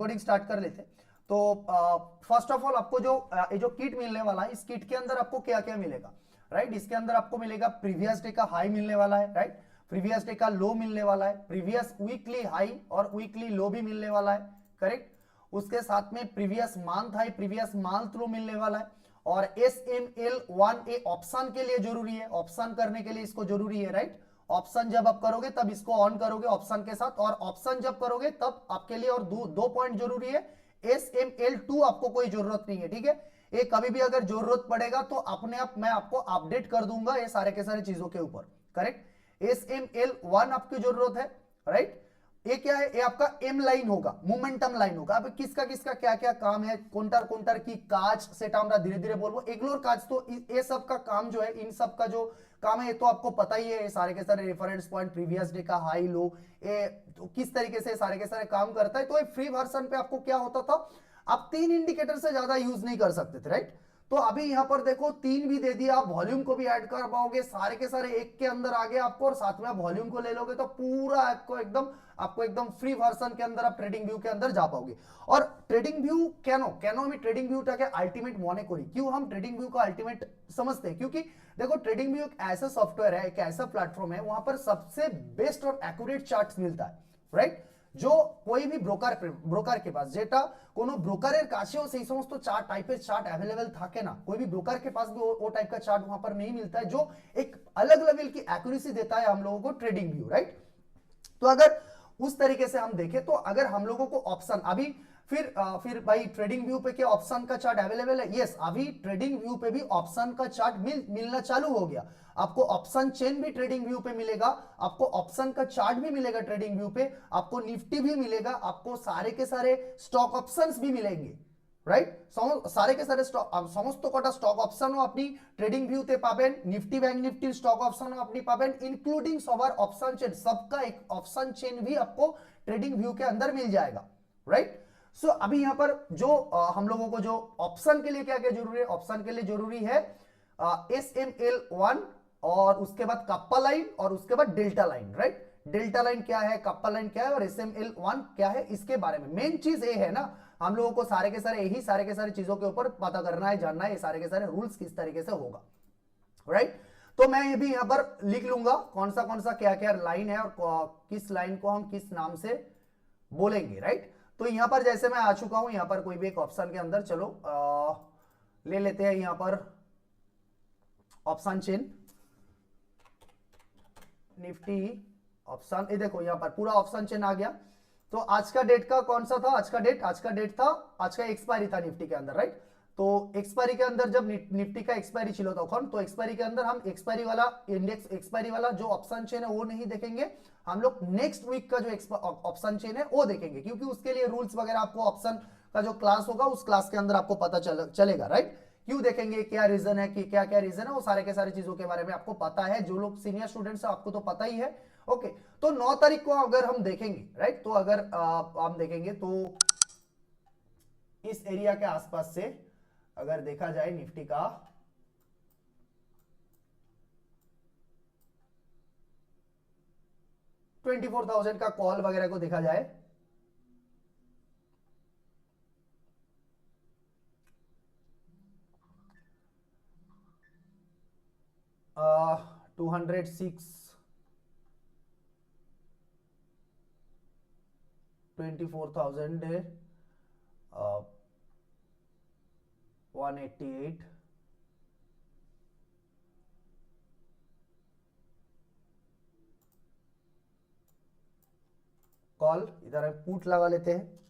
Coding start कर लेते हैं। तो फर्स्ट ऑफ ऑल आपको जो ये जो किट मिलने वाला है, इस किट के अंदर आपको क्या क्या मिलेगा, राइट। इसके अंदर आपको मिलेगा प्रीवियस डे का हाई मिलने वाला है, राइट। प्रीवियस डे का लो मिलने वाला है, प्रीवियस वीकली हाई और वीकली लो भी मिलने वाला है, करेक्ट। उसके साथ में previous month high, previous month low मिलने वाला है। और SML1A ऑप्शन के लिए जरूरी है, ऑप्शन करने के लिए इसको जरूरी है, राइट। ऑप्शन जब आप करोगे तब इसको ऑन करोगे ऑप्शन के साथ, और ऑप्शन जब करोगे तब आपके लिए और दो पॉइंट जरूरी है। SML2 आपको कोई जरूरत नहीं है, ठीक है। ये कभी भी अगर जरूरत पड़ेगा तो अपने आप मैं आपको अपडेट कर दूंगा ये सारे के सारे चीजों के ऊपर, करेक्ट। SML1 आपकी जरूरत है, राइट। ये क्या है, ये आपका एम लाइन होगा, मोमेंटम लाइन होगा। अब किसका किसका क्या क्या काम है, कोंटर कोंटर की काज सेटा আমরা धीरे धीरे बोलबो, एग्लोर काज। तो ये सब का काम जो है, इन सब का जो काम है ये तो आपको पता ही है, सारे के सारे रेफरेंस पॉइंट, प्रीवियस डे का हाई लो, ये तो किस तरीके से सारे के सारे काम करता है। तो ये फ्री वर्जन पे आपको क्या होता था, आप 3 इंडिकेटर से ज्यादा यूज नहीं कर सकते थे, राइट। तो अभी यहां पर देखो 3 भी दे दिया, आप वॉल्यूम को भी ऐड कर पाओगे, सारे के सारे एक के अंदर आ गए आपको, और साथ में आप वॉल्यूम को ले लोगे तो पूरा आपको एकदम फ्री वर्जन के अंदर आप ट्रेडिंग व्यू के अंदर जा पाओगे। और ट्रेडिंग व्यू কেন আমি ট্রেডিং ভিউটাকে আলটিমেট মনে করি, क्यों हम ट्रेडिंग व्यू को अल्टीमेट समझते हैं, क्योंकि देखो ट्रेडिंग व्यू एक ऐसा सॉफ्टवेयर है, एक ऐसा प्लेटफॉर्म है, वहां पर सबसे बेस्ट और एक्यूरेट चार्ट्स मिलता है, राइट। जो कोई भी ব্রোকার के पास যেটা কোনো ব্রোকারের কাছেও সেই সমস্ত চার্ট টাইপের চার্ট अवेलेबल থাকে না, कोई भी ब्रोकर के पास भी वो टाइप का चार्ट वहां पर नहीं मिलता है जो एक अलग लेवल की एक्यूरेसी देता है हम लोगों को ट्रेडिंग व्यू, राइट। तो अगर उस तरीके से हम देखें तो अगर हम लोगों को ऑप्शन अभी फिर भाई ट्रेडिंग व्यू पे क्या ऑप्शन का चार्ट अवेलेबल है, यस। अभी ट्रेडिंग व्यू पे भी ऑप्शन का चार्ट मिलना चालू हो गया। आपको ऑप्शन चेन भी ट्रेडिंग व्यू पे मिलेगा, आपको ऑप्शन का चार्ट भी मिलेगा ट्रेडिंग व्यू पे, आपको निफ्टी भी मिलेगा, आपको सारे के सारे स्टॉक ऑप्शंस भी मिलेंगे, রাইট। সারে কে সারে সমস্ত কটা স্টক অপশনও আপনি ট্রেডিং ভিউতে পাবেন, নিফটি ব্যাংক নিফটির স্টক অপশনও আপনি পাবেন, इंक्लूडिंग सवार ऑप्शन चेन, सबका एक ऑप्शन चेन भी आपको ट्रेडिंग व्यू के अंदर मिल जाएगा, राइट। सो अभी यहां पर जो हम लोगों को जो ऑप्शन के लिए क्या क्या जरूरी है, ऑप्शन के लिए जरूरी है SML1, और उसके बाद कप्पा लाइन, और उसके बाद delta line, right. Delta line क्या है, कप्पा लाइन क्या है, और SML1 क्या है, इसके बारे में मेन चीज ये है ना, हम लोगों को सारे के सारे यही सारे के सारे चीजों के ऊपर पता करना है, जानना है ये सारे के सारे रूल्स किस तरीके से होगा, राइट। तो मैं ये भी यहां पर लिख लूंगा कौन सा क्या क्या लाइन है, और किस लाइन को हम किस नाम से बोलेंगे, राइट। तो यहां पर जैसे मैं आ चुका हूं, यहां पर कोई भी एक ऑप्शन के अंदर चलो ले लेते हैं यहां पर ऑप्शन चेन निफ्टी ऑप्शन, ये देखो यहां पर पूरा ऑप्शन चेन आ गया। तो आज का डेट का कौन सा था, आज का डेट था, आज का एक्सपायरी था निफ्टी के अंदर, राइट। तो एक्सपायरी के अंदर जब निफ्टी का एक्सपायरी छिलो तो एक्सपायरी के अंदर हम एक्सपायरी वाला इंडेक्स, एक्सपायरी वाला जो ऑप्शन चेन है वो नहीं देखेंगे, हम लोग नेक्स्ट वीक का जो ऑप्शन चेन है वो देखेंगे, क्योंकि उसके लिए रूल्स वगैरह आपको ऑप्शन का जो क्लास होगा उस क्लास के अंदर आपको पता चलेगा, राइट। क्यों देखेंगे, क्या रीजन है, कि क्या क्या रीजन है, वो सारे के सारे चीजों के बारे में आपको पता है, जो लोग सीनियर स्टूडेंट्स है आपको तो पता ही है, ओके। तो 9 तारीख को अगर हम देखेंगे, राइट, तो अगर हम देखेंगे तो इस एरिया के आसपास से अगर देखा जाए निफ्टी का 24,000 का कॉल वगैरह को देखा जाए, 206, 24,000 188, कॉल इधर पुट लगा लेते हैं,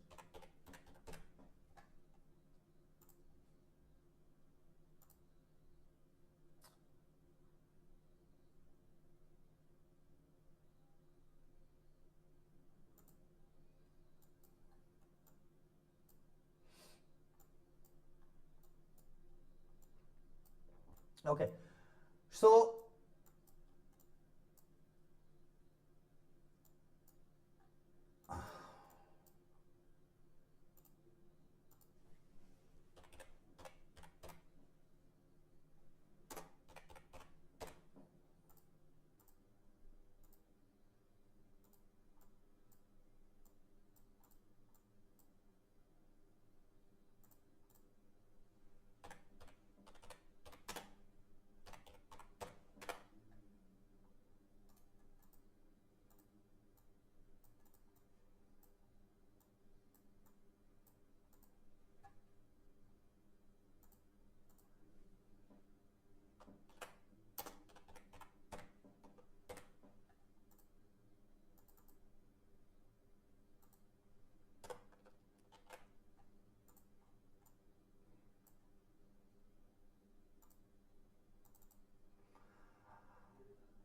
ओके। सो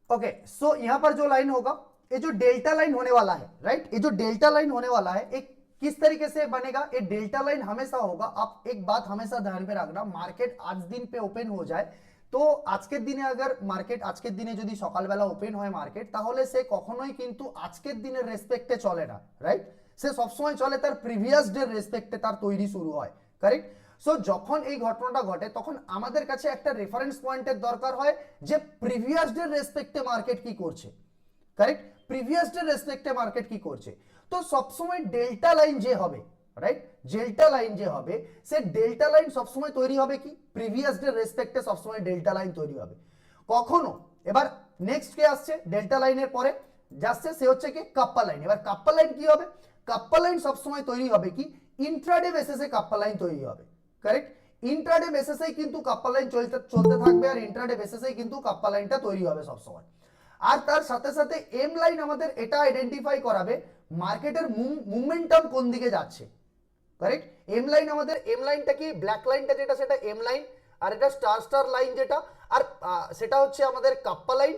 ओके सो यहां पर जो लाइन होगा, ये जो डेल्टा लाइन होने वाला है, राइट, ये जो डेल्टा लाइन होने वाला है एक किस तरीके से बनेगा, ये डेल्टा लाइन हमेशा होगा। आप एक बात हमेशा ध्यान पे रखना, मार्केट आज दिन पे ओपन हो जाए তো আজকের দিনে अगर মার্কেট আজকের দিনে যদি সকালবেলা ওপেন হয় মার্কেট, তাহলে সে কখনোই কিন্তু আজকের দিনের রেসপেক্টে চলে না, রাইট, সে সবসময় চলে তার প্রিভিয়াস ডে রেসপেক্টে তার তৈরি শুরু হয়, কারেক্ট। সো যখন এই ঘটনাটা ঘটে তখন আমাদের কাছে একটা রেফারেন্স পয়েন্টের দরকার হয় যে প্রিভিয়াস ডে রেসপেক্টে মার্কেট কি করছে, কারেক্ট, প্রিভিয়াস ডে রেসপেক্টে মার্কেট কি করছে। তো সবসময় ডেল্টা লাইন যে হবে, রাইট, ডেল্টা লাইন যে হবে সে ডেল্টা লাইন সবসময় তৈরি হবে কি প্রিভিয়াস ডে রেসপেক্টে সবসময় ডেল্টা লাইন তৈরি হবে। কখনো এবার নেক্সট কে আসছে ডেল্টা লাইনের পরে যাচ্ছে সে হচ্ছে কি কাপ্পা লাইন। এবার কাপ্পা লাইন কি হবে, কাপ্পা লাইন সবসময় তৈরি হবে কি ইন্ট্রাডে বেসিসে কাপ্পা লাইন তৈরি হবে, কারেক্ট, ইন্ট্রাডে বেসিসেই কিন্তু কাপ্পা লাইন চলতে থাকবে আর ইন্ট্রাডে বেসিসেই কিন্তু কাপ্পা লাইনটা তৈরি হবে সবসময়। আর তার সাথে সাথে এম লাইন আমাদের এটা আইডেন্টিফাই করাবে মার্কেটের মুভমেন্টাম কোন দিকে যাচ্ছে, কারেক্ট। এম লাইন আমাদের, এম লাইনটা কি ব্ল্যাক লাইনটা যেটা সেটা এম লাইন, আর এটা স্টার স্টার লাইন যেটা, আর সেটা হচ্ছে আমাদের কাপ্পা লাইন।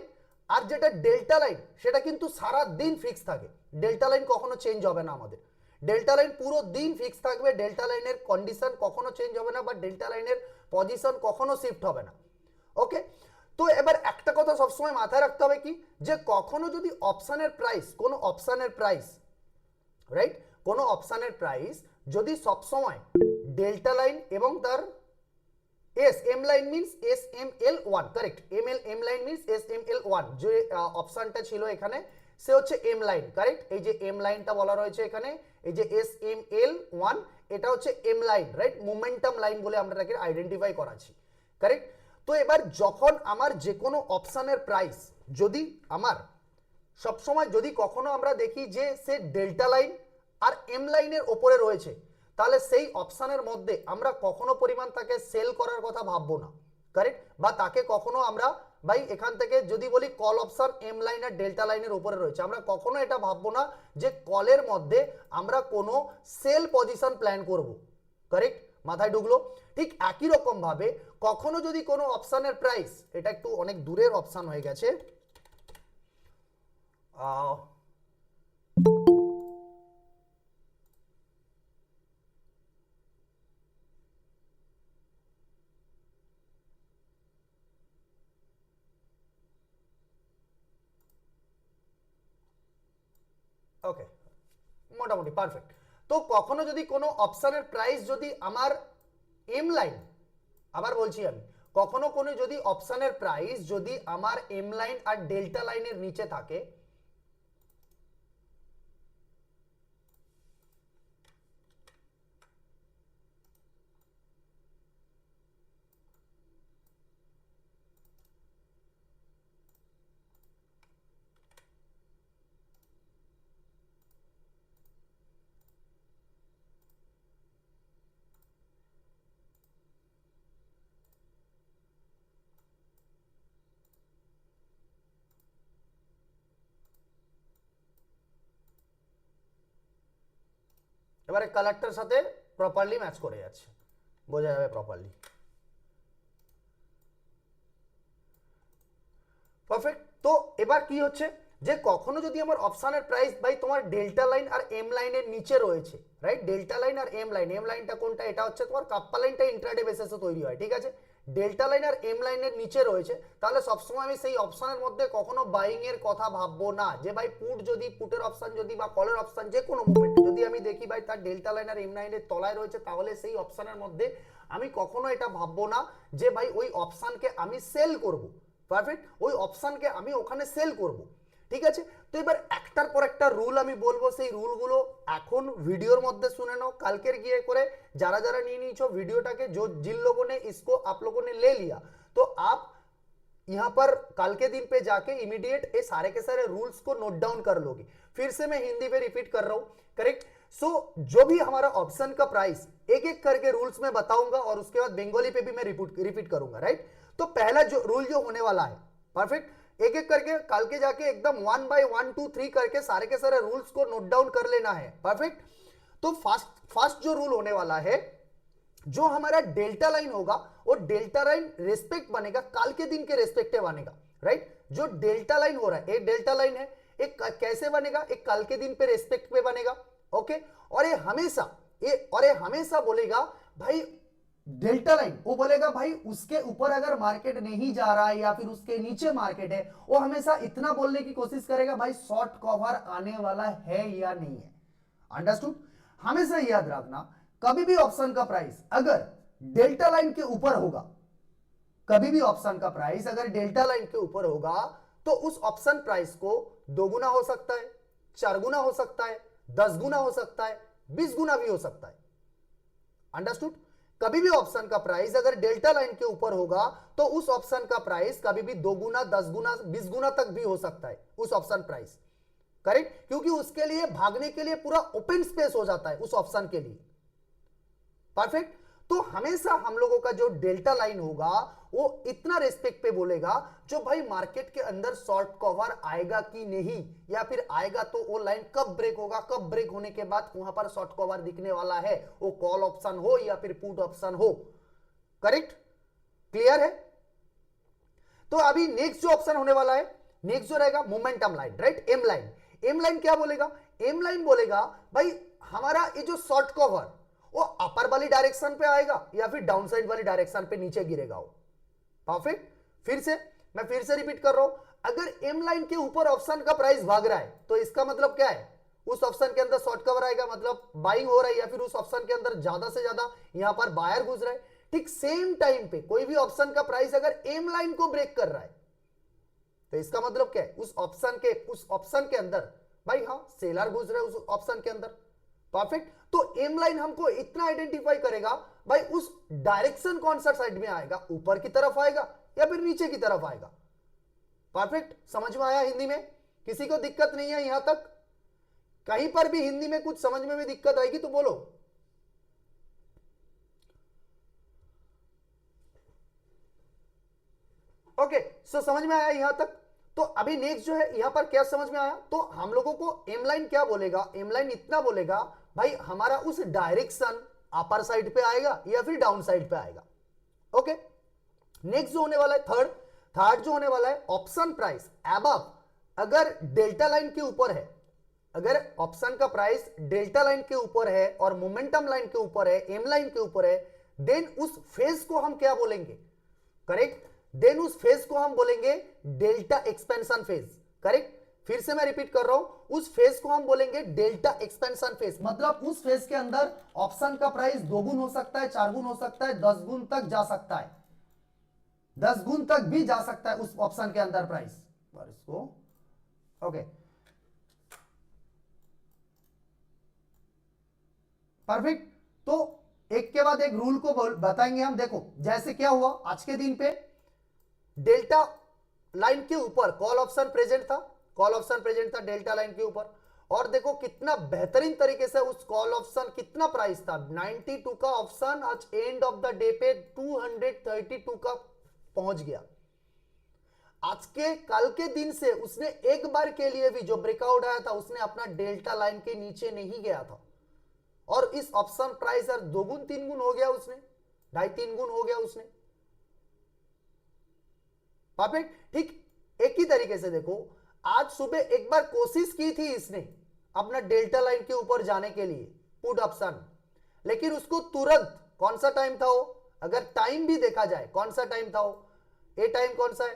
আর যেটা ডেল্টা লাইন সেটা কিন্তু সারা দিন ফিক্স থাকে, ডেল্টা লাইন কখনো চেঞ্জ হবে না আমাদের, ডেল্টা লাইন পুরো দিন ফিক্স থাকবে, ডেল্টা লাইনের কন্ডিশন কখনো চেঞ্জ হবে না বা ডেল্টা লাইনের পজিশন কখনো শিফট হবে না, ওকে। তো এবার একটা কথা সবসময় মাথায় রাখতে হবে কি যে কখনো যদি অপশনের প্রাইস, কোনো অপশনের প্রাইস, রাইট, কোনো অপশনের প্রাইস যদি সবসময় ডেল্টা লাইন এবং তার S M line means S M L one, correct, M line means S M L one, যে অপশনটা ছিল এখানে সে হচ্ছে এম লাইন, কারেক্ট। এই যে এম লাইনটা বলা রয়েছে এখানে, এই যে এস এম এল ওয়ান, এটা হচ্ছে M line, right, momentum line বলে আমরা এটাকে আইডেন্টিফাই করাচ্ছি, কারেক্ট। তো এবার যখন আমার যে কোনো অপশনের প্রাইস যদি আমার সবসময় যদি কখনো আমরা দেখি যে সে ডেল্টা লাইন আর এম লাইনের ওপরে রয়েছে, তাহলে সেই অপশনের মধ্যে আমরা কখনো পরিমাণ তাকে সেল করার কথা ভাববো না, কারেক্ট, বা তাকে কখনো আমরা ভাই এখান থেকে যদি বলি কল অপশন এম লাইন আর ডেল্টা লাইনের উপরে রয়েছে, আমরা কখনো এটা ভাববো না যে কলের মধ্যে আমরা কোনো সেল পজিশন প্ল্যান করব, কারেক্ট, মাথায় ঢুকলো। ঠিক একই রকম ভাবে কখনো যদি কোনো অপশনের প্রাইস, এটা একটু অনেক দূরের অপশন হয়ে গেছে, ওকে, মোটামুটি পারফেক্ট। তো কখনো যদি কোনো অপশনের প্রাইস যদি আমার এম লাইন, আবার বলছি আমি, কখনো কোনো যদি অপশনের প্রাইস যদি আমার এম লাইন আর ডেল্টা লাইনের নিচে থাকে, এবারে কালারটার সাথে প্রপারলি ম্যাচ করে যাচ্ছে, বোঝা যাবে প্রপারলি, পারফেক্ট। তো এবার কি হচ্ছে যে কখনো যদি আমার অপশনের প্রাইস ভাই তোমার ডেল্টা লাইন আর এম লাইনের নিচে রয়েছে, রাইট, ডেল্টা লাইন আর এম লাইন, এম লাইনটা কোনটা, এটা হচ্ছে তোমার কাপ্পা লাইনটা ইন্ট্রাডে বেসিসে তৈরি হয়, ঠিক আছে, ডেল্টা লাইন আর এম লাইনের নিচে রয়েছে, তাহলে সবসময় আমি সেই অপশনের মধ্যে কখনো বাইং এর কথা ভাববো না যে ভাই পুট যদি পুটের অপশন যদি বা কলের অপশন যে কোনো মুভমেন্ট যদি আমি দেখি ভাই তার ডেল্টা লাইন আর এম লাইনের তলায় রয়েছে, তাহলে সেই অপশনের মধ্যে আমি কখনো এটা ভাববো না যে ভাই ওই অপশনকে আমি সেল করব, পারফেক্ট, ওই অপশনকে আমি ওখানে সেল করব, ঠিক আছে। তো এবার একটার পর একটা রুল আমি বলবো, সেই রুলগুলো এখন ভিডিওর মধ্যে শুনে নাও, কালকের গিয়ে করে যারা যারা নিয়ে নিয়েছো ভিডিयोटाके जो जिन लोगों ने इसको आप लोगों ने ले लिया, तो आप यहाँ पर कल के दिन पे जाके इमीडिएट ये सारे के सारे रूल्स को नोट डाउन कर लोगे। फिर से मैं हिंदी में रिपीट कर रहा हूँ, करेक्ट। सो जो भी हमारा ऑप्शन का प्राइस एक एक करके रूल्स में बताऊंगा और उसके बाद बंगाली पे भी मैं रिपीट करूंगा, राइट। तो पहला जो रूल जो होने वाला है, परफेक्ट, एक एक करके कल के जाके एकदम 1 by 1 2 3 करके सारे के सारे रूल्स को नोट डाउन कर लेना है, परफेक्ट। तो फर्स्ट जो रूल होने वाला है, जो हमारा डेल्टा लाइन होगा वो डेल्टा लाइन रेस्पेक्ट बनेगा, काल के दिन के रेस्पेक्टे बनेगा, राइट। जो डेल्टा लाइन हो रहा है, एक डेल्टा लाइन है, एक कैसे बनेगा, एक कल के दिन पे रेस्पेक्ट पे बनेगा, ओके। और ये हमेशा बोलेगा भाई डेल्टा लाइन, वो बोलेगा भाई उसके ऊपर अगर मार्केट नहीं जा रहा है या फिर उसके नीचे मार्केट है, वो हमेशा इतना बोलने की कोशिश करेगा भाई शॉर्ट कवर आने वाला है या नहीं है। अंडरस्टूड? हमेशा याद रखना, कभी भी ऑप्शन का प्राइस अगर डेल्टा लाइन के ऊपर होगा, कभी भी ऑप्शन का प्राइस अगर डेल्टा लाइन के ऊपर होगा, तो उस ऑप्शन प्राइस को 2 गुना हो सकता है, 4 गुना हो सकता है, 10 गुना हो सकता है, 20 गुना भी हो सकता है। अंडरस्टूड? कभी भी ऑप्शन का प्राइस अगर डेल्टा लाइन के ऊपर होगा, तो उस ऑप्शन का प्राइस कभी भी 2 गुना, 10 गुना, 20 गुना तक भी हो सकता है उस ऑप्शन प्राइस। करेक्ट? क्योंकि उसके लिए भागने के लिए पूरा ओपन स्पेस हो जाता है उस ऑप्शन के लिए। परफेक्ट? तो हमेशा हम लोगों का जो डेल्टा लाइन होगा वो इतना रेस्पेक्ट पे बोलेगा, जो भाई मार्केट के अंदर शॉर्ट कवर आएगा कि नहीं, या फिर आएगा तो वो लाइन कब ब्रेक होगा, कब ब्रेक होने के बाद वहां पर शॉर्ट कवर दिखने वाला है, वो कॉल ऑप्शन हो या फिर पुट ऑप्शन हो। करेक्ट? क्लियर है? तो अभी नेक्स्ट जो ऑप्शन होने वाला है, नेक्स्ट जो रहेगा momentum line, right? M line. M line क्या बोलेगा? एम लाइन बोलेगा भाई हमारा ये जो शॉर्ट कवर वो अपर वाली डायरेक्शन पे आएगा या फिर डाउन साइड वाली डायरेक्शन पे नीचे गिरेगा वो। परफेक्ट? मैं फिर से रिपीट कर रहा हूं, अगर एम लाइन के ऊपर ऑप्शन का प्राइस भाग रहा है तो इसका मतलब क्या है? उस ऑप्शन के अंदर शॉर्ट कवर आएगा, मतलब बाइंग हो रहा है, या फिर उस ऑप्शन के अंदर ज्यादा से ज्यादा यहां पर बायर घुस रहा है। ठीक सेम टाइम पे कोई भी ऑप्शन का प्राइस अगर एम लाइन को ब्रेक कर रहा है, तो इसका मतलब क्या है? उस ऑप्शन के अंदर भाई हाँ सेलर घुस रहा है उस ऑप्शन के अंदर। परफेक्ट? तो एम लाइन हमको इतना आइडेंटिफाई करेगा भाई उस डायरेक्शन कौन सा साइड में आएगा, ऊपर की तरफ आएगा या फिर नीचे की तरफ आएगा। परफेक्ट? समझ में आया? हिंदी में किसी को दिक्कत नहीं है यहां तक? कहीं पर भी हिंदी में कुछ समझ में भी दिक्कत आएगी तो बोलो। ओके, सो समझ में आया यहां तक? तो अभी नेक्स्ट जो है यहां पर क्या समझ में आया, तो हम लोगों को एम लाइन क्या बोलेगा? एम लाइन इतना बोलेगा भाई हमारा उस डायरेक्शन अपर साइड पे आएगा या फिर डाउन साइड पे आएगा। ओके, नेक्स्ट जो होने वाला है थर्ड जो होने वाला है ऑप्शन प्राइस अबव, अगर डेल्टा लाइन के ऊपर है, अगर ऑप्शन का प्राइस डेल्टा लाइन के ऊपर है और मोमेंटम लाइन के ऊपर है, एम लाइन के ऊपर है, देन उस फेज को हम क्या बोलेंगे? करेक्ट? देन उस फेज को हम बोलेंगे डेल्टा एक्सपेंशन फेज। करेक्ट? फिर से मैं रिपीट कर रहा हूं, उस फेज को हम बोलेंगे डेल्टा एक्सपेंशन फेज। मतलब उस फेज के अंदर ऑप्शन का प्राइस 2 गुण हो सकता है, 4 गुण हो सकता है, 10 गुण तक जा सकता है, 10 गुण तक भी जा सकता है उस ऑप्शन के अंदर प्राइस पर इसको। Okay, perfect. तो एक के बाद एक रूल को बताएंगे हम। देखो जैसे क्या हुआ आज के दिन पे, डेल्टा लाइन के ऊपर कॉल ऑप्शन प्रेजेंट था, कॉल ऑप्शन प्रेजेंट था डेल्टा लाइन के ऊपर, और देखो कितना बेहतरीन तरीके से उस कॉल ऑप्शन, कितना प्राइस था 92 का ऑप्शन, आज एंड ऑफ द डे पे 232 का पहुंच गया। आज के कल के दिन से उसने एक बार के लिए भी जो ब्रेकआउट आया था उसने अपना डेल्टा लाइन के नीचे नहीं गया था, और इस ऑप्शन प्राइस यार 2 गुण 3 गुण हो गया उसने, 2.5-3 गुण हो गया उसने। परफेक्ट? ठीक एक ही तरीके से देखो, आज सुबह एक बार कोशिश की थी इसने अपना डेल्टा लाइन के ऊपर जाने के लिए पुट ऑप्शन, लेकिन उसको तुरंत, कौन सा टाइम था वो, अगर टाइम भी देखा जाए कौन सा टाइम था वो, ये टाइम कौन सा है,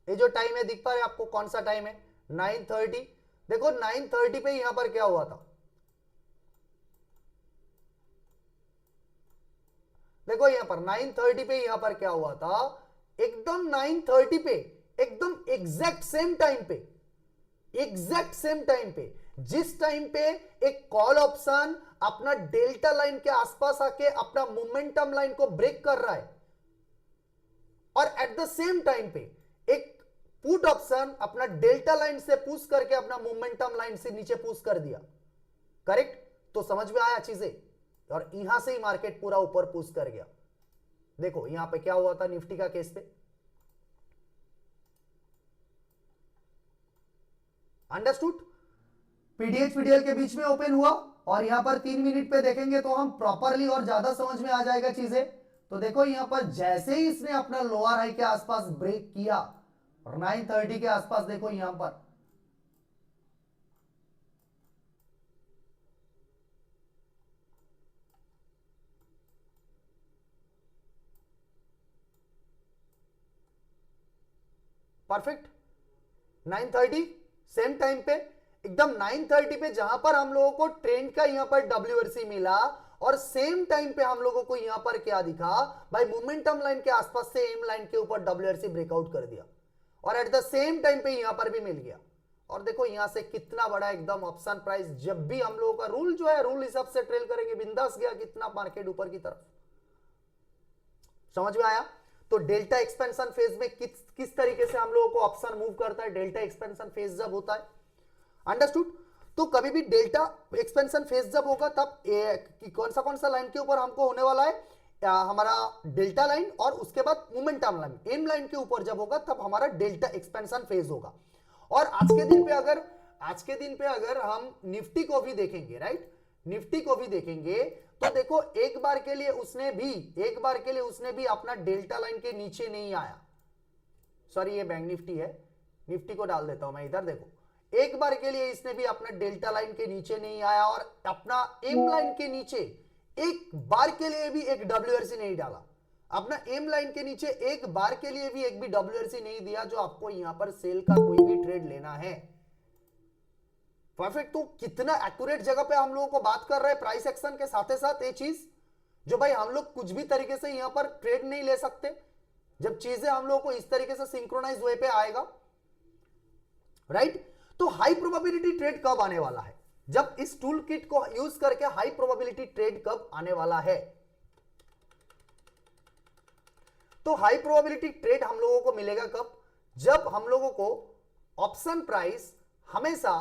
ये जो टाइम है दिख पा रहा है आपको कौन सा टाइम है? 9:30। देखो 9:30 पे यहां पर क्या हुआ था, देखो यहां पर 9:30 पे यहां पर क्या हुआ था, एकदम 9:30 पे, एकदम एग्जैक्ट सेम टाइम पे, एग्जैक्ट सेम टाइम पे, जिस टाइम पे एक कॉल ऑप्शन अपना डेल्टा लाइन के आसपास आके अपना मोमेंटम लाइन को ब्रेक कर रहा है, और एट द सेम टाइम पे एक पुट ऑप्शन अपना डेल्टा लाइन से पुश करके अपना मोमेंटम लाइन से नीचे पुश कर दिया। करेक्ट? तो समझ में आया चीजें, और यहां से ही मार्केट पूरा ऊपर पुश कर गया। देखो यहां पे क्या हुआ था निफ्टी का केस पे, अंडरस्टूड? पीडीएच पीडीएल के बीच में ओपन हुआ, और यहां पर 3 मिनट पे देखेंगे तो हम प्रॉपरली और ज्यादा समझ में आ जाएगा चीजें। तो देखो यहां पर जैसे ही इसने अपना लोअर हाई के आसपास ब्रेक किया और 930 के आसपास देखो यहां पर परफेक्ट 930 सेम टाइम पे एकदम 930 पे जहां पर हम लोगों को ट्रेंड का यहां पर डब्ल्यूआरसी मिला और सेम टाइम पे हम लोगों को यहां पर क्या दिखा भाई मोमेंटम लाइन के आसपास से एम लाइन के ऊपर डब्ल्यूआरसी ब्रेकआउट कर दिया और एट द सेम टाइम पे यहां पर भी मिल गया और देखो यहां से कितना बड़ा एकदम ऑप्शन प्राइस जब भी हम लोगों का रूल जो है रूल हिसाब से ट्रेल करेंगे बिंदास गया कितना मार्केट ऊपर की तरफ समझ में आया तो डेल्टा एक्सपेंशन फेज में किस तरीके से हम लोगों को ऑप्शन मूव करता है डेल्टा एक्सपेंशन फेज जब होता है अंडरस्टूड तो कभी भी डेल्टा एक्सपेंशन फेज जब होगा तब कौन सा लाइन के ऊपर हमको होने वाला है हमारा डेल्टा लाइन और उसके बाद मोमेंटम लाइन एम लाइन के ऊपर जब होगा तब हमारा डेल्टा एक्सपेंशन फेज होगा और आज के दिन पे अगर हम निफ्टी को भी देखेंगे राइट निफ्टी को भी देखेंगे तो देखो एक बार के लिए उसने भी अपना डेल्टा लाइन के नीचे नहीं आया सॉरी ये बैंक निफ्टी है निफ्टी को डाल देता हूं मैं इधर देखो एक बार के लिए इसने भी अपना डेल्टा लाइन के नीचे नहीं आया और अपना एम लाइन के नीचे एक बार के लिए भी एक डब्ल्यूआरसी नहीं डाला अपना एम लाइन के नीचे एक बार के लिए भी एक भी डब्ल्यूआरसी नहीं दिया जो आपको यहां पर सेल का कोई भी ट्रेड लेना है परफेक्ट तो कितना एक्यूरेट जगह पे हम लोगों को बात कर रहे हैं प्राइस एक्शन के साथ साथ ये चीज जो भाई हम लोग कुछ भी तरीके से यहां पर ट्रेड नहीं ले सकते जब चीजें हम लोगों को इस तरीके से सिंक्रोनाइज वे पे आएगा राइट तो हाई प्रोबेबिलिटी ट्रेड कब आने वाला है जब इस टूल किट को यूज करके हाई प्रोबेबिलिटी ट्रेड कब आने वाला है तो हाई प्रोबेबिलिटी ट्रेड हम लोगों को मिलेगा कब जब हम लोगों को ऑप्शन प्राइस हमेशा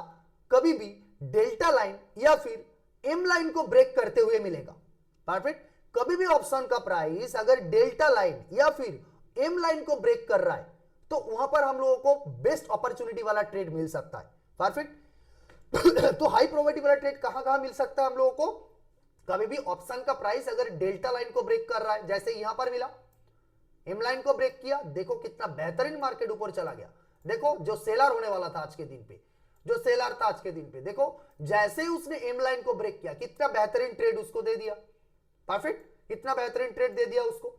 कभी भी डेल्टा लाइन या फिर एम लाइन को ब्रेक करते हुए मिलेगा परफेक्ट कभी भी ऑप्शन का प्राइस अगर डेल्टा लाइन या फिर एम लाइन को ब्रेक कर रहा है तो वहां पर हम लोगों को बेस्ट अपॉर्चुनिटी वाला ट्रेड मिल सकता है परफेक्ट तो हाई प्रोबेबिलिटी वाला ट्रेड कहां मिल सकता है हम लोगों को कभी भी ऑप्शन का प्राइस अगर डेल्टा लाइन को ब्रेक कर रहा है जैसे यहां पर मिला एम लाइन को ब्रेक किया देखो कितना बेहतरीन मार्केट ऊपर चला गया देखो जो सेलर होने वाला था आज के दिन पे देखो जैसे ही उसने एम लाइन को ब्रेक किया कितना बेहतरीन ट्रेड उसको दे दिया परफेक्ट कितना बेहतरीन ट्रेड दे दिया उसको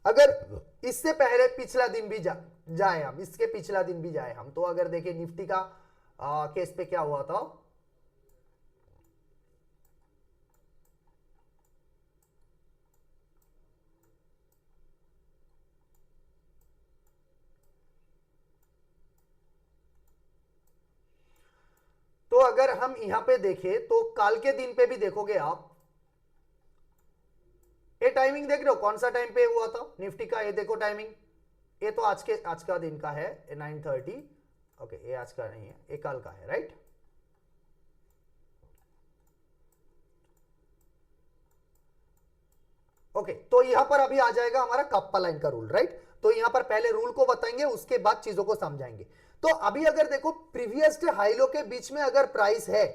अगर इससे पहले पिछला दिन भी जाए हम इसके पिछला दिन भी जाए हम तो अगर देखें निफ्टी का केस पे क्या हुआ था तो अगर हम यहां पे देखें तो कल के दिन पे भी देखोगे आप ये टाइमिंग देख रहे हो कौन सा टाइम पे हुआ था निफ्टी का ये देखो टाइमिंग ये तो आज का दिन का है 9:30 ओके ये आज का नहीं है ये कल का है राइट ओके तो यहां पर अभी आ जाएगा हमारा कप्पा लाइन का रूल राइट तो यहां पर पहले रूल को बताएंगे उसके बाद चीजों को समझाएंगे तो अभी अगर देखो प्रीवियस डे हाई लो के बीच में अगर प्राइस है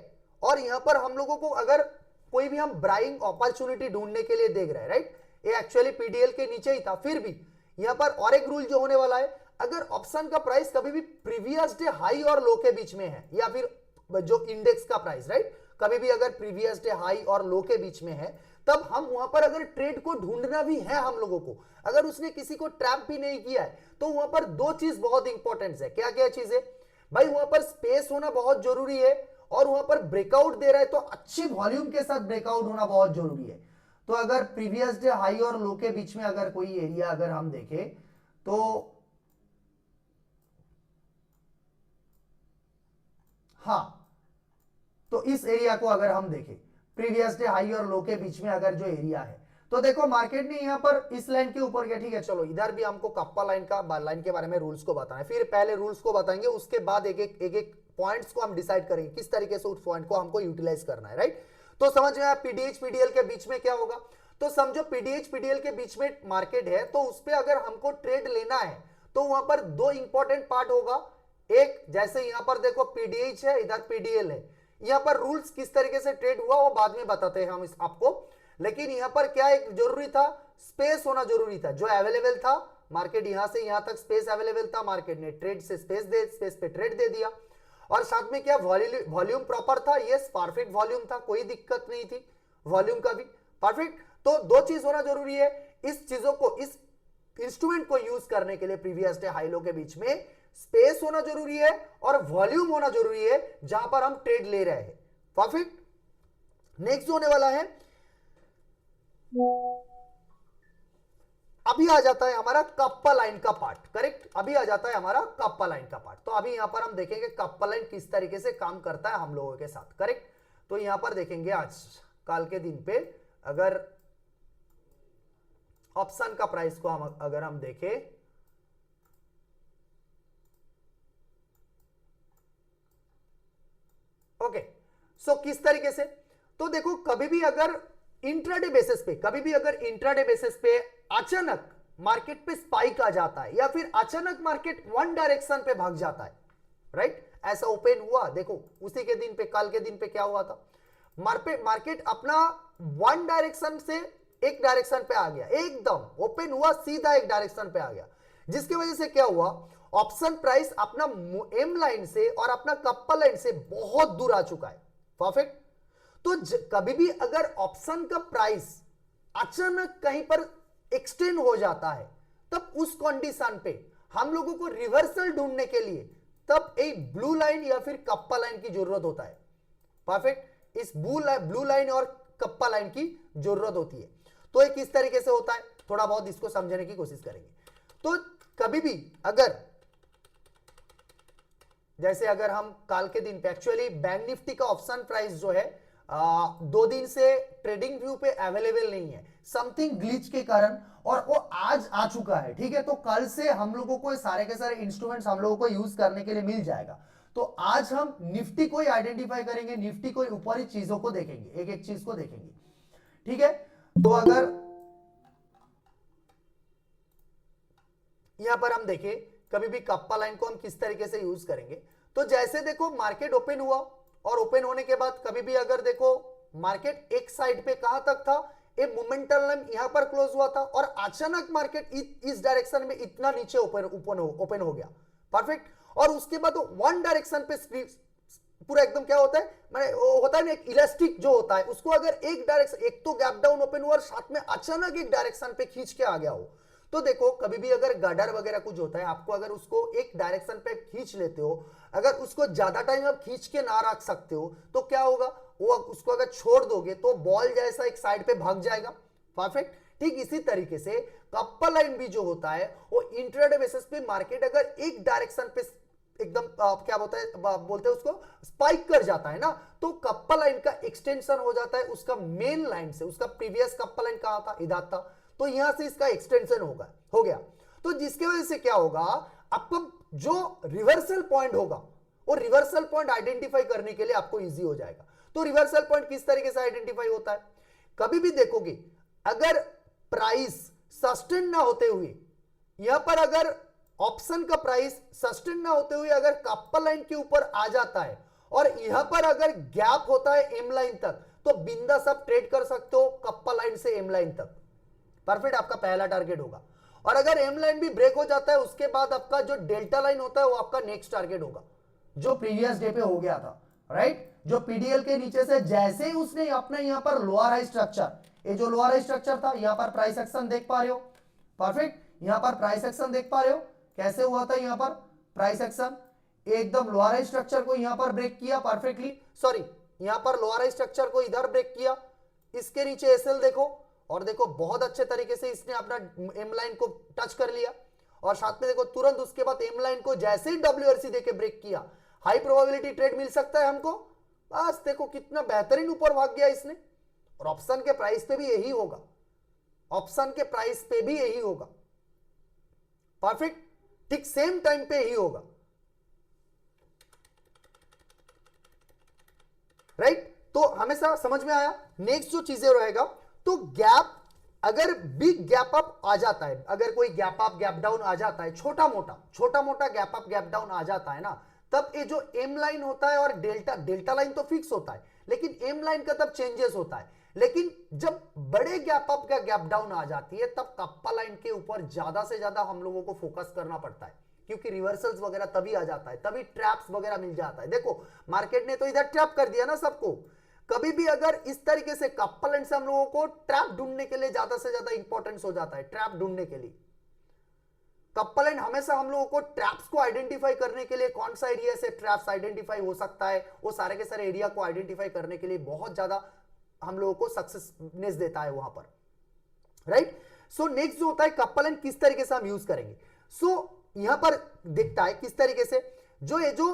और यहां पर हम लोगों को अगर कोई भी हम बाइंग अपॉर्चुनिटी ढूंढने के लिए देख रहे हैं राइट ये एक्चुअली पीडीएल के नीचे ही था फिर भी यहां पर और एक रूल जो होने वाला है अगर ऑप्शन का प्राइस कभी भी प्रीवियस डे हाई और लो के बीच में है या फिर जो इंडेक्स का प्राइस राइट कभी भी अगर प्रीवियस डे हाई और लो के बीच में है तब हम वहां पर अगर ट्रेड को ढूंढना भी है हम लोगों को अगर उसने किसी को ट्रैप भी नहीं किया है तो वहां पर दो चीज बहुत इंपॉर्टेंट है क्या क्या चीज है भाई वहां पर स्पेस होना बहुत जरूरी है और वहां पर ब्रेकआउट दे रहा है तो अच्छी वॉल्यूम के साथ ब्रेकआउट होना बहुत जरूरी है तो अगर प्रीवियस डे हाई और लो के बीच में अगर कोई एरिया अगर हम देखें तो हाँ तो इस एरिया को अगर हम देखें प्रीवियस डे हाई और लो के बीच में अगर जो एरिया है तो देखो मार्केट ने यहां पर इस लाइन के ऊपर गया ठीक है चलो इधर भी हमको कप्पा लाइन के बारे में रूल्स को बताना है फिर पहले रूल्स को बताएंगे उसके बाद एक एक पॉइंट्स को हम डिसाइड करेंगे किस तरीके से उस पॉइंट को हमको यूटिलाइज करना है राइट तो समझ में आया पीडीएच पीडीएल के बीच में क्या होगा तो समझो पीडीएच पीडीएल के बीच में मार्केट है तो उस पर अगर हमको ट्रेड लेना है तो वहां पर दो इंपॉर्टेंट पार्ट होगा एक जैसे यहां पर देखो पीडीएच है इधर पीडीएल है यहां पर रूल्स किस तरीके से ट्रेड हुआ वो बाद में बताते हैं हम आपको लेकिन यहां पर क्या एक जरूरी था, स्पेस होना जरूरी था, जो अवेलेबल था मार्केट, यहां से यहां तक स्पेस अवेलेबल था, मार्केट ने ट्रेड से स्पेस पे ट्रेड दे दिया। और साथ में क्या वॉल्यूम प्रॉपर था, यस परफेक्ट वॉल्यूम था, कोई दिक्कत नहीं थी वॉल्यूम का भी परफेक्ट। तो दो चीज होना जरूरी है इस चीजों को, इस इंस्ट्रूमेंट को यूज करने के लिए प्रीवियस डे हाई लो के बीच में, स्पेस होना जरूरी है और वॉल्यूम होना जरूरी है जहां पर हम ट्रेड ले रहे हैं। परफेक्ट। नेक्स्ट होने वाला है, अभी आ जाता है हमारा कप्पा लाइन का पार्ट। करेक्ट, अभी आ जाता है हमारा कप्पा लाइन का पार्ट। तो अभी यहां पर हम देखेंगे कप्पा लाइन किस तरीके से काम करता है हम लोगों के साथ। करेक्ट, तो यहां पर देखेंगे आज कल के दिन पे, अगर ऑप्शन का प्राइस को हम अगर हम देखें, ओके सो किस तरीके से, तो देखो कभी भी अगर इंट्राडे बेसिस पे, कभी भी अगर इंट्राडे बेसिस पे अचानक मार्केट पे स्पाइक आ जाता है या फिर अचानक मार्केट वन डायरेक्शन पे भाग जाता है, राइट, ऐसा ओपन हुआ, देखो उसी के दिन पे, कल के दिन पे क्या हुआ था, मार्केट अपना वन डायरेक्शन से एक डायरेक्शन पे आ गया, एकदम ओपन हुआ सीधा एक डायरेक्शन पे आ गया, जिसकी वजह से क्या हुआ, ऑप्शन प्राइस अपना एम लाइन से और अपना कप्पा लाइन से बहुत दूर आ चुका है। परफेक्ट। तो कभी भी अगर ऑप्शन का प्राइस अचानक कहीं पर एक्सटेंड हो जाता है, तब उस कंडीशन पे हम लोगों को रिवर्सल ढूंढने के लिए तब एक ब्लू लाइन या फिर कप्पा लाइन की जरूरत होता है। परफेक्ट, इस ब्लू लाइन और कप्पा लाइन की जरूरत होती है। तो ये किस तरीके से होता है, थोड़ा बहुत इसको समझने की कोशिश करेंगे। तो कभी भी अगर, जैसे अगर हम कल के दिन पे, एक्चुअली बैंक निफ्टी का ऑप्शन प्राइस जो है 2 दिन से ट्रेडिंग व्यू पे अवेलेबल नहीं है, समथिंग ग्लिच के कारण, और वो आज आ चुका है। ठीक है, तो कल से हम लोगों को सारे के सारे इंस्ट्रूमेंट्स हम लोगों को यूज करने के लिए मिल जाएगा। तो आज हम निफ्टी को ही आइडेंटिफाई करेंगे, निफ्टी को ऊपर ही चीजों को देखेंगे, एक एक चीज को देखेंगे। ठीक है, तो अगर यहां पर हम देखें कभी भी कप्पा लाइन को हम किस तरीके से यूज करेंगे, तो जैसे देखो मार्केट ओपन हुआ और ओपन होने के बाद कभी भी अगर देखो मार्केट एक साइड पे कहां तक था, एक मोमेंटम लाइन यहां पर क्लोज हुआ था और अचानक मार्केट इस डायरेक्शन में इतना नीचे ओपन हो गया। परफेक्ट। और उसके बाद वन डायरेक्शन पे पूरा एकदम क्या होता है, मैंने होता है ना एक इलास्टिक जो होता है, उसको अगर एक डायरेक्शन, एक तो गैप डाउन ओपन हुआ और साथ में अचानक एक डायरेक्शन पे खींच के आ गया हो, तो देखो कभी भी अगर गडर वगैरह कुछ होता है, आपको अगर उसको एक डायरेक्शन पे खींच लेते हो, अगर उसको ज्यादा टाइम आप खींच के ना रख सकते हो, तो क्या होगा, वो उसको अगर छोड़ दोगे तो बॉल जैसा एक साइड पे भाग जाएगा। परफेक्ट। ठीक इसी तरीके से कप्पा लाइन भी जो होता है, वो इंट्राडे बेसिस पे मार्केट अगर एक डायरेक्शन पे एकदम क्या बोलते हैं उसको, स्पाइक कर जाता है ना, तो कप्पा लाइन का एक्सटेंशन हो जाता है उसका मेन लाइन से। उसका प्रीवियस कप्पा लाइन कहां था, इधर था, तो यहां से इसका एक्सटेंशन हो गया। तो जिसके वजह से क्या होगा, आपको जो रिवर्सल पॉइंट होगा, वो रिवर्सल पॉइंट आइडेंटिफाई करने के लिए आपको इजी हो जाएगा। तो रिवर्सल पॉइंट किस तरीके से आइडेंटिफाई होता है, कभी भी देखोगे अगर प्राइस सस्टेन ना होते हुए, यहां पर अगर ऑप्शन का प्राइस सस्टेन ना होते हुए अगर कप्पा लाइन के ऊपर आ जाता है और यहां पर अगर गैप होता है एम लाइन तक, तो बिंदास आप ट्रेड कर सकते हो कप्पा लाइन से एम लाइन तक। परफेक्ट, आपका पहला टारगेट होगा। और अगर एम लाइन भी ब्रेक हो जाता है, उसके बाद आपका जो डेल्टा लाइन होता है वो आपका नेक्स्ट टारगेट होगा, जो प्रीवियस डे पे हो गया था, राइट, जो पीडीएल के नीचे से जैसे ही उसने अपना यहां पर लोअर हाई स्ट्रक्चर, ये जो लोअर हाई स्ट्रक्चर था, यहां पर प्राइस एक्शन देख पा रहे हो। परफेक्ट, यहां पर प्राइस एक्शन देख पा रहे हो, कैसे हुआ था यहां पर प्राइस एक्शन, एकदम लोअर हाई स्ट्रक्चर को यहां पर ब्रेक किया परफेक्टली, सॉरी यहां पर लोअर हाई स्ट्रक्चर को इधर ब्रेक किया, इसके नीचे एसएल देखो, और देखो बहुत अच्छे तरीके से इसने अपना एम लाइन को टच कर लिया, और साथ में देखो तुरंत उसके बाद एम लाइन को जैसे ही डब्ल्यूआरसी देके ब्रेक किया, हाई प्रोबेबिलिटी ट्रेड मिल सकता है हमको। बस देखो कितना बेहतरीन ऊपर भाग गया इसने। और ऑप्शन के प्राइस पे भी यही होगा, ऑप्शन के प्राइस पे भी यही होगा। परफेक्ट, ठीक सेम टाइम पे ही होगा, राइट। तो हमेशा समझ में आया। नेक्स्ट जो चीजें रहेगा, तो गैप, अगर बिग गैप अप आ जाता है, अगर कोई गैप अप गैप डाउन आ जाता है, छोटा मोटा गैप अप गैप डाउन आ जाता है ना, तब ये जो एम लाइन होता है और डेल्टा लाइन तो फिक्स होता है, लेकिन एम लाइन का तब चेंजेस होता है। लेकिन जब बड़े गैप अप या गैप डाउन आ जाती है तब कप्पा लाइन के ऊपर ज्यादा से ज्यादा हम लोगों को फोकस करना पड़ता है, क्योंकि रिवर्सल्स वगैरह तभी आ जाता है, तभी ट्रैप्स वगैरह मिल जाता है। देखो मार्केट ने तो इधर ट्रैप कर दिया ना सबको। कभी भी अगर इस तरीके से कप्पा लाइन से हम लोगों को ट्रैप ढूंढने के लिए ज्यादा से ज्यादा इंपॉर्टेंस हो जाता है, ट्रैप ढूंढने के लिए कप्पा लाइन हमेशा हम लोगों को ट्रैप्स को आइडेंटिफाई करने के लिए, कौन सा एरिया से ट्रैप्स आइडेंटिफाई हो सकता है, वो सारे के सारे एरिया को आइडेंटिफाई करने के लिए बहुत ज्यादा हम लोगों को सक्सेसनेस देता है वहां पर, राइट। सो नेक्स्ट जो होता है कप्पा लाइन किस तरीके से हम यूज करेंगे। सो यहां पर दिखता है किस तरीके से, ये जो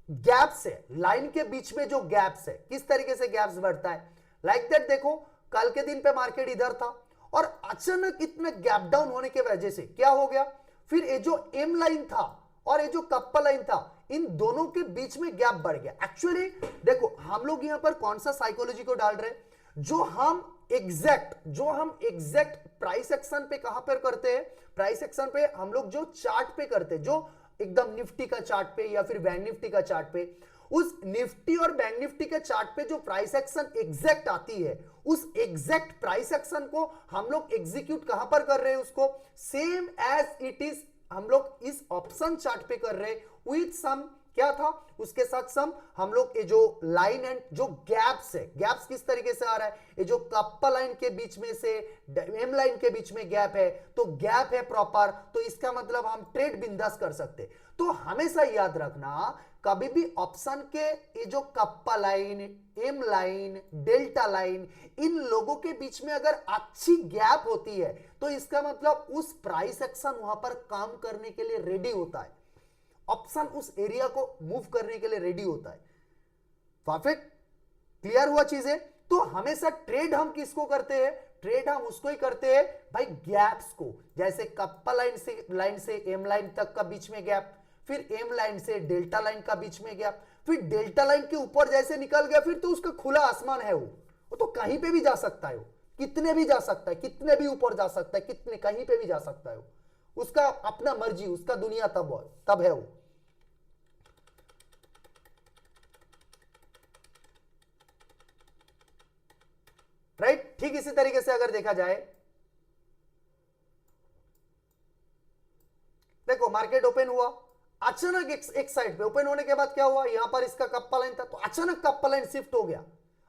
गैप्स है लाइन के बीच में, जो गैप्स है किस तरीके से गैप्स बढ़ता है, लाइक दैट। देखो कल के दिन पे मार्केट इधर था और अचानक इतना गैप डाउन होने की वजह से क्या हो गया, फिर ये जो एम लाइन था और ये जो कप्पा लाइन था, इन दोनों के बीच में गैप बढ़ गया। एक्चुअली देखो हम लोग यहां पर कौन सा साइकोलॉजी को डाल रहे हैं, जो हम एग्जैक्ट प्राइस एक्शन पे कहां पर करते हैं, प्राइस एक्शन पे हम लोग जो चार्ट पे करते हैं, जो एकदम निफ्टी का चार्ट पे या फिर बैंक निफ्टी का चार्ट पे, उस निफ्टी और बैंक निफ्टी के चार्ट पे जो प्राइस एक्शन एग्जैक्ट आती है, उस एग्जैक्ट प्राइस एक्शन को हम लोग एग्जीक्यूट कहां पर कर रहे हैं, उसको सेम एज इट इज हम लोग इस ऑप्शन चार्ट पे कर रहे हैं, विथ सम क्या था उसके साथ सम हम लोग ये जो लाइन एंड जो गैप्स है, गैप्स किस तरीके से आ रहा है, ये जो कप्पा लाइन के बीच में से एम लाइन के बीच में गैप है, तो गैप है प्रॉपर, तो इसका मतलब हम ट्रेड बिंदास कर सकते। तो हमेशा याद रखना कभी भी ऑप्शन के ये जो kappa line, M line, delta line, इन लोगों के बीच में अगर अच्छी गैप होती है तो इसका मतलब उस प्राइस एक्शन वहां पर काम करने के लिए रेडी होता है, ऑप्शन उस एरिया को मूव करने के लिए रेडी होता है। परफेक्ट, क्लियर हुआ चीजें। तो हमेशा ट्रेड हम किसको करते हैं, ट्रेड हम उसको ही करते हैं भाई गैप्स को, जैसे कप्पा लाइन से एम लाइन तक का बीच में गैप, फिर एम लाइन से डेल्टा लाइन का बीच में गैप, फिर डेल्टा लाइन के ऊपर जैसे निकल गया फिर तो उसका खुला आसमान है, वो तो कहीं पे भी जा सकता है, वो कितने भी जा सकता है, कितने भी ऊपर जा सकता है, कितने कहीं पे भी जा सकता है, उसका अपना मर्जी, उसका दुनिया तब है वो। राइट, ठीक इसी तरीके से अगर देखा जाए, देखो मार्केट ओपन हुआ, अचानक एक साइड पे ओपन होने के बाद क्या हुआ, यहां पर इसका कप्पा लाइन था तो अचानक कप्पा लाइन शिफ्ट हो गया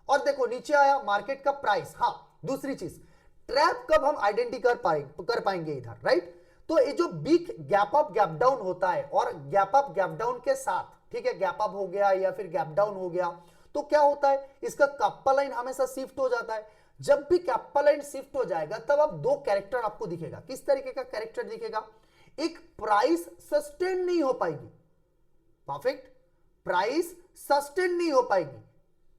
और देखो नीचे आया मार्केट का प्राइस। हाँ, दूसरी चीज, ट्रैप कब हम आइडेंटिफाई कर पाएंगे इधर, राइट। तो ये जो big gap up gap down होता है और गैप अप गैप डाउन के साथ, ठीक है, गैप अप हो गया या फिर गैप डाउन हो गया तो क्या होता है, इसका कप्पा लाइन हमेशा शिफ्ट हो जाता है। जब भी कप्पा लाइन शिफ्ट हो जाएगा तब अब दो कैरेक्टर आपको दिखेगा। किस तरीके का कैरेक्टर दिखेगा, एक प्राइस सस्टेन नहीं हो पाएगी, परफेक्ट, प्राइस सस्टेन नहीं हो पाएगी,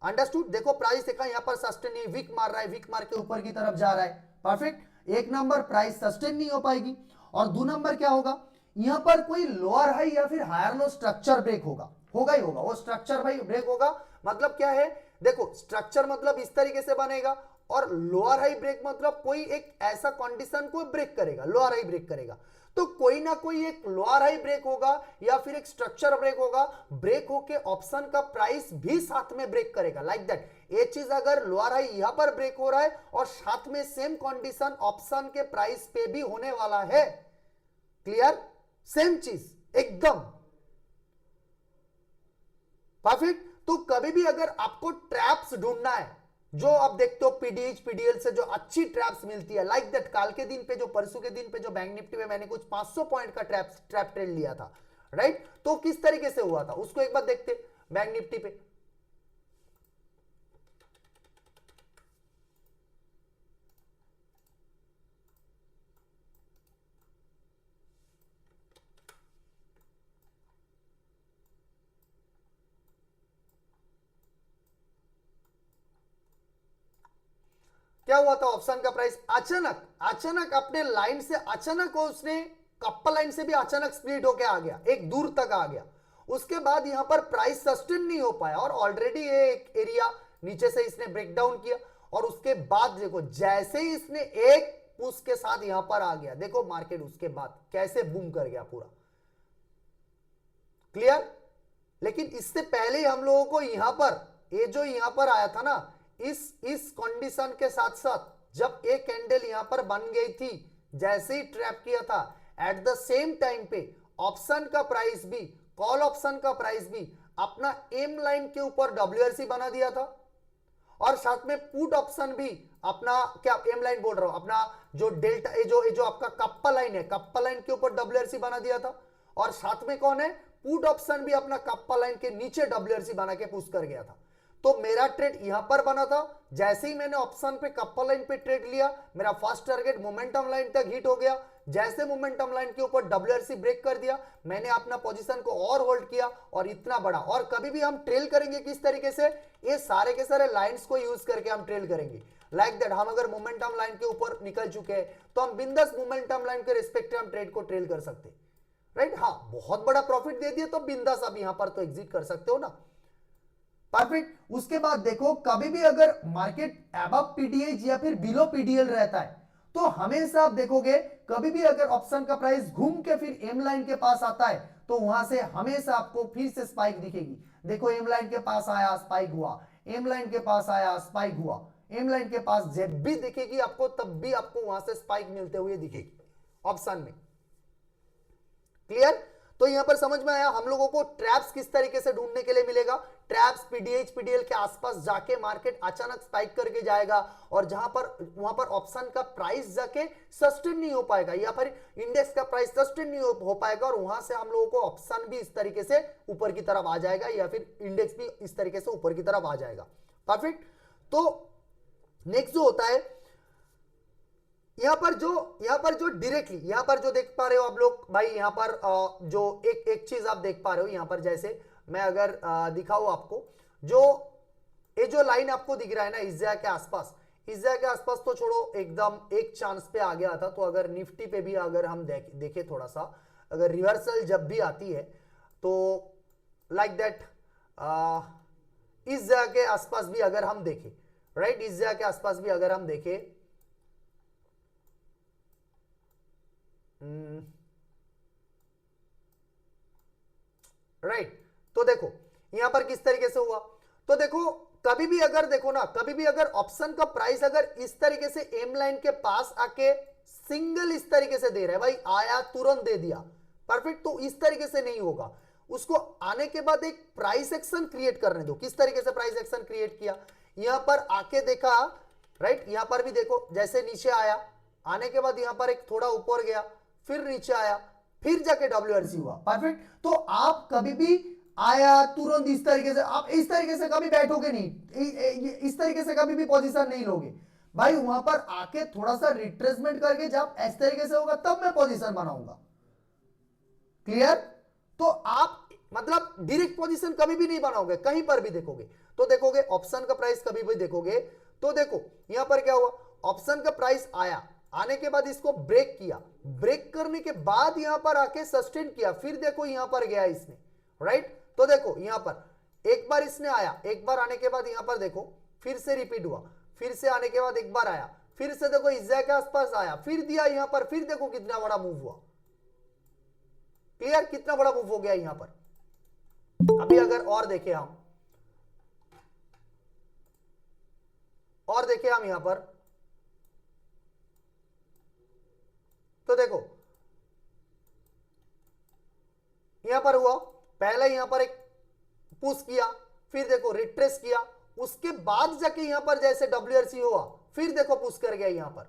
अंडरस्टूड। देखो प्राइस देखा यहां पर सस्टेन नहीं, वीक मार रहा है, वीक मार के ऊपर की तरफ जा रहा है, परफेक्ट। एक नंबर प्राइस सस्टेन नहीं हो पाएगी, और दो नंबर क्या होगा, यहां पर कोई लोअर हाई या फिर हायर लो स्ट्रक्चर ब्रेक होगा ही होगा, वो स्ट्रक्चर भाई ब्रेक होगा। मतलब क्या है, देखो स्ट्रक्चर मतलब इस तरीके से बनेगा और लोअर हाई ब्रेक मतलब कोई एक ऐसा कंडीशन को ब्रेक करेगा, लोअर हाई ब्रेक करेगा, तो कोई ना कोई एक लोअर हाई ब्रेक होगा या फिर एक स्ट्रक्चर ब्रेक होगा, ब्रेक होके ऑप्शन का प्राइस भी साथ में ब्रेक करेगा, लाइक दैट। ये चीज अगर लोअर हाई यहां पर ब्रेक हो रहा है और साथ में सेम कंडीशन ऑप्शन के प्राइस पे भी होने वाला है, क्लियर, सेम चीज एकदम परफेक्ट। तो कभी भी अगर आपको ट्रैप्स ढूंढना है, जो आप देखते हो पीडीएच पीडीएल से जो अच्छी ट्रैप्स मिलती है, लाइक दैट काल के दिन पे, जो परसों के दिन पे जो बैंक निफ्टी में मैंने कुछ 500 पॉइंट का ट्रैप ट्रेड लिया था, राइट। तो किस तरीके से हुआ था उसको एक बार देखते बैंक निफ्टी पे। क्या हुआ था, ऑप्शन का प्राइस अचानक अपने लाइन से अचानक उसने कप्पा लाइन से भी अचानक स्प्लिट होके आ गया, एक दूर तक आ गया। उसके बाद यहां पर प्राइस सस्टेन नहीं हो पाया और ऑलरेडी ये एक एरिया नीचे से इसने ब्रेकडाउन किया, और उसके बाद देखो जैसे ही इसने एक पुश के साथ यहां पर आ गया, देखो मार्केट उसके बाद कैसे बूम कर गया पूरा, क्लियर। लेकिन इससे पहले हम लोगों को यहां पर ये जो यहां पर आया था ना, इस कंडीशन के साथ साथ जब एक कैंडल यहां पर बन गई थी, जैसे ही ट्रैप किया था, एट द सेम टाइम पे ऑप्शन का प्राइस भी, कॉल ऑप्शन का प्राइस भी अपना एम लाइन के ऊपर डब्ल्यूआरसी बना दिया था, और साथ में पुट ऑप्शन भी अपना, क्या एम लाइन बोल रहा हूं, अपना जो डेल्टा, जो आपका कप्पा लाइन है, कप्पा लाइन के ऊपर डब्ल्यूआरसी बना दिया था, और साथ में कौन है, पुट ऑप्शन भी अपना कप्पा लाइन के नीचे डब्ल्यूआरसी बना के पुश कर गया था। तो मेरा ट्रेड यहां पर बना था, जैसे ही मैंने ऑप्शन पे कप्पा लाइन पे ट्रेड लिया, मेरा फर्स्ट टारगेट मोमेंटम लाइन तक हिट हो गया। जैसे मोमेंटम लाइन के ऊपर डब्ल्यूआरसी ब्रेक कर दिया, मैंने अपना पोजीशन को और होल्ड किया, और इतना बड़ा। और कभी भी हम ट्रेल करेंगे किस तरीके से, ये सारे के सारे लाइंस को यूज करके हम ट्रेल करेंगे। लाइक दैट, हम अगर मोमेंटम लाइन के ऊपर निकल चुके हैं तो हम बिंदास मोमेंटम लाइन के रिस्पेक्ट हम ट्रेड को ट्रेल कर सकते हैं, राइट। हाँ, बहुत बड़ा प्रॉफिट दे दिया तो बिंदास आप यहां पर तो एग्जिट कर सकते हो ना, परफेक्ट। उसके बाद देखो, कभी भी अगर मार्केट अबव पीडीएच या फिर बिलो पीडीएल रहता है, तो हमेशा आप देखोगे कभी भी अगर ऑप्शन का प्राइस घूम के फिर एम लाइन के पास आता है, तो वहां से हमेशा आपको फिर से स्पाइक दिखेगी। देखो, एम लाइन के पास आया, स्पाइक हुआ, एम लाइन के पास आया, स्पाइक हुआ, एम लाइन के पास जब भी दिखेगी आपको, तब भी आपको वहां से स्पाइक मिलते हुए दिखेगी ऑप्शन में। क्लियर? तो यहां पर समझ में आया हम लोगों को ट्रैप्स किस तरीके से ढूंढने के लिए मिलेगा। ट्रैप्स पीडीएच पीडीएल के आसपास जाके मार्केट अचानक स्पाइक करके जाएगा, और जहां पर वहां पर ऑप्शन का प्राइस जाके सस्टेन नहीं हो पाएगा, या फिर इंडेक्स का प्राइस सस्टेन नहीं हो पाएगा, और वहां से हम लोगों को ऑप्शन भी इस तरीके से ऊपर की तरफ आ जाएगा, या फिर इंडेक्स भी इस तरीके से ऊपर की तरफ आ जाएगा। परफेक्ट। तो नेक्स्ट जो होता है, यहां पर जो डायरेक्टली यहां पर जो देख पा रहे हो आप लोग भाई, यहां पर जो एक चीज आप देख पा रहे हो, यहां पर जैसे मैं अगर दिखाऊं आपको, जो ये जो लाइन आपको दिख रहा है ना, इस जगह के आसपास, इस जगह के आसपास तो छोड़ो, एकदम एक चांस पे आ गया था। तो अगर निफ्टी पे भी अगर हम देखें थोड़ा सा, अगर रिवर्सल जब भी आती है तो लाइक दैट, इस जगह के आसपास भी अगर हम देखें, राइट, इस जगह के आसपास भी अगर हम देखें, राइट, तो देखो यहां पर किस तरीके से हुआ। तो देखो, कभी भी अगर देखो ना, कभी भी अगर ऑप्शन का प्राइस अगर इस तरीके से एम लाइन के पास आके सिंगल इस तरीके से दे रहा है, भाई आया तुरंत दे दिया, परफेक्ट, तो इस तरीके से नहीं होगा। उसको आने के बाद एक प्राइस एक्शन क्रिएट करने दो। किस तरीके से प्राइस एक्शन क्रिएट किया, यहां पर आके देखा, राइट, यहां पर भी देखो, जैसे नीचे आया, आने के बाद यहां पर एक थोड़ा ऊपर गया, फिर नीचे आया, फिर जाके डब्ल्यूआरसी हुआ, परफेक्ट। तो आप कभी भी आया तुरंत इस तरीके से, आप इस तरीके से कभी बैठोगे नहीं, इस तरीके से कभी भी पोजीशन नहीं लोगे भाई। वहां पर आके थोड़ा सा रिट्रेसमेंट करके जब इस तरीके से होगा तब मैं पोजीशन बनाऊंगा। क्लियर? तो आप मतलब डायरेक्ट पोजीशन कभी भी नहीं बनाओगे, कहीं पर भी देखोगे तो देखोगे ऑप्शन का प्राइस कभी भी देखोगे तो देखो यहां पर क्या हुआ, ऑप्शन का प्राइस आया, आने के बाद इसको ब्रेक किया, ब्रेक करने के बाद यहां पर आके सस्टेन किया, फिर देखो यहां पर गया इसने, राइट। तो देखो यहां पर एक बार इसने आया, एक बार आने के बाद यहां पर देखो फिर से रिपीट हुआ, फिर से आने के बाद एक बार आया, फिर से देखो इस जगह के आसपास आया, फिर दिया यहां पर, फिर देखो कितना बड़ा मूव हुआ। क्लियर? कितना बड़ा मूव हो गया यहां पर। अभी अगर और देखें हम, और देखें हम यहां पर, तो देखो यहां पर हुआ, पहले यहां पर एक पुश किया, फिर देखो रिट्रेस किया, उसके बाद जाके यहां पर जैसे डब्ल्यूआरसी हुआ, फिर देखो पुश कर गया यहां पर।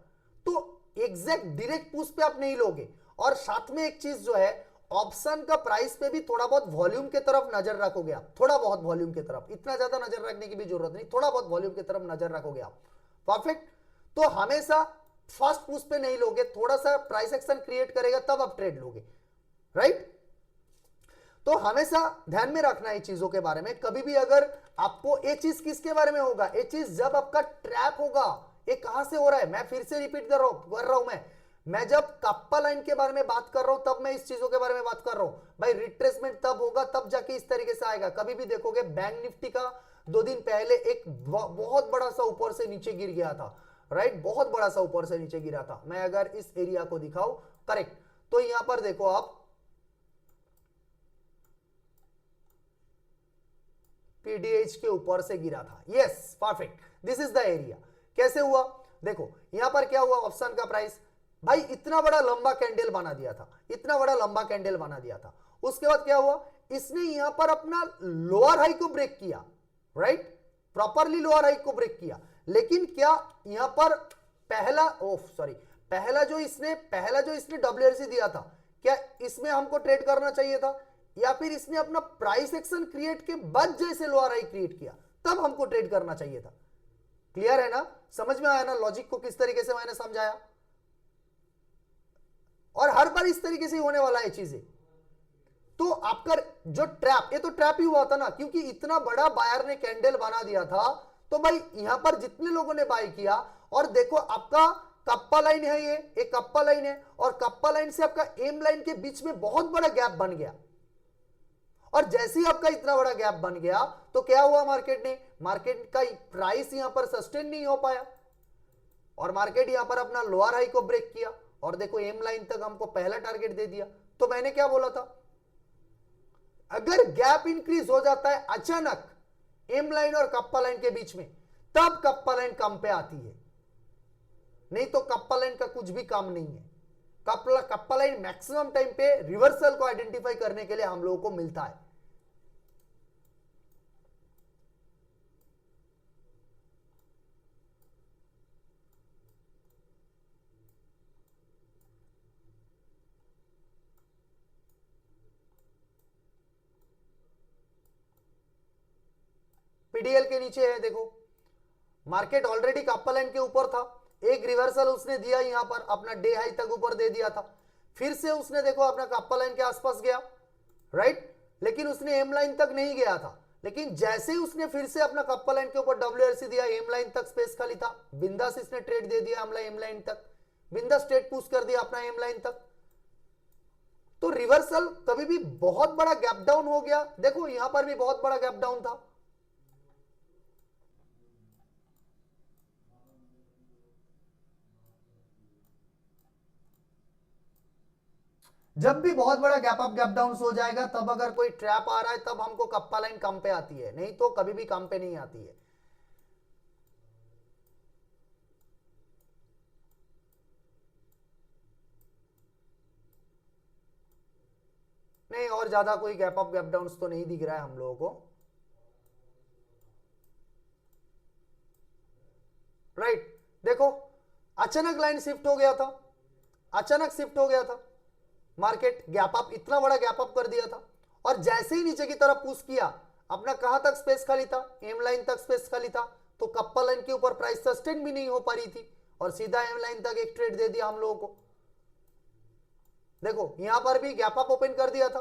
तो एग्जैक्ट डायरेक्ट पुश पे आप नहीं लोगे। और साथ में एक चीज जो है, ऑप्शन का प्राइस पे भी थोड़ा बहुत वॉल्यूम के तरफ नजर रखोगे आप, थोड़ा बहुत वॉल्यूम की तरफ, इतना ज्यादा नजर रखने की भी जरूरत नहीं, थोड़ा बहुत वॉल्यूम की तरफ नजर रखोगे आप, परफेक्ट। तो हमेशा फर्स्ट पुश पे नहीं लोगे, थोड़ा सा प्राइस एक्शन क्रिएट करेगा तब आप ट्रेड लोगे, राइट। तो हमेशा ध्यान में रखना है चीजों के बारे में। कभी भी अगर आपको ये चीज किसके बारे में होगा, ये चीज जब आपका ट्रैप होगा, ये कहां से हो रहा है, मैं फिर से रिपीट कर रहा हूं मैं जब कप्पा लाइन के बारे में बात कर रहा हूं तब मैं इस चीजों के बारे में बात कर रहा हूं भाई। रिट्रेसमेंट तब होगा, तब जाके इस तरीके से आएगा। कभी भी देखोगे बैंक निफ्टी का 2 दिन पहले एक बहुत बड़ा सा ऊपर से नीचे गिर गया था, राइट, बहुत बड़ा सा ऊपर से नीचे गिरा था। मैं अगर इस एरिया को दिखाऊं, करेक्ट, तो यहां पर देखो आप, पीडीएच के ऊपर से गिरा था। Yes perfect, this is the area. कैसे हुआ देखो, यहां पर क्या हुआ, ऑप्शन का प्राइस भाई इतना बड़ा लंबा कैंडल बना दिया था, इतना बड़ा लंबा कैंडल बना दिया था। उसके बाद क्या हुआ, इसने यहां पर अपना लोअर हाई को ब्रेक किया, राइट, प्रॉपरली लोअर हाई को ब्रेक किया। लेकिन क्या यहां पर पहला जो इसने डब्ल्यूआरसी दिया था, क्या इसमें हमको ट्रेड करना चाहिए था, या फिर इसने अपना प्राइस एक्शन क्रिएट के बाद जैसे लोअर हाई क्रिएट किया तब हमको ट्रेड करना चाहिए था? क्लियर है ना, समझ में आया ना लॉजिक को किस तरीके से मैंने समझाया? और हर बार इस तरीके से होने वाला है चीजें। तो आपका जो ट्रैप, ये तो ट्रैप ही हुआ था ना, क्योंकि इतना बड़ा बायर ने कैंडल बना दिया था। तो भाई यहां पर जितने लोगों ने बाय किया, और देखो आपका कप्पा लाइन है, ये एक कप्पा लाइन है, और कप्पा लाइन से आपका एम लाइन के बीच में बहुत बड़ा गैप बन गया। और जैसे ही आपका इतना बड़ा गैप बन गया तो क्या हुआ, मार्केट का प्राइस यहां पर सस्टेन नहीं हो पाया, और मार्केट यहां पर अपना लोअर हाई को ब्रेक किया, और देखो एम लाइन तक हमको पहला टारगेट दे दिया। तो मैंने क्या बोला था, अगर गैप इंक्रीज हो जाता है अचानक एम लाइन और कप्पा लाइन के बीच में, तब कप्पा लाइन कम पे आती है, नहीं तो कप्पा लाइन का कुछ भी काम नहीं है। कप्पा लाइन मैक्सिमम टाइम पे रिवर्सल को आइडेंटिफाई करने के लिए हम लोगों को मिलता है। पीडीएल के नीचे है, देखो मार्केट ऑलरेडी कप्पा लाइन के ऊपर था, एक रिवर्सल उसने दिया यहां पर, अपना डे हाई तक ऊपर दे दिया था, फिर से उसने देखो अपना कप्पा लाइन के आसपास गया, राइट, लेकिन उसने एम लाइन तक नहीं गया था। लेकिन जैसे ही उसने फिर से अपना कप्पा लाइन के ऊपर डब्ल्यूआरसी दिया, एम लाइन तक स्पेस खाली था, बिंदास इसने ट्रेड दे दिया एम लाइन तक, बिंदास ट्रेड पुश कर दिया अपना एम लाइन तक। तो रिवर्सल कभी भी बहुत बड़ा गैप डाउन हो गया, देखो यहां पर भी बहुत बड़ा गैप डाउन था। जब भी बहुत बड़ा गैप अप गैप डाउन हो जाएगा, तब अगर कोई ट्रैप आ रहा है तब हमको कप्पा लाइन कम पे आती है, नहीं तो कभी भी कम पे नहीं आती है। नहीं, और ज्यादा कोई गैप अप गैप डाउन तो नहीं दिख रहा है हम लोगों को, राइट। देखो अचानक लाइन शिफ्ट हो गया था, अचानक शिफ्ट हो गया था, मार्केट गैप अप, इतना बड़ा गैप अप कर दिया था, और जैसे ही नीचे की तरफ पुश किया, अपना कहां तक स्पेस खाली था, एम लाइन तक स्पेस खाली था, तो कप्पा लाइन के ऊपर प्राइस सस्टेन भी नहीं हो पा रही थी, और सीधा एम लाइन तक एक ट्रेड दे दिया हम लोगों को। देखो यहां पर भी गैप अप ओपन कर दिया था,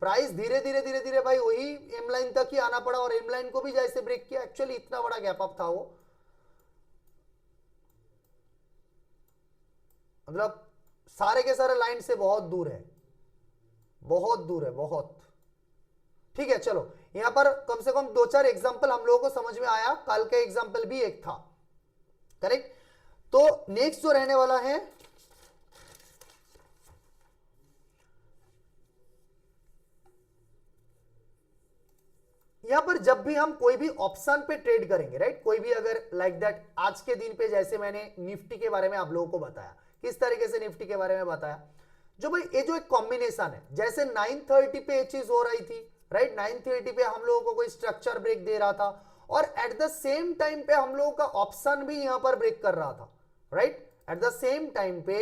प्राइस धीरे धीरे धीरे धीरे भाई वही एम लाइन तक ही आना पड़ा, और एम लाइन को भी जैसे ब्रेक किया, एक्चुअली इतना बड़ा गैप अप था वो, मतलब सारे के सारे लाइन से बहुत दूर है, बहुत दूर है, बहुत। ठीक है, चलो यहां पर कम से कम 2-4 एग्जांपल हम लोगों को समझ में आया, कल का एग्जांपल भी एक था, करेक्ट। तो नेक्स्ट जो रहने वाला है, यहां पर जब भी हम कोई भी ऑप्शन पे ट्रेड करेंगे, राइट, कोई भी अगर लाइक दैट आज के दिन पे जैसे मैंने निफ्टी के बारे में आप लोगों को बताया, किस तरीके से निफ्टी के बारे में बताया, जो भाई ये जो एक कॉम्बिनेशन है, जैसे 930 पे ये चीज हो रही थी, राइट, 930 पे हम लोगों को कोई स्ट्रक्चर ब्रेक दे रहा था, और एट द सेम टाइम पे हम लोगों का ऑप्शन भी यहां पर ब्रेक कर रहा था, right, at the same time पे,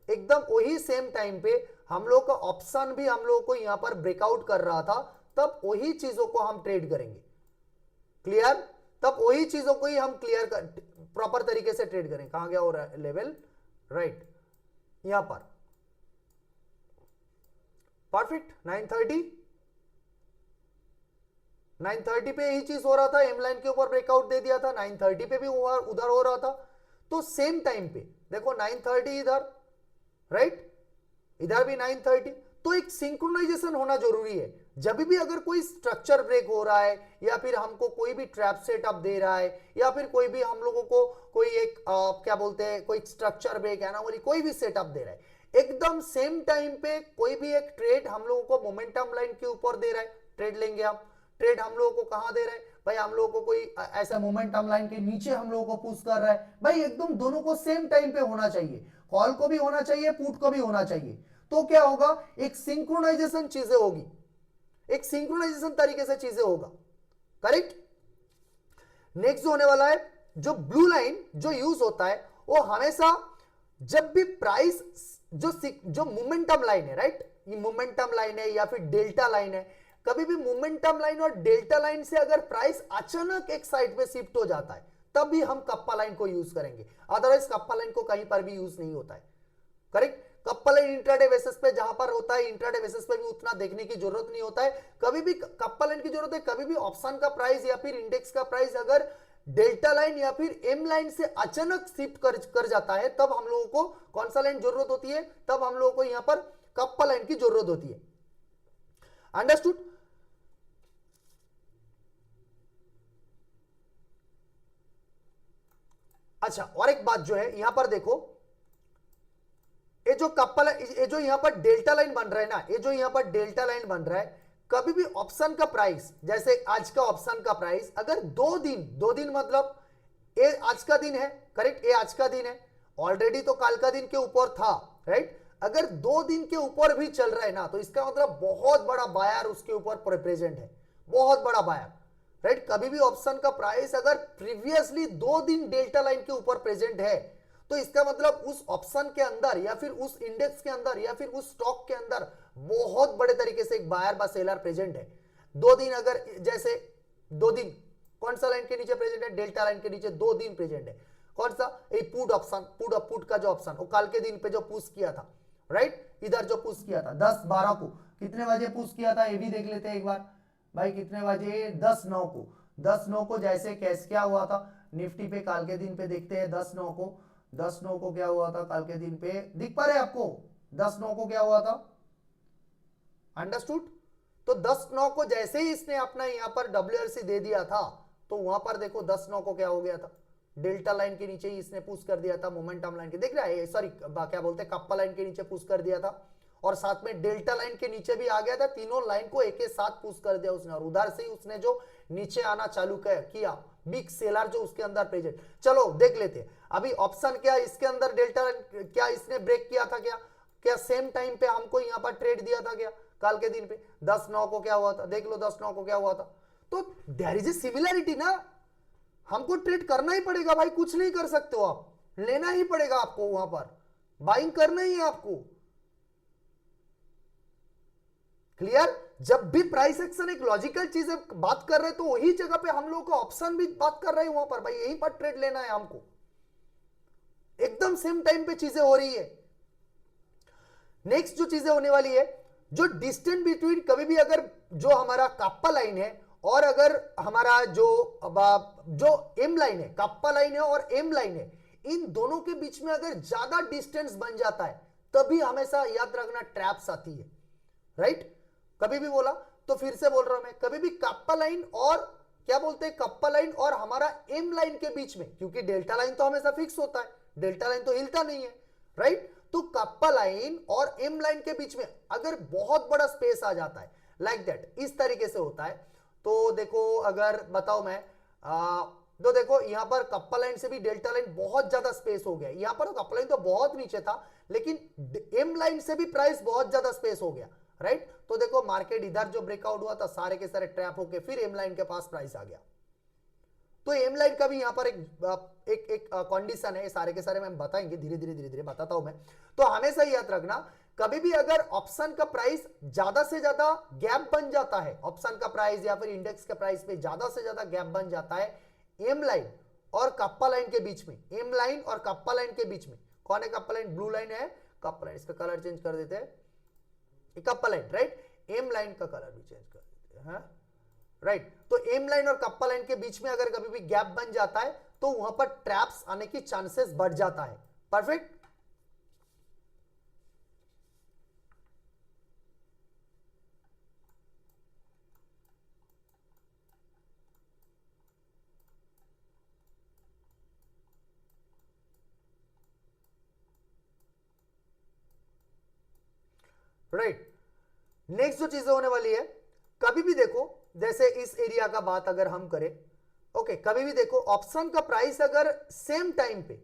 एकदम वही सेम टाइम पे हम लोग का ऑप्शन भी हम लोगों को यहां पर ब्रेकआउट कर रहा था, तब वही चीजों को हम ट्रेड करेंगे, क्लियर, तब वही चीजों को ही हम क्लियर कर प्रॉपर तरीके से ट्रेड करें। कहां गया और लेवल, राइट, यहां पर परफेक्ट 930 पे यही चीज हो रहा था, एम लाइन के ऊपर ब्रेकआउट दे दिया था, 930 पे भी उधर हो रहा था, तो सेम टाइम पे देखो 930 इधर, राइट, इधर भी 930, तो एक सिंक्रोनाइजेशन होना जरूरी है। जब भी अगर कोई स्ट्रक्चर ब्रेक हो रहा है, या फिर हमको कोई भी ट्रैप सेटअप दे रहा है, या फिर कोई भी हम लोगों को कोई एक क्या बोलते हैं, कोई स्ट्रक्चर ब्रेक एनोमली कोई भी सेटअप दे रहा है, एकदम सेम टाइम पे कोई भी एक ट्रेड हम लोगों को मोमेंटम लाइन के ऊपर दे रहा है, ट्रेड लेंगे हम, ट्रेड हम लोगों को कहां दे रहा है भाई हम लोगों को कोई ऐसा मोमेंटम लाइन के नीचे हम लोगों को पुश कर रहा है, भाई एकदम दोनों को सेम टाइम पे होना चाहिए, कॉल को भी होना चाहिए, पुट को भी होना चाहिए। तो क्या होगा, एक सिंक्रोनाइजेशन चीजें होगी, एक सिंक्रोनाइजेशन तरीके से चीजें होगा, करेक्ट। नेक्स्ट जो होने वाला है, जो ब्लू लाइन जो यूज होता है वो हमेशा जब भी प्राइस जो मोमेंटम लाइन है, राइट, ये मोमेंटम लाइन है या फिर डेल्टा लाइन है, कभी भी मोमेंटम लाइन और डेल्टा लाइन से अगर प्राइस अचानक एक साइड पे शिफ्ट हो जाता है तब भी हम कप्पा लाइन को यूज करेंगे, अदरवाइज कप्पा लाइन को कहीं पर भी यूज नहीं होता है, correct. Kappa line intraday basis पे जहां पर होता है, इंट्राडे बेसिस पे भी उतना देखने की जरूरत नहीं होता है, कभी भी कप्पा लाइन की जरूरत है, कभी भी ऑप्शन का प्राइस या फिर इंडेक्स का प्राइस अगर डेल्टा लाइन या फिर एम लाइन से अचानक शिफ्ट कर जाता है तब हम लोगों को कौन सा लाइन जरूरत होती है, तब हम लोगों को यहां पर कप्पा लाइन की जरूरत होती है, अंडरस्टूड। अच्छा, और एक बात जो है यहां पर देखो, ये जो कप्पा, ये जो यहां पर डेल्टा लाइन बन रहा है ना, ये जो यहां पर डेल्टा लाइन बन रहा है, कभी भी ऑप्शन का प्राइस, जैसे आज का ऑप्शन का प्राइस अगर दो दिन मतलब ये आज का दिन है, करेक्ट, ये आज का दिन है, ऑलरेडी तो कल का दिन के ऊपर था, राइट, अगर 2 दिन के ऊपर भी चल रहा है ना तो इसका मतलब बहुत बड़ा बायर उसके ऊपर प्रेजेंट है, बहुत बड़ा बायर, राइट। कभी भी ऑप्शन का प्राइस अगर प्रीवियसली 2 दिन डेल्टा लाइन के ऊपर प्रेजेंट है तो इसका मतलब उस ऑप्शन के अंदर या फिर उस इंडेक्स के अंदर या फिर उस स्टॉक के अंदर बहुत बड़े तरीके से एक बायर बा सेलर प्रेजेंट है। 2 दिन अगर जैसे 2 दिन कौन सा लाइन के नीचे प्रेजेंट है, डेल्टा लाइन के नीचे 2 दिन प्रेजेंट है, कौन सा, ये पुट ऑप्शन, पुट का जो ऑप्शन वो कल के दिन पे जो पुश किया था, राइट, इधर जो पुश किया था 10-12 को, कितने बजे पुश किया था ये भी देख लेते हैं एक बार भाई, कितने बजे, 10-9 को, 10-9 को जैसे कैश क्या हुआ था निफ्टी पे कल के दिन पे, देखते हैं 10-9 को, 10-9 को क्या हुआ था कल के दिन पे, दिख पा रहे आपको 10-9 को क्या हुआ था, अंडरस्टूड। तो 10-9 को जैसे ही इसने अपना यहां पर WRC दे दिया था तो वहां पर देखो 10-9 को क्या हो गया था, डेल्टा लाइन के नीचे ही इसने पुश कर दिया था, मोमेंटम लाइन के, देख रहा है, सॉरी क्या बोलते हैं, कप्पा लाइन के नीचे पुश कर दिया था और साथ में डेल्टा लाइन के नीचे भी आ गया था, तीनों लाइन को एक साथ पुश कर दिया उसने और उधर से ही उसने जो नीचे आना चालू किया बिग सेलर जो उसके अंदर प्रेजेंट। चलो देख लेते हैं अभी ऑप्शन क्या इसके अंदर, डेल्टा क्या इसने ब्रेक किया था, क्या क्या सेम टाइम पे हमको यहां पर ट्रेड दिया था क्या कल के दिन पे, 10-9 को क्या हुआ था, देख लो 10-9 को क्या हुआ था, तो देयर इज ए सिमिलरिटी ना, हमको ट्रेड करना ही पड़ेगा भाई, कुछ नहीं कर सकते हो आप, लेना ही पड़ेगा आपको, वहां पर बाइंग करना ही है आपको, क्लियर। जब भी प्राइस एक्शन एक लॉजिकल चीज बात कर रहे हैं तो वही जगह पे हम लोग का ऑप्शन भी बात कर रहे हैं वहां पर, भाई यहीं पर ट्रेड लेना है हमको, एकदम सेम टाइम पे चीजें हो रही है। नेक्स्ट जो चीजें होने वाली है, जो डिस्टेंस बिटवीन, कभी भी अगर जो हमारा कप्पा लाइन है और अगर हमारा जो एम लाइन है, कप्पा लाइन है और एम लाइन है, इन दोनों के बीच में अगर ज्यादा डिस्टेंस बन जाता है तभी हमेशा याद रखना ट्रैप्स आती है, राइट। कभी भी बोला तो फिर से बोल रहा हूं मैं, कभी भी कप्पा लाइन और क्या बोलते हैं, कप्पा लाइन और हमारा एम लाइन के बीच में, क्योंकि डेल्टा लाइन तो हमेशा फिक्स होता है, डेल्टा लाइन तो हिलता नहीं है, राइट, तो कप्पा लाइन और एम लाइन के बीच में अगर बहुत बड़ा स्पेस आ जाता है लाइक दैट, इस तरीके से होता है, तो देखो अगर बताओ मैं तो देखो यहां पर कप्पा लाइन से भी डेल्टा लाइन बहुत ज्यादा स्पेस हो गया, यहां पर कप्पा लाइन तो बहुत नीचे था लेकिन एम लाइन से भी प्राइस बहुत ज्यादा स्पेस हो गया, राइट। तो देखो मार्केट इधर जो ब्रेकआउट हुआ था सारे के सारे ट्रैप होके फिर एम लाइन के पास प्राइस आ गया, तो एम लाइन का भी यहां पर एक कंडीशन है, सारे के सारे मैं बताएंगे, धीरे धीरे बताता हूं मैं। तो हमेशा याद रखना कभी भी अगर ऑप्शन का प्राइस ज्यादा से ज्यादा गैप बन जाता है, ऑप्शन का प्राइस या फिर इंडेक्स का प्राइस पे ज्यादा से ज्यादा गैप बन जाता है एम लाइन और कप्पा लाइन के बीच में, एम लाइन और कप्पा लाइन के बीच में, कौन है कप्पा लाइन, ब्लू लाइन है कप्पा लाइन, इसका कलर चेंज कर देते हैं, kappa line, right, M line का कलर भी चेंज कर देते हैं, राइट। तो एम लाइन और कप्पा लाइन के बीच में अगर कभी भी गैप बन जाता है तो वहां पर ट्रैप्स आने की चांसेस बढ़ जाता है, परफेक्ट। राइट, नेक्स्ट जो चीजें होने वाली है, कभी भी देखो जैसे इस एरिया का बात अगर हम करें, ओके, कभी भी देखो ऑप्शन का प्राइस अगर सेम टाइम पे,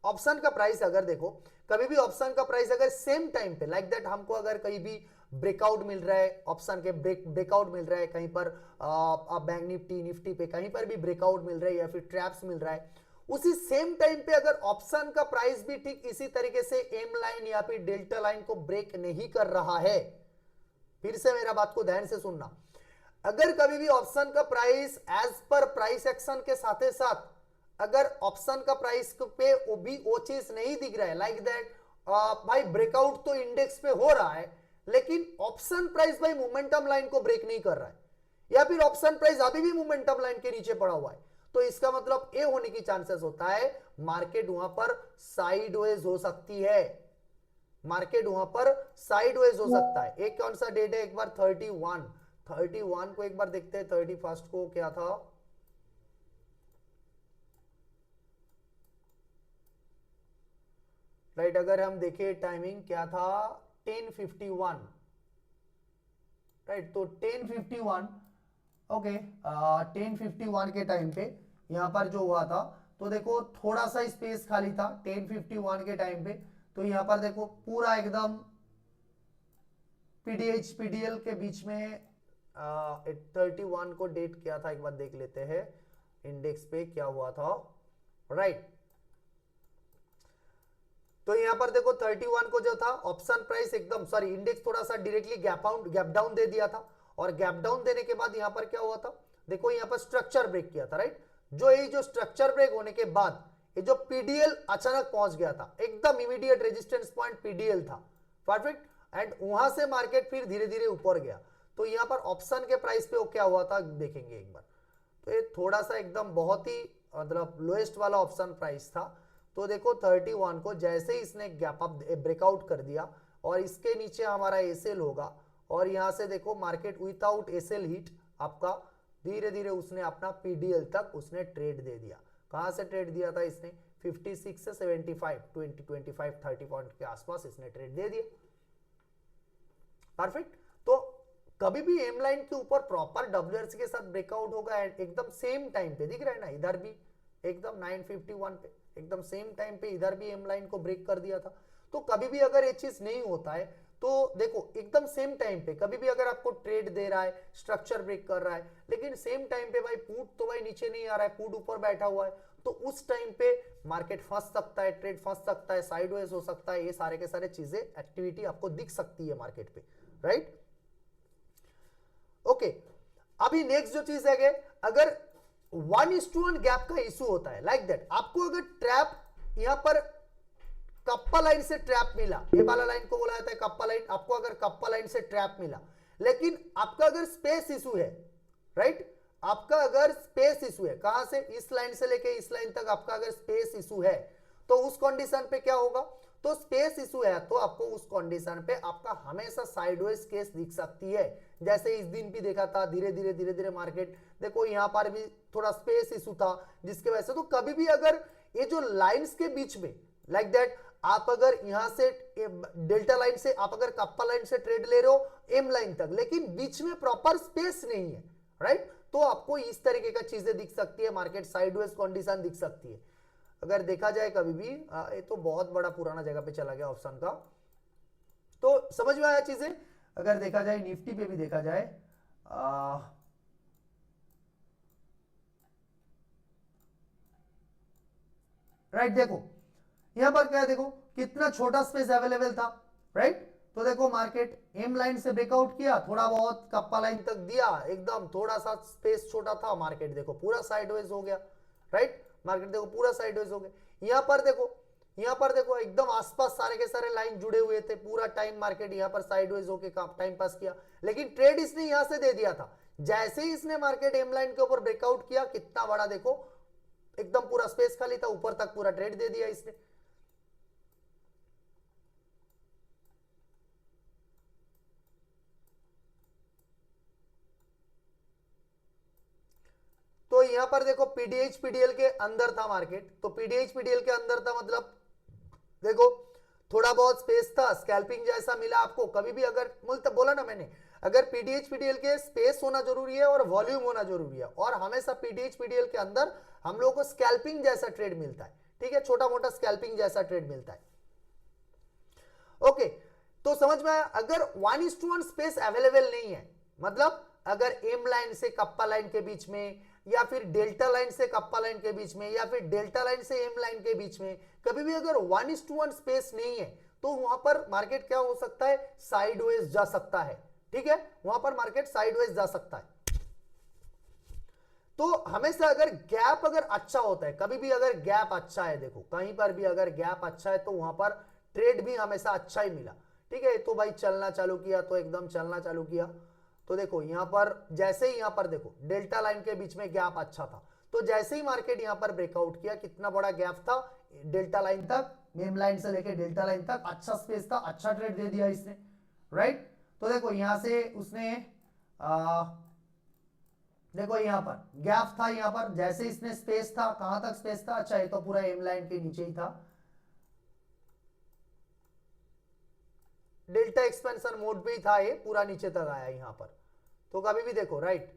ऑप्शन का प्राइस अगर देखो कभी भी ऑप्शन का प्राइस अगर सेम टाइम पे लाइक दैट हमको अगर कहीं भी ब्रेकआउट मिल रहा है, ऑप्शन के ब्रेकआउट मिल रहा है कहीं पर, बैंक निफ्टी निफ्टी पे कहीं पर भी ब्रेकआउट मिल रहा है या फिर ट्रैप्स मिल रहा है, उसी सेम टाइम पे अगर ऑप्शन का प्राइस भी ठीक इसी तरीके से एम लाइन या फिर डेल्टा लाइन को ब्रेक नहीं कर रहा है, फिर से मेरा बात को ध्यान से सुनना, अगर कभी भी ऑप्शन का प्राइस एज पर प्राइस एक्शन के साथ साथ अगर ऑप्शन का प्राइस पे वो चीज नहीं दिख रहा है लाइक दैट, भाई ब्रेकआउट तो इंडेक्स पे हो रहा है लेकिन ऑप्शन प्राइस भाई मोमेंटम लाइन को ब्रेक नहीं कर रहा है, या फिर ऑप्शन प्राइस अभी भी मोमेंटम लाइन के नीचे पड़ा हुआ है, तो इसका मतलब ए होने की चांसेस होता है मार्केट वहां पर साइडवेज हो सकती है, मार्केट वहां पर साइडवेज हो सकता है। एक कौन सा डेट है, एक बार 31 को एक बार देखते हैं, 31 को क्या था, राइट, अगर हम देखें टाइमिंग क्या था 10:51, राइट, तो 10:51, ओके, 10:51 के टाइम पे यहां पर जो हुआ था, तो देखो थोड़ा सा स्पेस खाली था 10:51 के टाइम पे, तो यहां पर देखो पूरा एकदम पीडीएच पीडीएल के बीच में 31 को डेट किया था, एक बार देख लेते हैं इंडेक्स पे क्या हुआ था, राइट, तो यहां पर देखो 31 को जो था ऑप्शन प्राइस एकदम सॉरी इंडेक्स थोड़ा सा डायरेक्टली गैप डाउन दे दिया था, और गैप डाउन देने के बाद यहां पर क्या हुआ था, देखो यहां पर स्ट्रक्चर ब्रेक किया था, राइट, जो स्ट्रक्चर ब्रेक होने के बाद ये जो पीडीएल अचानक पहुंच गया था, एकदम इमीडिएट रेजिस्टेंस पॉइंट पीडीएल था, परफेक्ट, एंड वहां से मार्केट फिर धीरे धीरे ऊपर गया, तो यहां पर ऑप्शन के प्राइस पे वो क्या हुआ था देखेंगे एक बार, तो ये थोड़ा सा एकदम बहुत ही मतलब लोएस्ट वाला ऑप्शन प्राइस था, तो देखो 31 को जैसे ही इसने गैप अप ब्रेकआउट कर दिया और इसके नीचे हमारा एसएल होगा, और यहां से देखो मार्केट विदाउट एसएल हिट आपका धीरे धीरे उसने अपना पीडीएल तक उसने ट्रेड दे दिया, कहां से ट्रेड दिया था इसने 56 से 75 20 25 30 पॉइंट के आसपास इसने ट्रेड दे दिया, परफेक्ट, तो कभी भी एम लाइन के ऊपर प्रॉपर डब्ल्यूआरसी के साथ ब्रेकआउट होगा एकदम सेम टाइम पे, दिख रहा है ना इधर भी एकदम 9:51 पे एकदम सेम टाइम पे इधर भी एम लाइन को ब्रेक कर दिया था, तो कभी भी अगर ये चीज नहीं होता है तो देखो एकदम सेम टाइम पे कभी भी अगर आपको ट्रेड दे रहा है स्ट्रक्चर ब्रेक कर रहा है, लेकिन सेम टाइम पे भाई पुट तो भाई नीचे नहीं आ रहा है, पुट ऊपर बैठा हुआ है, तो उस टाइम पे मार्केट फंस सकता है, ट्रेड फंस सकता है, साइडवेज हो सकता है, ये सारे के सारे चीजें एक्टिविटी आपको दिख सकती है मार्केट पे, राइट, ओके, अभी नेक्स्ट जो चीज है अगर 1:1 गैप का इशू होता है लाइक दैट, आपको अगर ट्रैप यहां पर कप्पा लाइन से ट्रैप मिला, ये वाला लाइन को बोला जाता है कप्पा लाइन, आपको अगर कप्पा लाइन से ट्रैप मिला लेकिन आपका अगर स्पेस इशू है, राइट, आपका अगर स्पेस इशू है, कहां से इस लाइन से लेके इस लाइन तक आपका अगर स्पेस इशू है, तो उस कंडीशन पे क्या होगा, तो स्पेस इशू है तो आपको उस कंडीशन पे आपका हमेशा साइडवेज केस दिख सकती है, जैसे इस दिन भी देखा था धीरे धीरे मार्केट देखो यहां पर भी थोड़ा स्पेस इशू था जिसके वजह से, तो कभी भी अगर ये जो लाइंस के बीच में लाइक दैट आप अगर यहां से डेल्टा लाइन से आप अगर कप्पा लाइन से ट्रेड ले रहे हो एम लाइन तक, लेकिन बीच में प्रॉपर स्पेस नहीं है, राइट, तो आपको इस तरीके का चीजें दिख सकती है, मार्केट साइडवेज कंडीशन दिख सकती है, अगर देखा जाए कभी भी ये तो बहुत बड़ा पुराना जगह पे चला गया ऑप्शन का, तो समझ में आया चीजें, अगर देखा जाए निफ्टी पे भी देखा जाए राइट, देखो यहां पर क्या है, देखो कितना छोटा स्पेस अवेलेबल था, राइट, तो देखो मार्केट एम लाइन से ब्रेकआउट किया, थोड़ा बहुत कप्पा लाइन तक दिया, एकदम थोड़ा सा स्पेस छोटा था, मार्केट देखो पूरा साइडवेज हो गया, राइट, मार्केट देखो पूरा साइडवेज हो गया, यहां पर देखो एकदम आसपास सारे के सारे लाइन जुड़े हुए थे, पूरा टाइम मार्केट यहां पर साइडवेज होके टाइम पास किया, लेकिन ट्रेड इसने यहां से दे दिया था, जैसे ही इसने मार्केट एम लाइन के ऊपर ब्रेकआउट किया, कितना बड़ा देखो एकदम पूरा स्पेस खाली था, ऊपर तक पूरा ट्रेड दे दिया इसने, तो यहां पर देखो पीडीएच पीडीएल के अंदर था मार्केट, तो पीडीएच पीडीएल के अंदर था मतलब देखो थोड़ा बहुत स्पेस था, स्कैल्पिंग जैसा मिला आपको। कभी भी अगर बोला ना मैंने, अगर पीडीएच पीडीएल के स्पेस होना जरूरी है और वॉल्यूम होना जरूरी है, और हमेशा पीडीएच पीडीएल के अंदर हम लोगों को स्कैल्पिंग जैसा ट्रेड मिलता है, ठीक है, छोटा मोटा स्कैल्पिंग जैसा ट्रेड मिलता है। ओके, तो समझ में आया। अगर 1:1 स्पेस अवेलेबल नहीं है, मतलब अगर एम लाइन से कप्पा लाइन के बीच में, या फिर डेल्टा लाइन से कप्पा लाइन के बीच में, या फिर डेल्टा लाइन से एम लाइन के बीच में कभी भी अगर 1:1 स्पेस नहीं है, तो वहां पर मार्केट क्या हो सकता है, साइडवेज जा सकता है, ठीक है, वहां पर मार्केट साइडवेज जा सकता है। तो हमेशा अगर गैप अगर अच्छा होता है, कभी भी अगर गैप अच्छा है, देखो कहीं पर भी अगर गैप अच्छा है तो वहां पर ट्रेड भी हमेशा अच्छा ही मिला, ठीक है। तो भाई चलना चालू किया तो एकदम चलना चालू किया, तो देखो यहां पर जैसे ही यहां पर देखो डेल्टा लाइन के बीच में गैप अच्छा था, तो जैसे ही मार्केट यहां पर ब्रेकआउट किया, कितना बड़ा गैप था डेल्टा लाइन तक, मेम लाइन से लेके डेल्टा लाइन तक, अच्छा स्पेस था, अच्छा ट्रेड दे दिया इसने, राइट। तो देखो यहां से उसने देखो यहां पर गैप था, यहां पर जैसे इसने स्पेस था, कहां तक स्पेस था, अच्छा ये तो पूरा एम लाइन के नीचे ही था, डेल्टा एक्सपेंशन मोड भी था, ये पूरा नीचे तक आया यहां पर। तो कभी भी देखो राइट,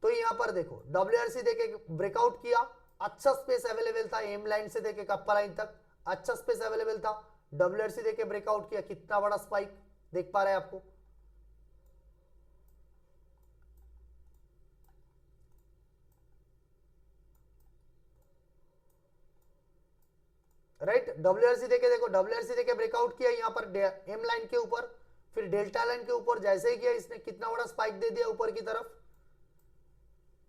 तो यहां पर देखो डब्ल्यूआरसी देके ब्रेकआउट किया, अच्छा स्पेस अवेलेबल था, एम लाइन से देके कप्पा लाइन तक अच्छा स्पेस अवेलेबल था, डब्ल्यूआरसी देके ब्रेकआउट किया, कितना बड़ा स्पाइक देख पा रहे हैं आपको, राइट। डब्ल्यूआरसी देके देखो, डब्ल्यूआरसी देके ब्रेकआउट किया यहां पर एम लाइन के ऊपर, फिर डेल्टा लाइन के ऊपर जैसे ही किया इसने कितना बड़ा स्पाइक दे दिया ऊपर की तरफ,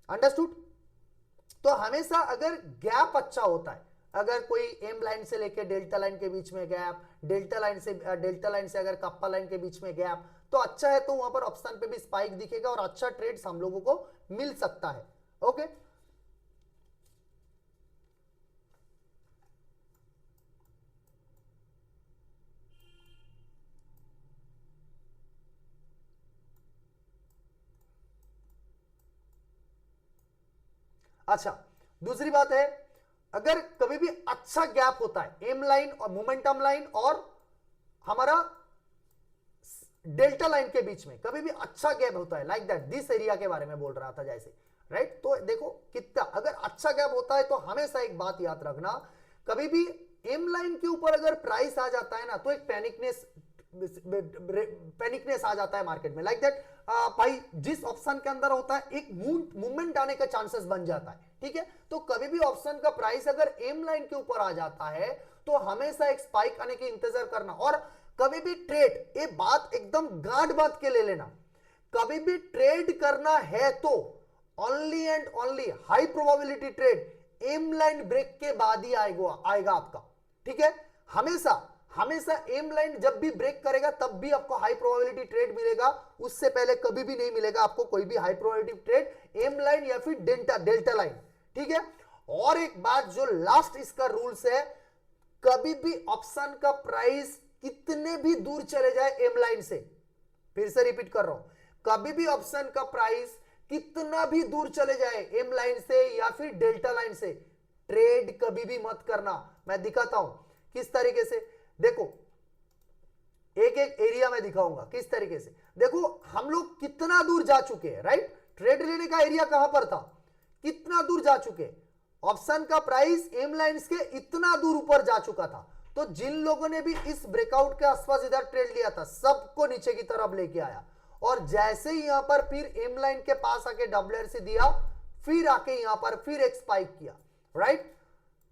अंडरस्टूड। तो हमेशा अगर गैप अच्छा होता है, अगर कोई एम लाइन से लेके डेल्टा लाइन के बीच में गैप, डेल्टा लाइन से अगर कप्पा लाइन के बीच में गैप, तो अच्छा है, तो वहां पर ऑप्शन पे भी स्पाइक दिखेगा और अच्छा ट्रेड्स हम लोगों को मिल सकता है। ओके, अच्छा दूसरी बात है, अगर कभी भी अच्छा गैप होता है एम लाइन और मोमेंटम लाइन और हमारा डेल्टा लाइन के बीच में, कभी भी अच्छा गैप होता है, लाइक दैट दिस एरिया के बारे में बोल रहा था जैसे, राइट। तो देखो कितना अगर अच्छा गैप होता है, तो हमेशा एक बात याद रखना, कभी भी एम लाइन के ऊपर अगर प्राइस आ जाता है ना, तो एक पैनिकनेस आ जाता है मार्केट में, लाइक दैट भाई जिस ऑप्शन के अंदर होता है एक मूवमेंट आने का चांसेस बन जाता है, ठीक है। तो कभी भी ऑप्शन का प्राइस अगर एम लाइन के ऊपर आ जाता है, तो हमेशा एक स्पाइक आने के इंतजार करना, और कभी भी ट्रेड, ये बात एकदम गांठ बांध के ले लेना, कभी भी ट्रेड करना है तो only and only high probability trade M line break के बाद ही आएगा आपका, ठीक है। हमेशा हमेशा एम लाइन जब भी ब्रेक करेगा तब भी आपको हाई प्रोबेबिलिटी ट्रेड मिलेगा, उससे पहले कभी भी नहीं मिलेगा आपको कोई भी high probability trade M line या फिर डेल्टा लाइन, ठीक है। और एक बात जो लास्ट इसका रूल्स है, कभी भी ऑप्शन का प्राइस कितने भी दूर चले जाए एम लाइन से, फिर से रिपीट कर रहा हूं, कभी भी ऑप्शन का प्राइस कितना भी दूर चले जाए एम लाइन से या फिर डेल्टा लाइन से, ट्रेड कभी भी मत करना। मैं दिखाता हूं किस तरीके से, देखो एक एक एरिया में दिखाऊंगा किस तरीके से। देखो हम लोग कितना दूर जा चुके हैं, राइट। ट्रेड लेने का एरिया कहां पर था, कितना दूर जा चुके, ऑप्शन का प्राइस एम लाइंस के इतना दूर ऊपर जा चुका था, तो जिन लोगों ने भी इस ब्रेकआउट के आसपास इधर ट्रेड लिया था सबको नीचे की तरफ लेके आया, और जैसे ही यहां पर फिर एम लाइन के पास आके डब्ल्यूआरसी दिया, फिर आके यहां पर फिर एक स्पाइक किया, राइट।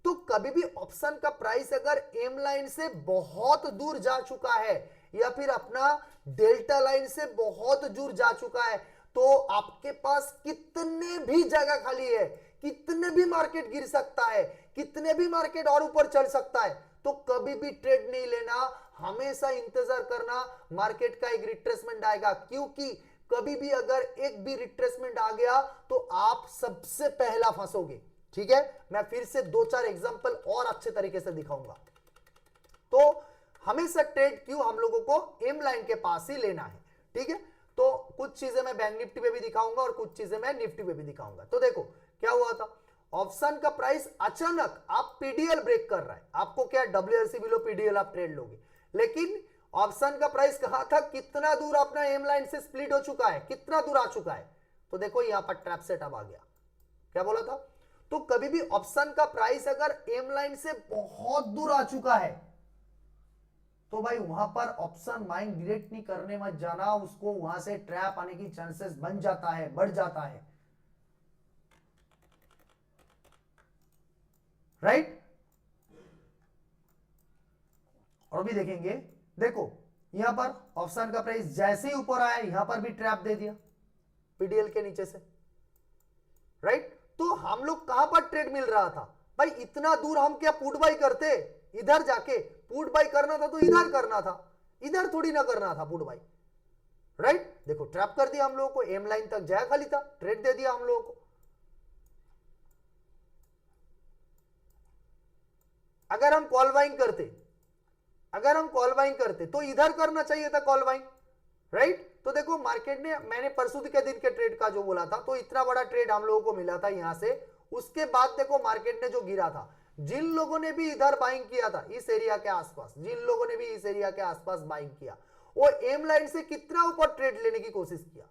तो कभी भी ऑप्शन का प्राइस अगर एम लाइन से बहुत दूर जा चुका है या फिर अपना डेल्टा लाइन से बहुत दूर जा चुका है, तो आपके पास कितने भी जगह खाली है, कितने भी मार्केट गिर सकता है, कितने भी मार्केट और ऊपर चल सकता है, तो कभी भी ट्रेड नहीं लेना, हमेशा इंतजार करना मार्केट का एक रिट्रेसमेंट आएगा, क्योंकि कभी भी अगर एक भी रिट्रेसमेंट आ गया तो आप सबसे पहला फंसोगे, ठीक है। मैं फिर से 2-4 एग्जांपल और अच्छे तरीके से दिखाऊंगा। तो हमेशा ट्रेड क्यों हम लोगों को एम लाइन के पास ही लेना है, ठीक है। तो कुछ चीजें मैं बैंक निफ्टी पे भी दिखाऊंगा और कुछ चीजें मैं निफ्टी पे भी दिखाऊंगा। तो देखो क्या हुआ था, ऑप्शन का प्राइस अचानक आप पीडीएल ब्रेक कर रहा है, आपको क्या डब्ल्यूआरसी बिलो पीडीएल आप ट्रेड लोगे, लेकिन ऑप्शन का प्राइस कहां था, कितना दूर अपना एम लाइन से स्प्लिट हो चुका है, कितना दूर आ चुका है। तो देखो यहां पर ट्रैप सेटअप आ गया। क्या बोला था, तो कभी भी ऑप्शन का प्राइस अगर एम लाइन से बहुत दूर आ चुका है तो भाई वहां पर ऑप्शन बाइंग डायरेक्ट नहीं करने मत जाना, उसको वहां से ट्रैप आने की चांसेस बन जाता है, बढ़ जाता है, राइट। और भी देखेंगे, देखो यहां पर ऑप्शन का प्राइस जैसे ही ऊपर आया यहां पर भी ट्रैप दे दिया पीडीएल के नीचे से, राइट। तो हम लोग कहां पर ट्रेड मिल रहा था भाई, इतना दूर हम क्या पुट बाई करते, इधर जाके पुट बाई करना था तो इधर करना था, इधर थोड़ी ना करना था पुट बाई, राइट। देखो ट्रैप कर दिया हम लोगों को, एम लाइन तक जाया खाली था, ट्रेड दे दिया हम लोगों को। अगर हम कॉल बाइंग करते, अगर हम कॉल बाइंग करते तो इधर करना चाहिए था कॉल बाइंग, राइट। तो देखो मार्केट ने, मैंने परसों के दिन के ट्रेड का जो बोला था, तो इतना बड़ा ट्रेड हम लोगों को मिला था यहां से। उसके बाद देखो मार्केट ने जो गिरा था, जिन लोगों ने भी इधर बाइंग किया था इस एरिया के आसपास, जिन लोगों ने भी इस एरिया के आसपास बाइंग किया, वो एम लाइन से कितना ऊपर ट्रेड लेने की कोशिश किया,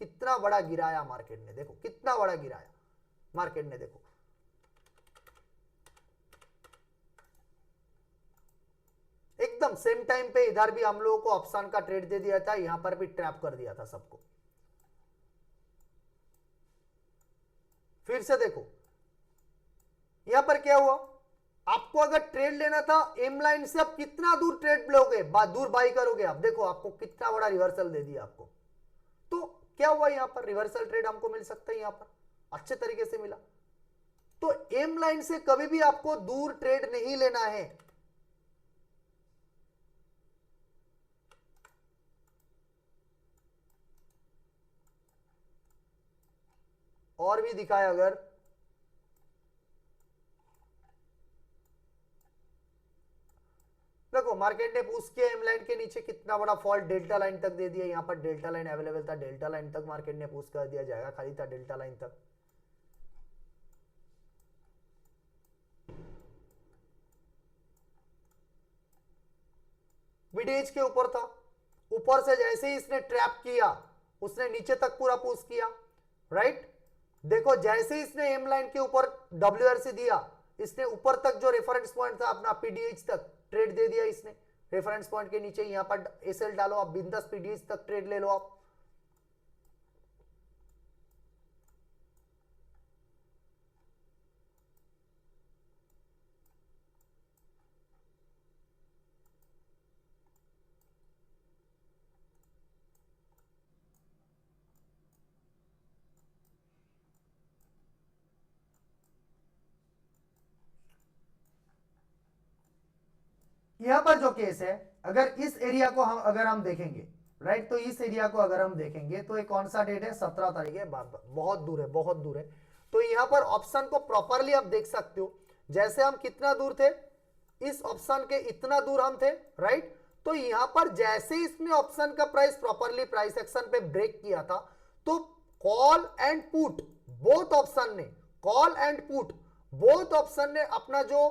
कितना बड़ा गिराया मार्केट ने, देखो कितना बड़ा गिराया मार्केट ने। देखो एकदम सेम टाइम पे इधर भी हम लोगों को ऑप्शन का ट्रेड दे दिया था, यहां पर भी ट्रैप कर दिया था सबको। फिर से देखो यहां पर क्या हुआ, आपको अगर ट्रेड लेना था एम लाइन से, आप कितना दूर ट्रेड लोगे, दूर बाई करोगे आप, देखो आपको कितना बड़ा रिवर्सल दे दिया आपको। तो क्या हुआ यहां पर, रिवर्सल ट्रेड हमको मिल सकता है यहां पर, अच्छे तरीके से मिला। तो एम लाइन से कभी भी आपको दूर ट्रेड नहीं लेना है। और भी दिखाए अगर, देखो मार्केट ने पुश किया एम लाइन के नीचे, कितना बड़ा फॉल डेल्टा लाइन तक दे दिया, यहां पर डेल्टा लाइन अवेलेबल था, डेल्टा लाइन तक मार्केट ने पुश कर दिया, जाएगा खाली था डेल्टा लाइन तक। बीडीएच के ऊपर था, ऊपर से जैसे ही इसने ट्रैप किया उसने नीचे तक पूरा पुश किया, राइट। देखो जैसे ही इसने एम लाइन के ऊपर डब्ल्यूआरसी दिया, इसने ऊपर तक जो रेफरेंस पॉइंट था अपना पीडीएच तक ट्रेड दे दिया इसने, रेफरेंस पॉइंट के नीचे यहां पर एसएल डालो आप, बिंदास पीडीएच तक ट्रेड ले लो आप। यहां पर जो केस है, अगर इस एरिया को हम अगर हम देखेंगे, राइट, तो इस एरिया को अगर हम देखेंगे तो ये कौन सा डेट है, 17 तारीख है, बहुत दूर है, बहुत दूर है। तो यहां पर ऑप्शन को प्रॉपरली आप देख सकते हो, जैसे हम कितना दूर थे, इस ऑप्शन के इतना दूर हम थे, राइट। तो यहां पर जैसे इसने ऑप्शन का प्राइस प्रॉपरली प्राइस एक्शन पे ब्रेक किया था, तो call and put both option ने, call and put both option ने अपना जो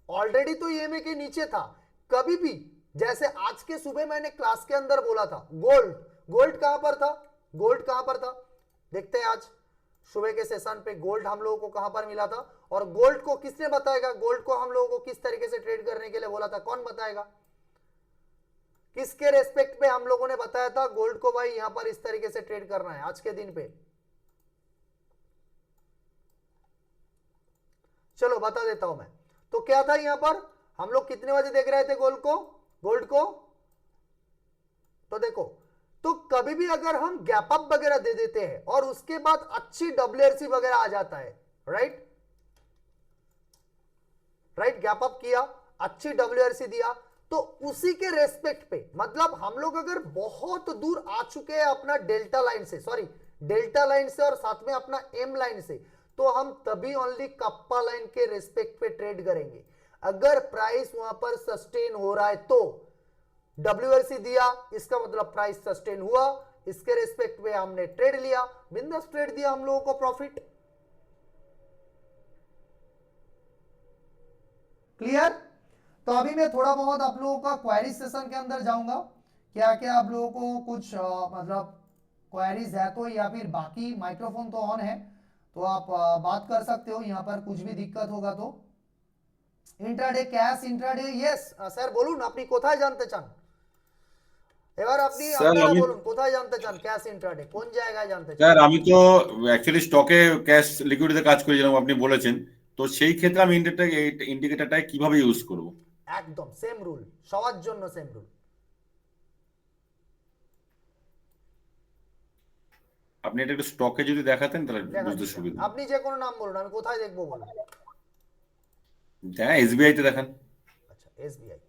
ऑलरेडी तो ईएमए के नीचे था, कभी भी, जैसे आज के सुबह मैंने क्लास के अंदर बोला था, गोल्ड, गोल्ड कहां पर था, गोल्ड कहां पर था, देखते हैं आज सुबह के सेशन पे गोल्ड हम लोगों को कहां पर मिला था, और गोल्ड को किसने बताएगा, गोल्ड को हम लोगों को किस तरीके से ट्रेड करने के लिए बोला था, कौन बताएगा, किसके रेस्पेक्ट पे हम लोगों ने बताया था गोल्ड को भाई यहां पर इस तरीके से ट्रेड करना है आज के दिन पे, चलो बता देता हूं मैं। तो क्या था यहां पर, हम लोग कितने बजे देख रहे थे गोल्ड को, गोल्ड को, तो देखो, तो कभी भी अगर हम गैप अप वगैरह दे देते हैं और उसके बाद अच्छी डब्ल्यूआरसी वगैरह आ जाता है, राइट, राइट, गैप अप किया, अच्छी डब्ल्यूआरसी दिया, तो उसी के रेस्पेक्ट पे, मतलब हम लोग अगर बहुत दूर आ चुके हैं अपना डेल्टा लाइन से, सॉरी डेल्टा लाइन से और साथ में अपना एम लाइन से, तो हम तभी ओनली कप्पा लाइन के रेस्पेक्ट पे ट्रेड करेंगे। अगर प्राइस वहां पर सस्टेन हो रहा है तो डब्ल्यूआरसी दिया, इसका मतलब प्राइस सस्टेन हुआ, इसके रेस्पेक्ट में हमने ट्रेड लिया, बिंदास ट्रेड दिया हम लोगों को प्रॉफिट, क्लियर। तो अभी मैं थोड़ा बहुत आप लोगों का क्वेरी सेशन के अंदर जाऊंगा, क्या क्या आप लोगों को कुछ मतलब क्वेरीज है तो, या फिर बाकी माइक्रोफोन तो ऑन है तो आप बात कर सकते हो यहाँ पर, कुछ भी दिक्कत होगा तो। Intraday cash intraday yes sir বলুন আপনি কোথায় জানতে চান, এবার আপনি স্যার আপনারা আমি বলুন কোথায় জানতে চান ক্যাশ ইন্ট্রাডে কোন জায়গায় জানতে চান। স্যার আমি তো অ্যাকচুয়ালি স্টকে ক্যাশ লিকুইডিটিতে কাজ করি যেরকম আপনি বলেছেন, তো সেই ক্ষেত্রে আমি ইন্ডিকেটরটা কিভাবে ইউজ করব? একদম সেম রুল, সবার জন্য সেম রুল। আপনি এটা একটু স্টকে যদি দেখাতেন তাহলে বুঝতে দেখাচ্ছি সুবিধা। আপনি যে কোনো নাম বলুন, আমি কোথায় দেখবো বলুন। হ্যাঁ, এসবিআই তে দেখান। আচ্ছা এসবিআই,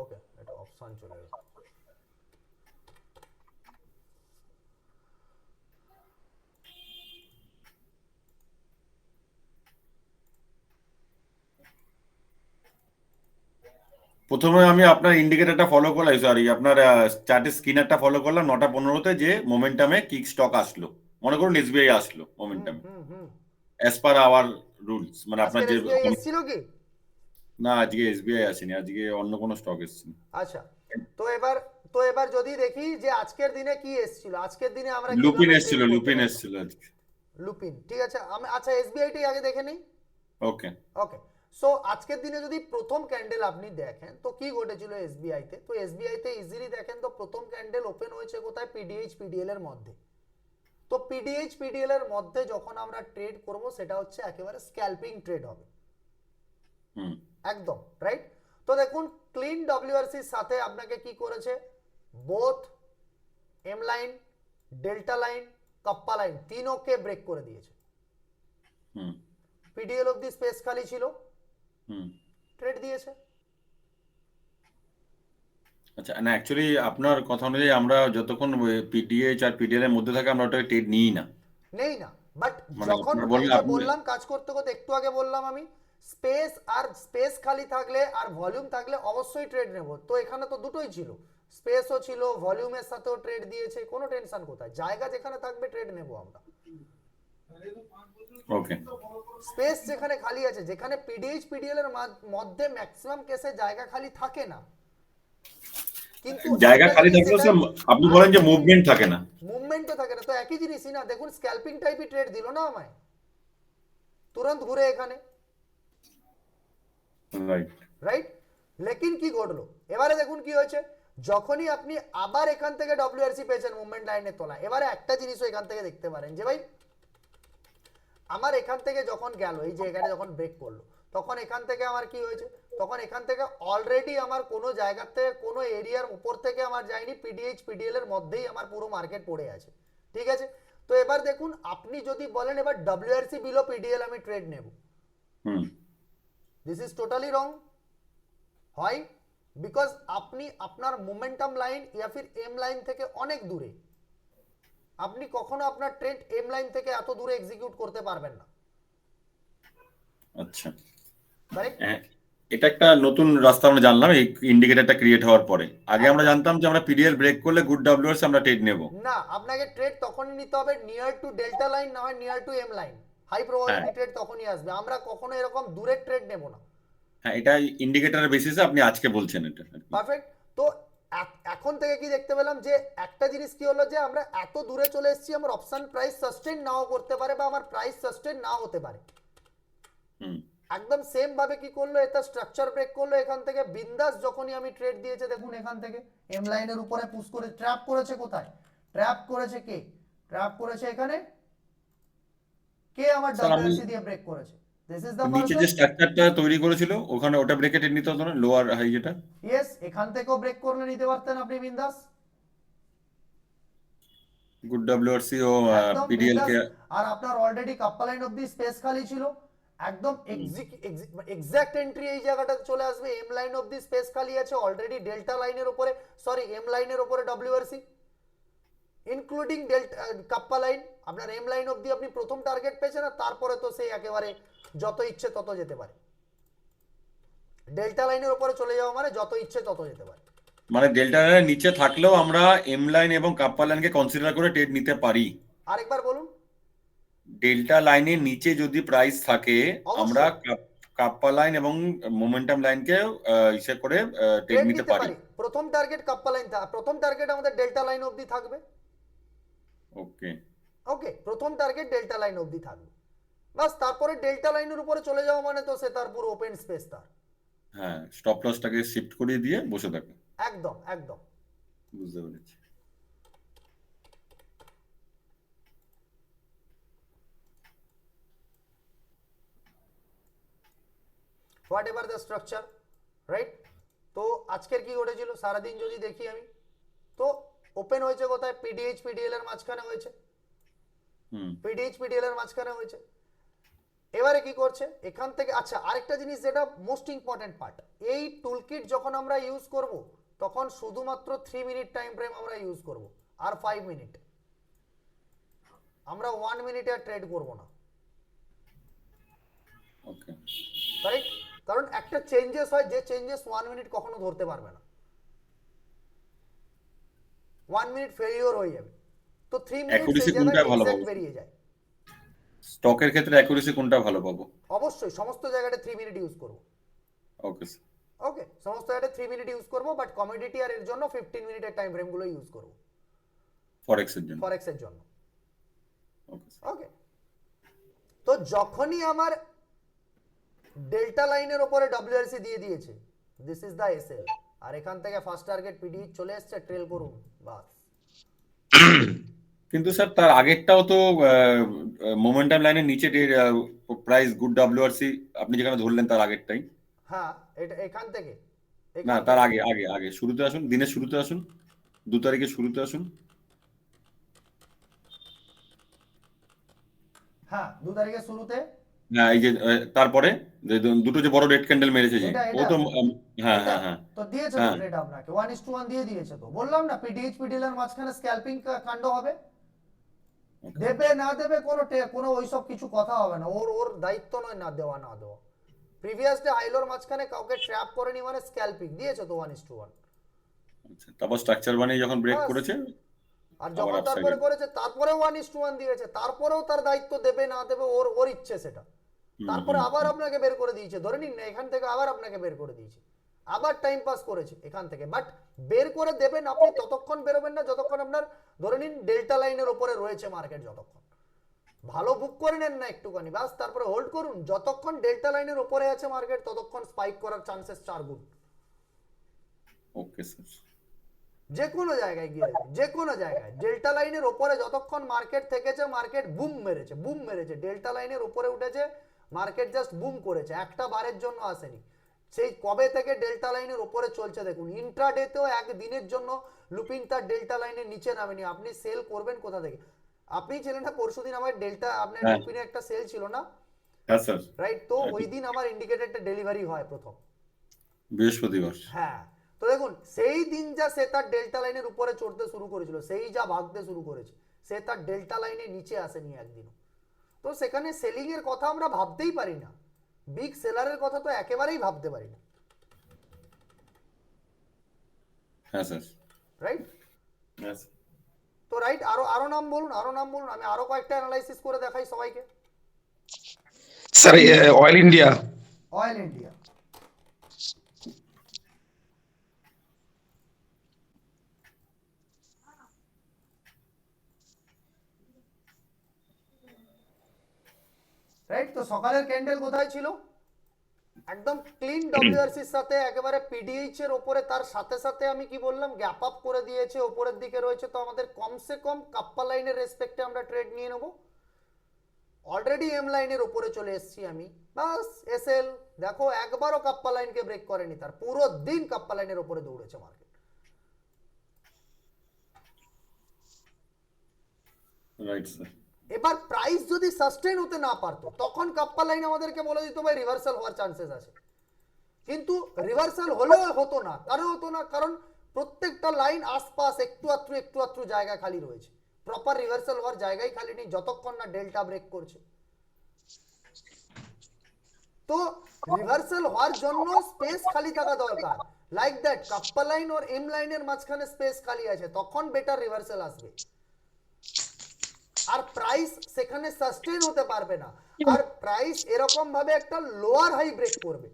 ওকে এটা অপশন চলে গেল। প্রথমে আমি আপনার ইন্ডিকেটরটা ফলো করলাম, সরি আপনার চার্টের স্ক্রিনারটা ফলো করলাম 9টা 15-তে, যে মোমেন্টামে কিক স্টক আসলো, মনে করুন এসবিআই আসলো হুম মোমেন্টামে হুম হুম। অ্যাজ পার আওয়ার রুলস, মানে আপনার আজকের যে এসবিআই এসছিল কি? না, আজকে এসবিআই আসেনি, আজকে অন্য কোনো স্টক এসেছে। আচ্ছা, তো এবার, তো এবার যদি দেখি যে আজকের দিনে কি এসছিল, আজকের দিনে আমরা লুপিন কিভাবে এসেছিল, ট্রেড করতে লুপিন পারি। এসেছিল আজকে। লুপিন, ঠিক আছে আমি আচ্ছা এসবিআইটাই আগে দেখে নিই। ওকে। ওকে, সো আজকের দিনে যদি প্রথম ক্যান্ডেল আপনি দেখেন তো কি ঘটেছিল এসবিআই তে, তো এসবিআই তে ইজিলি দেখেন তো প্রথম ক্যান্ডেল ওপেন হয়েছে কোথায়, পিডিএইচ পিডিএল এর মধ্যে। তো পিডিএইচ পিডিএল এর মধ্যে যখন আমরা ট্রেড করব সেটা হচ্ছে একেবারে স্ক্যাল্পিং ট্রেড হবে, হুম একদম রাইট। তো দেখুন ক্লিন ডব্লিউআরসির সাথে আপনাকে কি করেছে, both M line, delta line, kappa line তিনোকে ব্রেক করে দিয়েছে। হুম পিডিএল অবধি স্পেস খালি ছিল, হুম। ট্রেড দিয়েছে। আচ্ছা, না অ্যাকচুয়ালি আপনার কথা অনুযায়ী আমরা যতক্ষণ পিডিএইচ আর পিডিএল এর মধ্যে থাকে আমরা ওটাকে ট্রেড নিই না। নেই না, বাট মানে যখন আপনার এই বললে যে আপনি বললাম কাজ করতে করতে একটু আগে বললাম আমি, স্পেস আর স্পেস খালি থাকলে আর ভলিউম থাকলে অবশ্যই ট্রেড নেব। তো এখানে তো দুটোই ছিল, স্পেসও ছিল ভলিউমের সাথেও ট্রেড দিয়েছে, কোনো টেনশন কোথায়, জায়গা যেখানে থাকবে ট্রেড নেব আমরা। ওকে। স্পেস যেখানে খালি আছে, যেখানে পিডিএইচ পিডিএল এর মধ্যে ম্যাক্সিমাম কেসে জায়গা খালি থাকে না, কিন্তু জায়গা একটা খালি জিনিস থাকলেও এটাই, আপনি আর বলেন যে একটা জিনিস মুভমেন্ট থাকে না। মুভমেন্টও থাকে না, তো একই জিনিসই না, দেখুন স্ক্যাল্পিং টাইপই ট্রেড দিল না আমায়, তুরন্ত ঘুরে এখানে, রাইট। রাইট। লেকিন কি ঘটলো এবারে দেখুন কি হয়েছে, যখনই আপনি আবার এখান থেকে ডব্লিউআরসি পেয়েছেন মুভমেন্ট লাইনের তলায়, এবারে একটা জিনিসও এখান থেকে দেখতে পারেন যে ভাই আমার এখান থেকে যখন গেল এই যে এখানে যখন ব্রেক করলো, তখন এখান থেকে আমার কি হয়েছে, তখন এখান থেকে অলরেডি আমার কোনো জায়গা থেকে কোনো এরিয়ার উপর থেকে আমার যায়নি, পিডিএইচ পিডিএল এর মধ্যেই আমার পুরো মার্কেট পড়ে আছে, ঠিক আছে। তো এবার দেখুন আপনি যদি বলেন এবার ডব্লিউআরসি বিলো পিডিএল আমি ট্রেড নেব, হুম দিস ইজ টোটালি রং। হয় বিকজ আপনি আপনার মোমেন্টাম লাইন ইয়া ফির এম লাইন থেকে অনেক দূরে, আপনি কখনো আপনার ট্রেড এম লাইন থেকে এত দূরে এক্সিকিউট করতে পারবেন না, আচ্ছা। কারেক্ট। হ্যাঁ, এটা একটা নতুন রাস্তা আমরা জানলাম এই ইন্ডিকেটরটা ক্রিয়েট হওয়ার পরে। আগে আমরা একদম জানতাম যে আমরা পিডিএল ব্রেক করলে গুড ডাব্লিউআরসি আমরা ট্রেড নেব। না, আপনাকে ট্রেড তখনই নিতে হবে নিয়ার টু ডেল্টা লাইন, না হয় near to M line, high হ্যাঁ প্রবাবিলিটি ট্রেড তখনই আসবে, আমরা কখনো এরকম দূরের ট্রেড নেব না। হ্যাঁ, এটা ইন্ডিকেটরের বেসিসে আপনি আজকে বলছেন এটা আর কি। পারফেক্ট। তো এখন থেকে কি দেখতে পেলাম যে একটা জিনিস কি হলো যে আমরা এত দূরে চলে এসেছি, আমার অপশন প্রাইস সাস্টেন নাও করতে পারে বা আমার প্রাইস সাস্টেন নাও হতে পারে। হুম একদম সেম ভাবে কি করলো, এটা স্ট্রাকচার ব্রেক করলো এখান থেকে বিন্দাস, যখনই আমি ট্রেড দিয়েছে দেখুন এখান থেকে এম লাইনের উপরে পুশ করে ট্র্যাপ করেছে, কোথায় ট্র্যাপ করেছে, কে ট্র্যাপ করেছে এখানে, কে আমার স্যার আমি ডব্লিউএসসি দিয়ে ব্রেক করেছে, দিস ইজ দ্য নিচে পারসন। যে স্ট্রাকচারটা তৈরি করেছিল ওখানে ওটা ব্রেকেট নিতে হতো না, লোয়ার হাই যেটা। ইয়েস, এখান থেকেও ব্রেক করলে নিতে পারতেন আপনি বিন্দাস, গুড ডাব্লিউআরসি ও একদম পিডিএল বিন্দাস। কে। আর আপনার অলরেডি কাপ্পা লাইন অবধি স্পেস খালি ছিল, একদম এক্সাক্ট এন্ট্রি এই জায়গাটাতে চলে আসবে, এম লাইন অবধি স্পেস খালি আছে অলরেডি, ডেল্টা লাইনের উপরে সরি এম লাইনের উপরে WRC including delta kappa line, আপনার এম লাইন অবধি আপনি প্রথম টার্গেট পেয়েছেন, আর তারপরে তো সেই একেবারে যত ইচ্ছে তত যেতে পারে। ডেল্টা লাইনের উপরে চলে যাওয়া মানে যত ইচ্ছে তত যেতে পারে। মানে ডেল্টা লাইনের নিচে থাকলেও আমরা এম লাইন এবং কাপ্পা লাইনকে কনসিডার করে ট্রেড নিতে পারি। আরেকবার বলুন। ডেল্টা লাইনের নিচে যদি প্রাইস থাকে আমরা অবশ্যই কাপ্পা লাইন এবং মোমেন্টাম লাইনকে হিসেব করে ট্রেড ট্রেড নিতে নিতে পারি। পারি। প্রথম টার্গেট কাপ্পা লাইন, প্রথম টার্গেট আমাদের ডেল্টা লাইন অবধি থাকবে। ওকে, ওকে, প্রথম টার্গেট ডেল্টা লাইন অবধি থাকবে, বাস। তারপরে ডেল্টা লাইনের উপরে চলে যাওয়া মানে তো সে তার পুরো ওপেন স্পেস তার। হ্যাঁ, স্টপ লসটাকে শিফট করিয়ে দিয়ে বসে থাকে। একদম একদম। বুঝতে পেরেছি। What ever the structure, right. তো আজকের কি ঘটেছিল সারাদিন যদি দেখি আমি, তো ওপেন হয়েছে কোথায়, পিডিএইচ পিডিএল এর মাঝখানে হয়েছে, হুম, পিডিএইচ পিডিএল এর মাঝখানে হয়েছে। এবারে কি করছে এখান থেকে, আচ্ছা আরেকটা জিনিস যেটা মোস্ট ইম্পর্টেন্ট পার্ট, এই টুলকিট যখন আমরা ইউজ করব তখন শুধুমাত্র 3 মিনিট টাইম ফ্রেম আমরা ইউজ করব, আর 5 মিনিট, আমরা 1 মিনিটে আর ট্রেড করব না। ওকে, কারেক্ট, কারণ একটা চেঞ্জেস হয়, যে চেঞ্জেস 1 মিনিট কখনো ধরতে পারবে না, 1 মিনিট ফেলিওর হয়ে যাবে। তো 3 মিনিট অ্যাকুরেসি সেই কোনটা জায়গায় ভালো এক্সাক্ট পাবো? বেরিয়ে যায়। স্টকের ক্ষেত্রে অ্যাকুরেসি কোনটা ভালো পাবো? অবশ্যই সমস্ত জায়গাতে 3 মিনিট ইউজ করব। ওকে, ওকে, সমস্ত জায়গাতে 3 মিনিট ইউজ করব, বাট কমোডিটি আর এর জন্য 15 মিনিটের টাইম ফ্রেম গুলো ইউজ করব, ফরেক্স এর জন্য। ফরেক্স এর জন্য। ওকে, ওকে, তো যখনই আমার ডেল্টা লাইনের উপরে ডব্লিউআরসি দিয়ে দিয়েছে, দিস ইজ দা এসএল, আর এখান থেকে ফার্স্ট টার্গেট পিডি চলে এসেছে, ট্রেল করুন বাস। কিন্তু স্যার তার আগেরটাও তো মোমেন্টাম লাইনের নিচে প্রাইস গুড ডব্লিউআরসি আপনি যেখানে ধরলেন তার আগেরটাই। হ্যাঁ, এটা এখান থেকে, না, এখান তার থেকে। আগে আগে আগে শুরুতে আসুন, দিনের শুরুতে আসুন, 2 তারিখের শুরুতে আসুন। হ্যাঁ, 2 তারিখের শুরুতে। হ্যাঁ, এই যে তারপরে দুটো যে বড় রেড ক্যান্ডেল মেরেছে যে, এটা ও এটা তো হ্যাঁ এটা হ্যাঁ হ্যাঁ তো দিয়েছে তো হ্যাঁ। ট্রেড আপনাকে 1:1 দিয়ে দিয়েছে, তো বললাম না পিডিএইচ পিডিএল এর মাঝখানে স্ক্যালপিং কাণ্ড হবে। Okay. দেবে না দেবে কোনো ওইসব কিছু কথা হবে না, ওর ওর দায়িত্ব নয় না দেওয়া না দেওয়া। প্রিভিয়াস ডে হাইলোর মাঝখানে কাউকে ট্র্যাপ করেনি মানে স্ক্যালপিং দিয়েছে তো 1:1। আচ্ছা, তারপর স্ট্রাকচার বানিয়ে যখন ব্রেক বাস, করেছে আর আবার যখন আপসাইডে। তারপরে করেছে তারপরে 1:1 দিয়েছে, তারপরেও তার দায়িত্ব দেবে না দেবে ওর ওর ইচ্ছে সেটা। হুম তারপরে হুম আবার হুম। আপনাকে বের করে দিয়েছে, ধরে নিন না এখান থেকে আবার আপনাকে বের করে দিয়েছে, আবার টাইম পাস করেছে এখান থেকে, বাট বের করে দেবেন আপনি ততক্ষণ বেরোবেন না যতক্ষণ আপনার ধরে নিন ডেল্টা লাইনের উপরে রয়েছে মার্কেট, যতক্ষণ ভালো বুক করে নেন না একটুখানি বাস, তারপরে হোল্ড করুন, যতক্ষণ ডেল্টা লাইনের উপরে আছে মার্কেট ততক্ষণ স্পাইক করার চান্সেস 4 গুণ। Okay sir. যে কোনো জায়গায় গিয়ে দেখুন, যে কোনো জায়গায় ডেল্টা লাইনের উপরে যতক্ষণ মার্কেট থেকেছে, মার্কেট বুম মেরেছে, বুম মেরেছে, ডেল্টা লাইনের উপরে উঠেছে মার্কেট, জাস্ট বুম করেছে, একটা বারের জন্য আসেনি। সেই কবে থেকে ডেল্টা লাইনের উপরে চলছে দেখুন, ইন্ট্রাডেতেও একদিনের জন্য লুপিং তার ডেল্টা লাইনের নিচে নামেনি। আপনি সেল করবেন কোথা থেকে? আপনি ছিলেন না পরশুদিন আমার ডেল্টা, আপনার হ্যাঁ লুপিনে একটা সেল ছিল না, হ্যাঁ স্যার। রাইট? তো ওই দিন আমার ইন্ডিকেটরটা ডেলিভারি হয় প্রথম। বৃহস্পতিবার। হ্যাঁ, তো দেখুন সেই দিন যা সে তার ডেল্টা লাইনের উপরে চড়তে শুরু করেছিল, সেই যা ভাগতে শুরু করেছে, সে তার ডেল্টা লাইনের নিচে আসেনি একদিনও। তো সেখানে সেলিং এর কথা আমরা ভাবতেই পারি না, বিগ সেলারের কথা তো একেবারেই ভাবতে পারি না, হ্যাঁ স্যার। রাইট? হ্যাঁ স্যার। তো রাইট, আরো আরো নাম বলুন, আরো নাম বলুন, আমি আরো কয়েকটা অ্যানালাইসিস করে দেখাই সবাইকে। Sir oil India. Oil India, right? তো সকালের ক্যান্ডেল কোথায় ছিল? একদম ক্লিন ডব্লিউআরসির সাথে একেবারে পিডিএইচ এর উপরে, তার সাথে সাথে আমি কি বললাম, গ্যাপ আপ করে দিয়েছে, উপরের দিকে রয়েছে, তো আমাদের কমসে কম কাপ্পা লাইনের রেসপেক্টে আমরা ট্রেড নিয়ে নেব। অলরেডি এম লাইনের উপরে চলে এসেছি আমি, বাস। এসএল দেখো একবারও কাপ্পা লাইনকে ব্রেক করেনি, তার পুরো দিন কাপ্পা লাইনের উপরে দৌড়েছে মার্কেট। Right sir. এবার প্রাইস যদি সাস্টেন হতে না পারতো তখন কাপ্পা লাইন আমাদেরকে বলে দিত ভাই রিভার্সাল হওয়ার চান্সেস আছে, কিন্তু রিভার্সাল হলেও হতো না, কারণ হতো না কারণ প্রত্যেকটা লাইন আশপাশ একটু আত্রু জায়গা খালি রয়েছে, প্রপার রিভার্সাল হওয়ার জায়গায় খালি নেই যতক্ষণ না ডেল্টা ব্রেক করছে। তো রিভার্সাল হওয়ার জন্য স্পেস খালি থাকা দরকার, লাইক দ্যাট কাপ্পা লাইন আর এম লাইনের মাঝখানে স্পেস খালি আছে, তখন বেটার রিভার্সাল আসবে। আর প্রাইস সেখানে সাস্টেন হতে পারবে না, আর প্রাইস এরকম ভাবে একটা লোয়ার হাই ব্রেক করবে।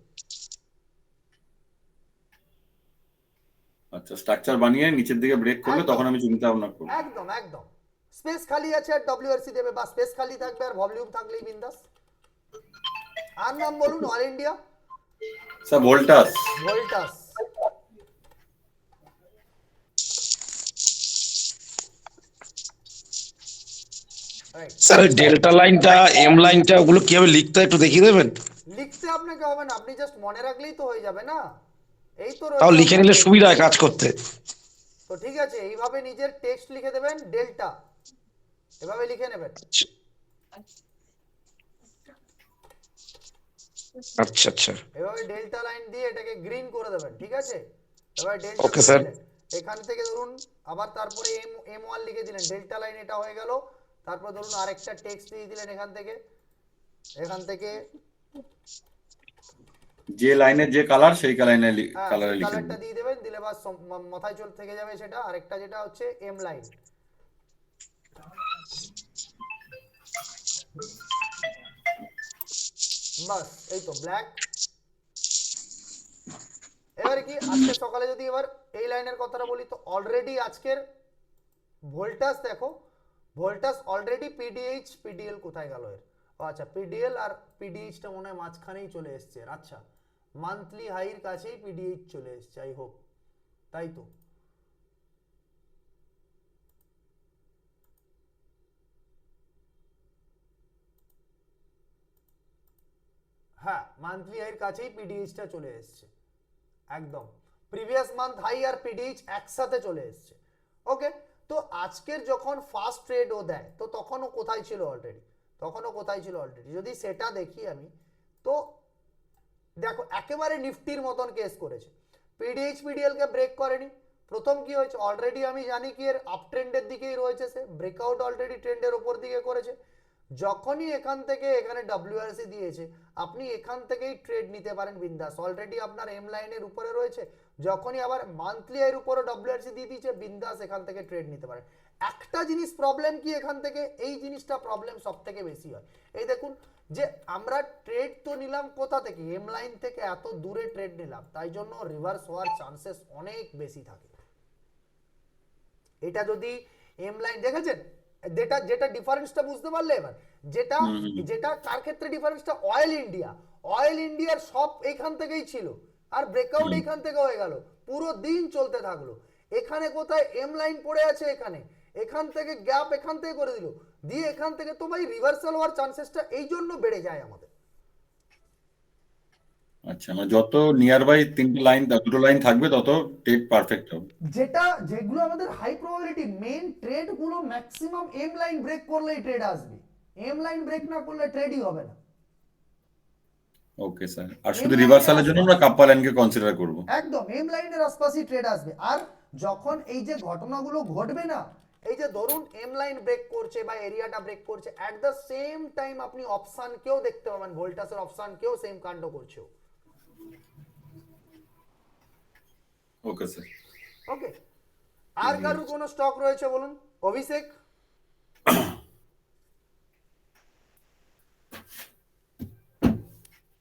আচ্ছা, স্ট্রাকচার বানিয়ে নিচের দিকে ব্রেক করলে একদম। তখন আমি চিন্তা ভাবনা করবো। একদম একদম স্পেস খালি আছে আর ডব্লিউআরসি দেবে, বা স্পেস খালি থাকবে আর ভলিউম থাকলেই বিন্দাস। আর নাম বলুন all India sir Voltas. Voltas. Sir ওই ডেল্টা লাইনটা এম লাইনটা ওগুলো কিভাবে লিখতে হয় একটু দেখিয়ে দেবেন? লিখতে আপনাকে হবে না, আপনি জাস্ট মনে রাখলেই তো হয়ে যাবে না, এই তো তাও রয়েছে লিখে আপনার নিলে text। সুবিধা হয় কাজ করতে। তো ঠিক আছে, এইভাবে নিজের টেক্সট লিখে দেবেন ডেল্টা, এভাবে লিখে নেবেন। আচ্ছা আচ্ছা, এভাবে ডেল্টা লাইন দিয়ে এটাকে গ্রিন করে দেবেন, ঠিক আছে। এবার ডেল্টা ওকে স্যার। এখান থেকে ধরুন আবার তারপরে এম এম ওয়ান লিখে দিলেন, ডেল্টা লাইন এটা হয়ে গেল। তারপর ধরুন আরেকটা টেক্সট দিয়ে দিলেন এখান থেকে যে লাইনের যে কালার সেই কালারে কালারে লিখে কালারটা দেবো। দিয়ে দেবেন, দিলে বাস মাথায় চল থেকে যাবে সেটা। আরেকটা যেটা হচ্ছে এম লাইন, বাস এই তো ব্ল্যাক। এবারে কি আজকে সকালে যদি এবার এই লাইনের কথাটা বলি, তো অলরেডি আজকের ভোল্টাস দেখো, ভোল্টাস অলরেডি পিডিএইচ পিডিএল কোথায় গেল এর, আচ্ছা পিডিএল আর পিডিএইচটা মনে হয় মাঝখানেই চলে এসছে। আচ্ছা মান্থলি হাইয়ের কাছেই পিডিএইচ চলে এসছে, আই হোপ তাই তো। হ্যাঁ মান্থলি হাইয়ের কাছেই পিডিএইচটা চলে এসছে একদম, প্রিভিয়াস মান্থ হাই আর পিডিএইচ একসাথে চলে এসছে। ওকে, তো আজকের যখন ফার্স্ট ট্রেড ও দেয় তো তখনও কোথায় ছিল অলরেডি, যদি সেটা দেখি আমি, তো দেখো একেবারে নিফটির মতন কেস করেছে। পিডিএইচ পিডিএল কে ব্রেক করেনি, প্রথম কি হয়েছে, অলরেডি আমি জানি কি এর আপ ট্রেন্ডের দিকেই রয়েছে, সে ব্রেকআউট অলরেডি ট্রেন্ডের উপর দিকে করেছে। যখনই এখান থেকে এখানে ডব্লিউআরসি দিয়েছে, আপনি এখান থেকেই ট্রেড নিতে পারেন বিন্দাস, অলরেডি আপনার এম লাইনের উপরে রয়েছে। যখনই আবার মান্থলি এর উপরে ডব্লিউআরসি দিয়ে দিয়েছে, বিন্দাস এখান থেকে ট্রেড নিতে পারেন। একটা জিনিস প্রবলেম কি এখান থেকে, এই জিনিসটা প্রবলেম সব থেকে বেশি হয়। এই দেখুন যে আমরা ট্রেড তো নিলাম কোথা থেকে, এম লাইন থেকে এত দূরে ট্রেড নিলাম, তাই জন্য রিভার্স হওয়ার চান্সেস অনেক বেশি থাকে। এটা যদি এম লাইন দেখেছেন, যেটা যেটা ডিফারেন্সটা বুঝতে পারলে এবার, যেটা যেটা কার ক্ষেত্রে ডিফারেন্সটা, অয়েল ইন্ডিয়ার সব এখান থেকেই ছিল, আর ব্রেকআউট এখান থেকে হয়ে গেল, পুরো দিন চলতে থাকলো। এখানে কোথায় এম লাইন পড়ে আছে, এখান থেকে গ্যাপ এখান থেকে করে দিল, দিয়ে এখান থেকে তো ভাই রিভার্সাল হওয়ার চান্সেসটা এই জন্য বেড়ে যায় আমাদের। আচ্ছা, মানে যত নিয়ার বাই তিনটে লাইন দুটো লাইন থাকবে তত ট্রেড পারফেক্ট হবে। যেগুলো আমাদের হাই প্রবাবিলিটি মেন ট্রেড গুলো ম্যাক্সিমাম এম লাইন ব্রেক করলেই ট্রেড আসবে, এম লাইন ব্রেক না করলে ট্রেডই হবে না। ওকে স্যার, আর শুধু রিভার্সালের জন্য আমরা কাপ্পা লাইনকে কনসিডার করব। একদম এম লাইনের আশপাশই ট্রেড আসবে। আর যখন এই যে ঘটনাগুলো ঘটবে না, এই যে ধরুন এম লাইন ব্রেক করছে বা এরিয়াটা ব্রেক করছে, এট দ্য সেম টাইম আপনি অপশন কেও দেখতে পাবেন, ভোল্টাসের অপশন কেও সেম কাণ্ড করছে। Okay sir. ওকে, আর কারোর কোনো স্টক রয়েছে বলুন? অভিষেক।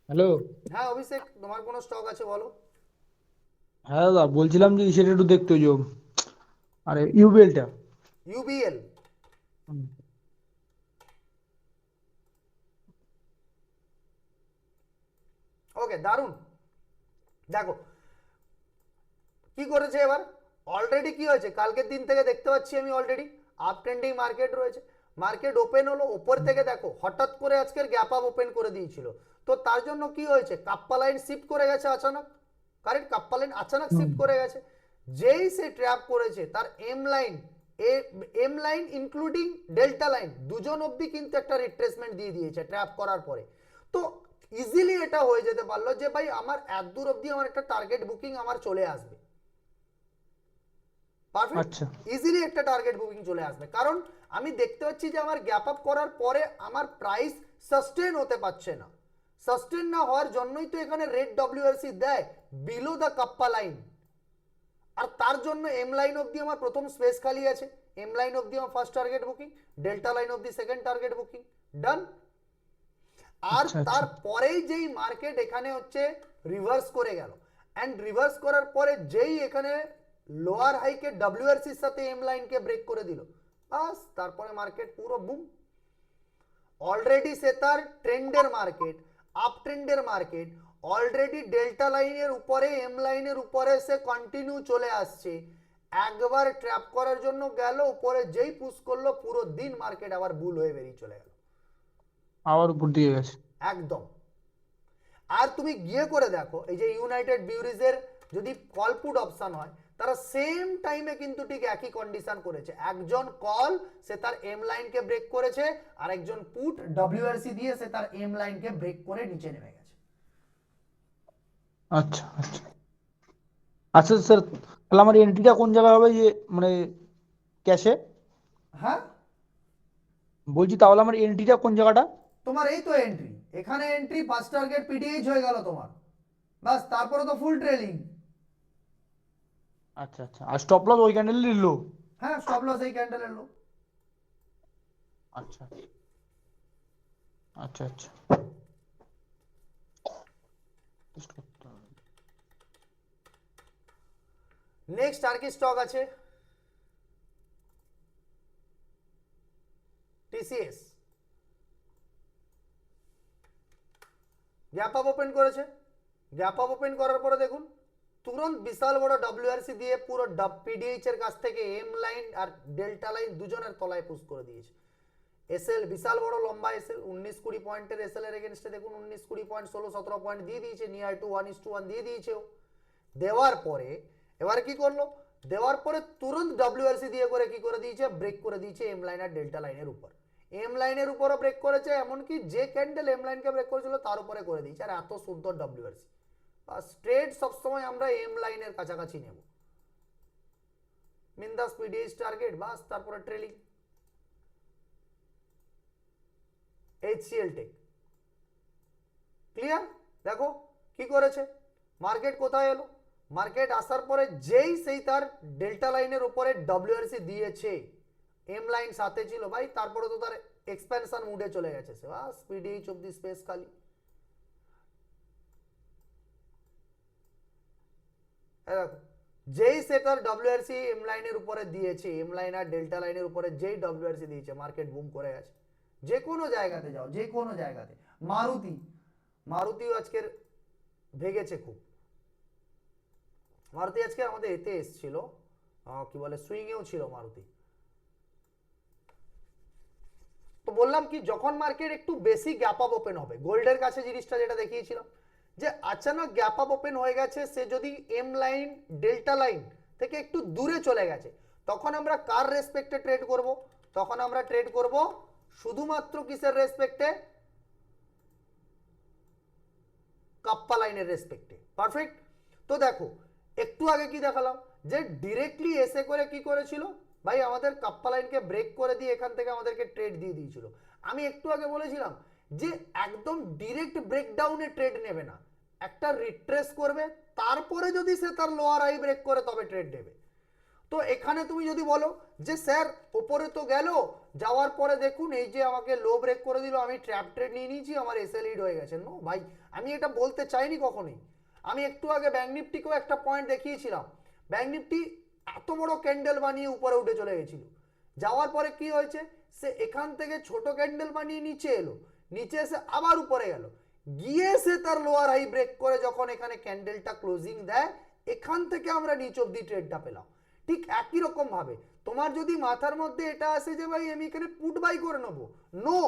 হ্যালো। হ্যাঁ অভিষেক, তোমার কোনো স্টক আছে বলো। হ্যাঁ দাদা, বলছিলাম যে সেটা একটু দেখতে, যে আরে ইউবিএলটা। ইউবিএল, ওকে দারুন। দেখো কি করেছে এবার, অলরেডি কি হয়েছে, কালকের দিন থেকে দেখতে পাচ্ছি আমি অলরেডি আপ ট্রেন্ডিং মার্কেট রয়েছে, মার্কেট ওপেন হলো উপর থেকে, দেখো হঠাৎ করে আজকের গ্যাপ আপ ওপেন করে দিয়েছিল, তো তার জন্য কি হয়েছে, কাপ্পা লাইন শিফট করে গেছে আচানক, কারেক্ট, কাপ্পা লাইন আচানক শিফট করে গেছে। যেই সে ট্র্যাপ করেছে তার M line including delta line দুজন অবধি কিন্তু একটা রিট্রেসমেন্ট দিয়ে দিয়েছে ট্র্যাপ করার পরে। তো ইজিলি এটা হয়ে যেতে পারলো যে ভাই আমার এত দূর অবধি আমার একটা টার্গেট বুকিং আমার চলে আসবে, পারফেক্ট, ইজিলি একটা টার্গেট বুকিং চলে আসবে। কারণ আমি দেখতে পাচ্ছি যে আমার গ্যাপ আপ করার পরে আমার প্রাইস সাস্টেন হতে পারছে না, সাস্টেন না হওয়ার জন্যই তো এখানে রেড ডব্লিউআরসি দেয় বিলো দ্য কাপ্পা লাইন, আর তার জন্য এম লাইন অবধি আমার প্রথম স্পেস খালি আছে, এম লাইন অবধি আমার first target booking, delta line অবধি সেকেন্ড টার্গেট বুকিং, ডান। আর আচ্ছা, আচ্ছা। তারপরেই যেই মার্কেট এখানে হচ্ছে রিভার্স করে গেল, অ্যান্ড রিভার্স করার পরে যেই এখানে লোয়ার হাইকে ডব্লিউআরসির সাথে এম লাইনকে ব্রেক করে দিল, বাস তারপরে মার্কেট পুরো বুম। অলরেডি সে তার ট্রেন্ডের মার্কেট, আপ ট্রেন্ডের মার্কেট, অলরেডি ডেল্টা লাইনের উপরে এম লাইনের উপরে সে কন্টিনিউ চলে আসছে। একবার ট্র্যাপ করার জন্য গেল উপরে, যেই পুশ করলো পুরো দিন মার্কেট আবার বুল হয়ে বেরিয়ে চলে গেল আবার উপর দিকে গেছে। একদম। আর তুমি গিয়ে করে দেখো এই যে ইউনাইটেড বিউরিজের যদি কল পুট অপশন হয়, তারা সেম টাইমে কিন্তু ঠিক একই কন্ডিশন করেছে, একজন কল সে তার এম লাইনকে ব্রেক করেছে, আর একজন পুট ডব্লিউআরসি দিয়ে সে তার এম লাইনকে ব্রেক করে নিচে নেমে গেছে। আচ্ছা আচ্ছা আচ্ছা স্যার, তাহলে আমার এন্ট্রিটা কোন জায়গায় হবে, যে মানে ক্যাশে? হ্যাঁ, বলছি তাহলে আমার এন্ট্রিটা কোন জায়গাটা? তোমার এই তো এন্ট্রি, এখানে এন্ট্রি ফার্স্ট টার্গেট পিডিএইচ হয়ে গেল তোমার, বাস তারপরে তো ফুল ট্রেলিং। আচ্ছা আচ্ছা, আর স্টপ লস ওই ক্যান্ডেল নিল? হ্যাঁ, স্টপ লস এই ক্যান্ডেলের লো। আচ্ছা আচ্ছা আচ্ছা। নেক্সট আর কি স্টক আছে? টিসিএস গ্যাপ আপ ওপেন করেছে, গ্যাপ আপ ওপেন করার পরে দেখুন তুরন্ত বিশাল বড় ডব্লিউআরসি দিয়ে পুরো পিডিএইচ এর কাছ থেকে এম লাইন আর ডেল্টা লাইন দুজনের তলায় পুশ করে দিয়েছে। এসএল বিশাল বড় লম্বা এসএল 19-20 পয়েন্টের এসএল এর এগেইনস্টে দেখুন 19-20 পয়েন্ট 16-17 পয়েন্ট দিয়ে দিয়েছে, নিয়ার টু 1:1 দিয়ে দিয়েছে ও। দেওয়ার পরে এবার কি করলো, দেওয়ার পরে তুরন্ত ডব্লিউআরসি দিয়ে করে কি করে দিয়েছে, ব্রেক করে দিয়েছে এম লাইন আর ডেল্টা লাইনের উপর। এম লাইনের উপরও ব্রেক করেছে, এমনকি যে ক্যান্ডেল এম লাইনকে ব্রেক করেছিল তার উপরে করে দিয়েছে। আর এত সুন্দর ডব্লিউআরসি, স্ট্রেট সবসময় আমরা এম লাইনের কাছাকাছি নেব, মিন দা পিডিএইচ টার্গেট, বাস তারপরে ট্রেলিং। এইচসিএল টেক ক্লিয়ার, দেখো কি করেছে, মার্কেট কোথায় এলো, মার্কেট আসার পরে যেই সেই তার ডেল্টা লাইনের উপরে ডব্লিউআরসি দিয়েছে, এম লাইন সাথে ছিল ভাই, তারপরে তো তার এক্সপেনশন মুডে চলে গেছে সে, বাস পিডিএইচ অফ দি স্পেস খালি। দেখো যেই সে তার ডব্লিউআরসি এম লাইনের উপরে দিয়েছে, এম লাইন আর ডেল্টা লাইনের উপরে যেই ডব্লিউআরসি দিয়েছে, মার্কেট বুম করে গেছে। যে কোনো জায়গাতে যাও, যে কোনো জায়গাতে, মারুতিও আজকের ভেগেছে খুব। মারুতি আজকে আমাদের এতে এসছিল, কি বলে সুইং এও ছিল মারুতি। তো বললাম কি যখন মার্কেট একটু বেশি গ্যাপ আপ ওপেন হবে, গোল্ডের কাছে জিনিসটা যেটা দেখিয়েছিলাম যে আচানক গ্যাপ আপ ওপেন হয়ে গেছে, সে যদি এম লাইন ডেল্টা লাইন থেকে একটু দূরে চলে গেছে, তখন আমরা কার রেসপেক্টে ট্রেড করব, তখন আমরা ট্রেড করব শুধুমাত্র কিসের রেসপেক্টে, কাপ্পা লাইনের রেসপেক্টে। পারফেক্ট। তো দেখো একটু আগে কি দেখালাম যে ডিরেক্টলি এসে করে কি করেছিল ভাই, আমাদের কাপ্পা লাইনকে ব্রেক করে দিয়ে এখান থেকে আমাদেরকে ট্রেড দিয়ে দিয়েছিল। আমি একটু আগে বলেছিলাম যে একদম ডিরেক্ট ব্রেকডাউনে ট্রেড নেবে না, একটা রিট্রেস করবে, তারপরে যদি সে তার লোয়ার হাই ব্রেক করে তবে ট্রেড নেবে। তো এখানে তুমি যদি বলো যে স্যার ওপরে তো গেল, যাওয়ার পরে দেখুন এই যে আমাকে লো ব্রেক করে দিল, আমি ট্র্যাপ ট্রেড নিয়ে নিয়েছি, আমার এসএল হিট হয়ে গেছে। নো ভাই, আমি এটা বলতে চাইনি কখনোই। আমি একটু আগে ব্যাংক নিফটিকেও একটা পয়েন্ট দেখিয়েছিলাম, ব্যাংক নিফটি এত বড় ক্যান্ডেল বানিয়ে উপরে উঠে চলে গেছিল, যাওয়ার পরে কি হয়েছে, সে এখান থেকে ছোট ক্যান্ডেল বানিয়ে নিচে এলো, নিচে এসে আবার উপরে গেল, গিয়ে সে তার লোয়ার হাই ব্রেক করে যখন এখানে ক্যান্ডেলটা ক্লোজিং দেয়, এখান থেকে আমরা নিচ অব্দি ট্রেডটা পেলাম। ঠিক একই রকম ভাবে তোমার যদি মাথার মধ্যে এটা আসে যে ভাই আমি এখানে পুট বাই করে নেবো, নো,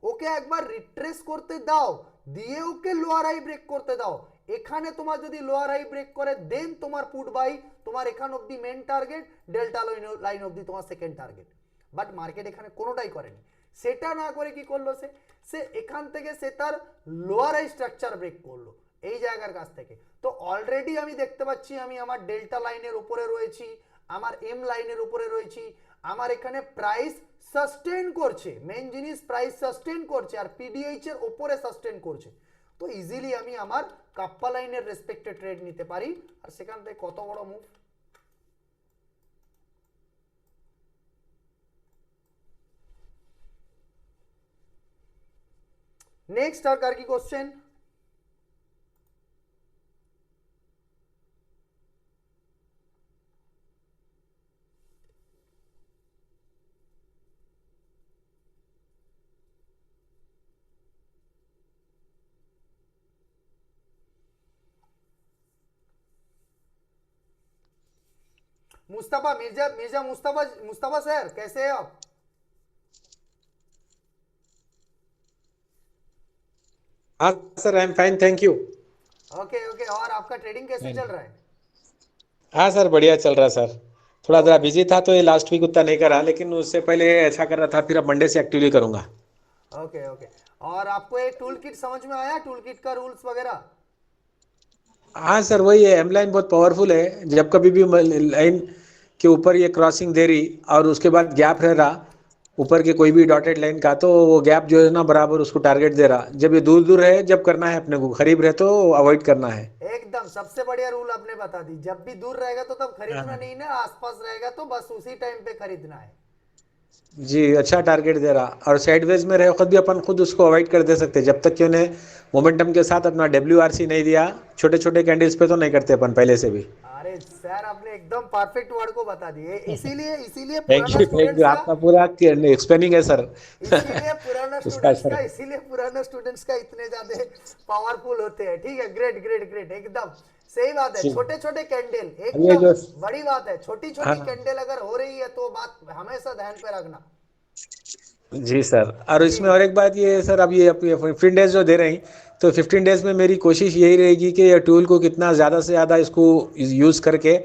ওকে একবার রিট্রেস করতে দাও, দিয়ে ওকে লোয়ার হাই ব্রেক করতে দাও। এখানে তোমার যদি লোয়ার হাই ব্রেক করে দেন তোমার পুট বাই, তোমার এখান অব্দি মেন টার্গেট, ডেল্টা লাইন অব্দি তোমার সেকেন্ড টার্গেট। বাট মার্কেট এখানে কোনোটাই করেনি, সেটা না করে কি করলো, সে এখান থেকে সে তার লোয়ার হাই স্ট্রাকচার ব্রেক করলো এই জায়গার কাছ থেকে। তো অলরেডি আমি দেখতে পাচ্ছি আমি আমার ডেল্টা লাইনের উপরে রয়েছি, আমার এম লাইনের উপরে রয়েছি, আমার এখানে প্রাইস সাস্টেন করছে, মেন জিনিস প্রাইস সাস্টেন করছে, আর পিডিএইচ এর উপরে সাস্টেন করছে। তো ইজিলি আমি আমার কাপ্পা লাইনের রেসপেক্টে ট্রেড নিতে পারি। আর সেখান থেকে কত বড় মুভ, নেক্সট আর কার কি কোশ্চেন? मुस्तफा मिर्जा मिर्जा मुस्तफा मुस्तफा सर कैसे हैं आप? हाँ sir, I am fine, thank you. Okay okay, और आपका ट्रेडिंग कैसे चल रहा है? हाँ सर, बढ़िया चल रहा है सर। थोड़ा ज़रा ओके बिजी था तो ये लास्ट वीक उतना नहीं करा, लेकिन उससे पहले अच्छा कर रहा था। फिर अब मंडे से एक्टिवली करूंगा। ओके ओके, और आपको एक टूल किट समझ में आया, टूल किट का रूल्स वगैरह? हाँ सर, वही है, एम लाइन बहुत पावरफुल है। जब कभी भी लाइन के ऊपर ये क्रॉसिंग दे रही और उसके बाद गैप रह रहा ऊपर के कोई भी डॉटेड लाइन का, तो वो गैप जो है ना बराबर उसको टारगेट दे रहा। जब ये दूर दूर है, जब करना है अपने को, करीब रहे तो अवॉइड करना है। एकदम सबसे बढ़िया रूल आपने बता दी, जब भी दूर रहेगा तो तब खरीदना हाँ नहीं ना, आसपास रहेगा तो बस उसी टाइम पे खरीदना है। जी, अच्छा टारगेट दे रहा। और साइडवेज में रहे खुद भी अपन खुद उसको अवॉइड कर दे सकते, जब तक कि उन्हें मोमेंटम के साथ अपना WRC नहीं दिया। छोटे छोटे कैंडल्स पे तो नहीं करते अपन पहले से भी। अरे सर आपने एकदम परफेक्ट वर्ड को बता दिए, इसीलिए इसीलिए थैंक पुराना यू, थैंक स्टूडेंट्स यू, का, आपका पूरा एक्सप्लेनिंग है सर। इसीलिए पुराना उसका स्टूडेंट्स सर। का इसीलिए पुराना स्टूडेंट्स का इतने ज्यादा पावरफुल होते हैं। ठीक है, ग्रेट ग्रेट ग्रेट, एकदम सही बात है। जी, छोटे छोटे कैंडल, अब ये एकदम जो, बड़ी बात है। छोटी छोटी हाँ कैंडल अगर हो रही है तो बात हमेशा ध्यान पे रखना। जी सर। और जी इसमें और एक बात ये है सर, अब ये 15 डेज जो दे रहे हैं, तो 15 डेज में मेरी कोशिश यही रहेगी कि ये टूल को कितना ज़्यादा से ज़्यादा इसको यूज़ करके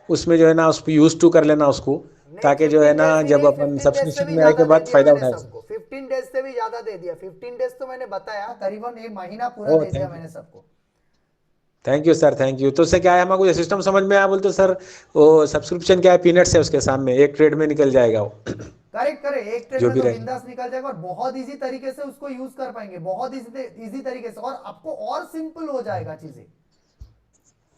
उसमें जो है ना उसको यूज़ टू कर लेना उसको, नहीं, ताकि जो है 15 ना डेज भी जब नहीं, अपन 15 डेज से सब्सक्रिप्शन भी में आए के ज्यादा दे बाद दिया फायदा मैंने उठाए। सबको, 15 डेज से भी ज्यादा दे दिया। 15 डेज तो मैंने बताया, करीबन एक महीना पूरा ओ दे दिया थैंक यू, मैंने सबको। Thank you sir, thank you. तो उससे क्या है, हमारा कुछ सिस्टम समझ में आया बोलते तो सर, वो सब्सक्रिप्शन क्या है, पीनट्स है उसके सामने, एक ट्रेड में निकल जाएगा वो। करेक्ट करेक्ट, एक ट्रेड जो में भी तो रहे। बिंदास निकल जाएगा और बहुत इजी तरीके से उसको यूज कर पाएंगे, बहुत इजी तरीके से, और आपको और सिंपल हो जाएगा चीजें।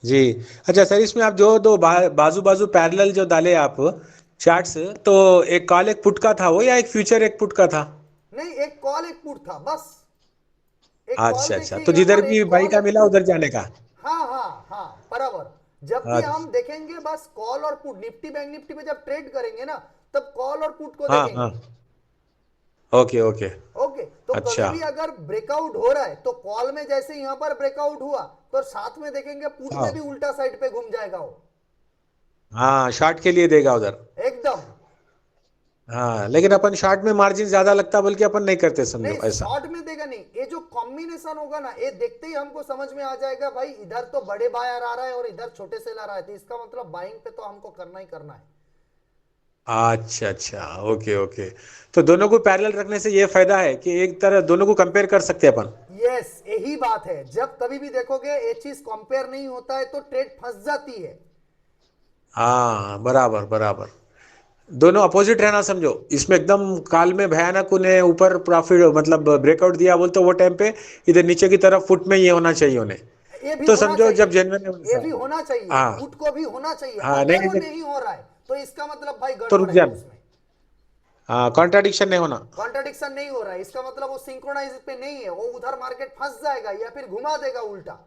जी। अच्छा सर, इसमें आप जो दो बाजू बाजू पैरेलल जो डाले आप चार्ट्स, तो एक कॉल एक पुट का था वो, या एक फ्यूचर एक पुट का था? नहीं, एक कॉल एक पुट था बस। एक कॉल अच्छा अच्छा, देखिए तो यहाँ जिधर पर, भी एक बाई कॉल का एक मिला पुट। उधर जाने का। हाँ हाँ हाँ, बराबर। जब भी अच्छा। हम देखेंगे बस कॉल और पुट, निफ्टी बैंक निफ्टी पे जब ट्रेड करेंगे ना, तब कॉल और पुट को हाँ देखेंगे। हाँ, ओके ओके। ओके, तो कभी अच्छा भी अगर ब्रेकआउट हो रहा है तो कॉल में जैसे यहां पर ब्रेकआउट हुआ तो साथ में देखेंगे पुट में हाँ भी उल्टा साइड पे घूम जाएगा वो, हाँ, शॉर्ट के लिए देगा उधर। एकदम। हाँ, लेकिन अपन शॉर्ट में मार्जिन ज्यादा लगता, बल्कि अपन नहीं करते, नहीं, समझो ऐसा। शॉर्ट में देगा नहीं, ये जो कॉम्बिनेशन होगा ना, ये देखते ही हमको समझ में आ जाएगा भाई, इधर तो बड़े बायर आ रहा है और इधर छोटे सेलर आ रहा है, तो इसका मतलब बाइंग पे तो हमको करना ही करना है। अच्छा अच्छा, ओके ओके। तो दोनों को पैरेलल रखने से ये फायदा है कि एक तरह दोनों को कंपेयर कर सकते हैं अपन। यस, यही बात है। जब कभी भी देखोगे ये चीज कंपेयर नहीं होता है तो ट्रेड फंस जाती है। हाँ बराबर बराबर। दोनों अपोजिट रहना समझो, इसमें एकदम काल में भयानक उन्हें ऊपर प्रॉफिट मतलब ब्रेकआउट दिया बोलते वो टाइम पे, इधर नीचे की तरफ फुट में ये होना चाहिए उन्हें। ये भी तो होना समझो चाहिए, जब जेन्युइन है ये वैसा। भी होना चाहिए, हाँ पुट को भी होना चाहिए। हाँ, अगर नहीं वो नहीं, नहीं हो रहा है तो इसका मतलब भाई तो गड़बड़ रुक है जाना। उसमें, हाँ, कॉन्ट्राडिक्शन नहीं होना। कॉन्ट्रडिक्शन नहीं हो रहा है, इसका मतलब वो सिंक्रोनाइज पे नहीं है, वो उधर मार्केट फंस जाएगा या फिर घुमा देगा उल्टा।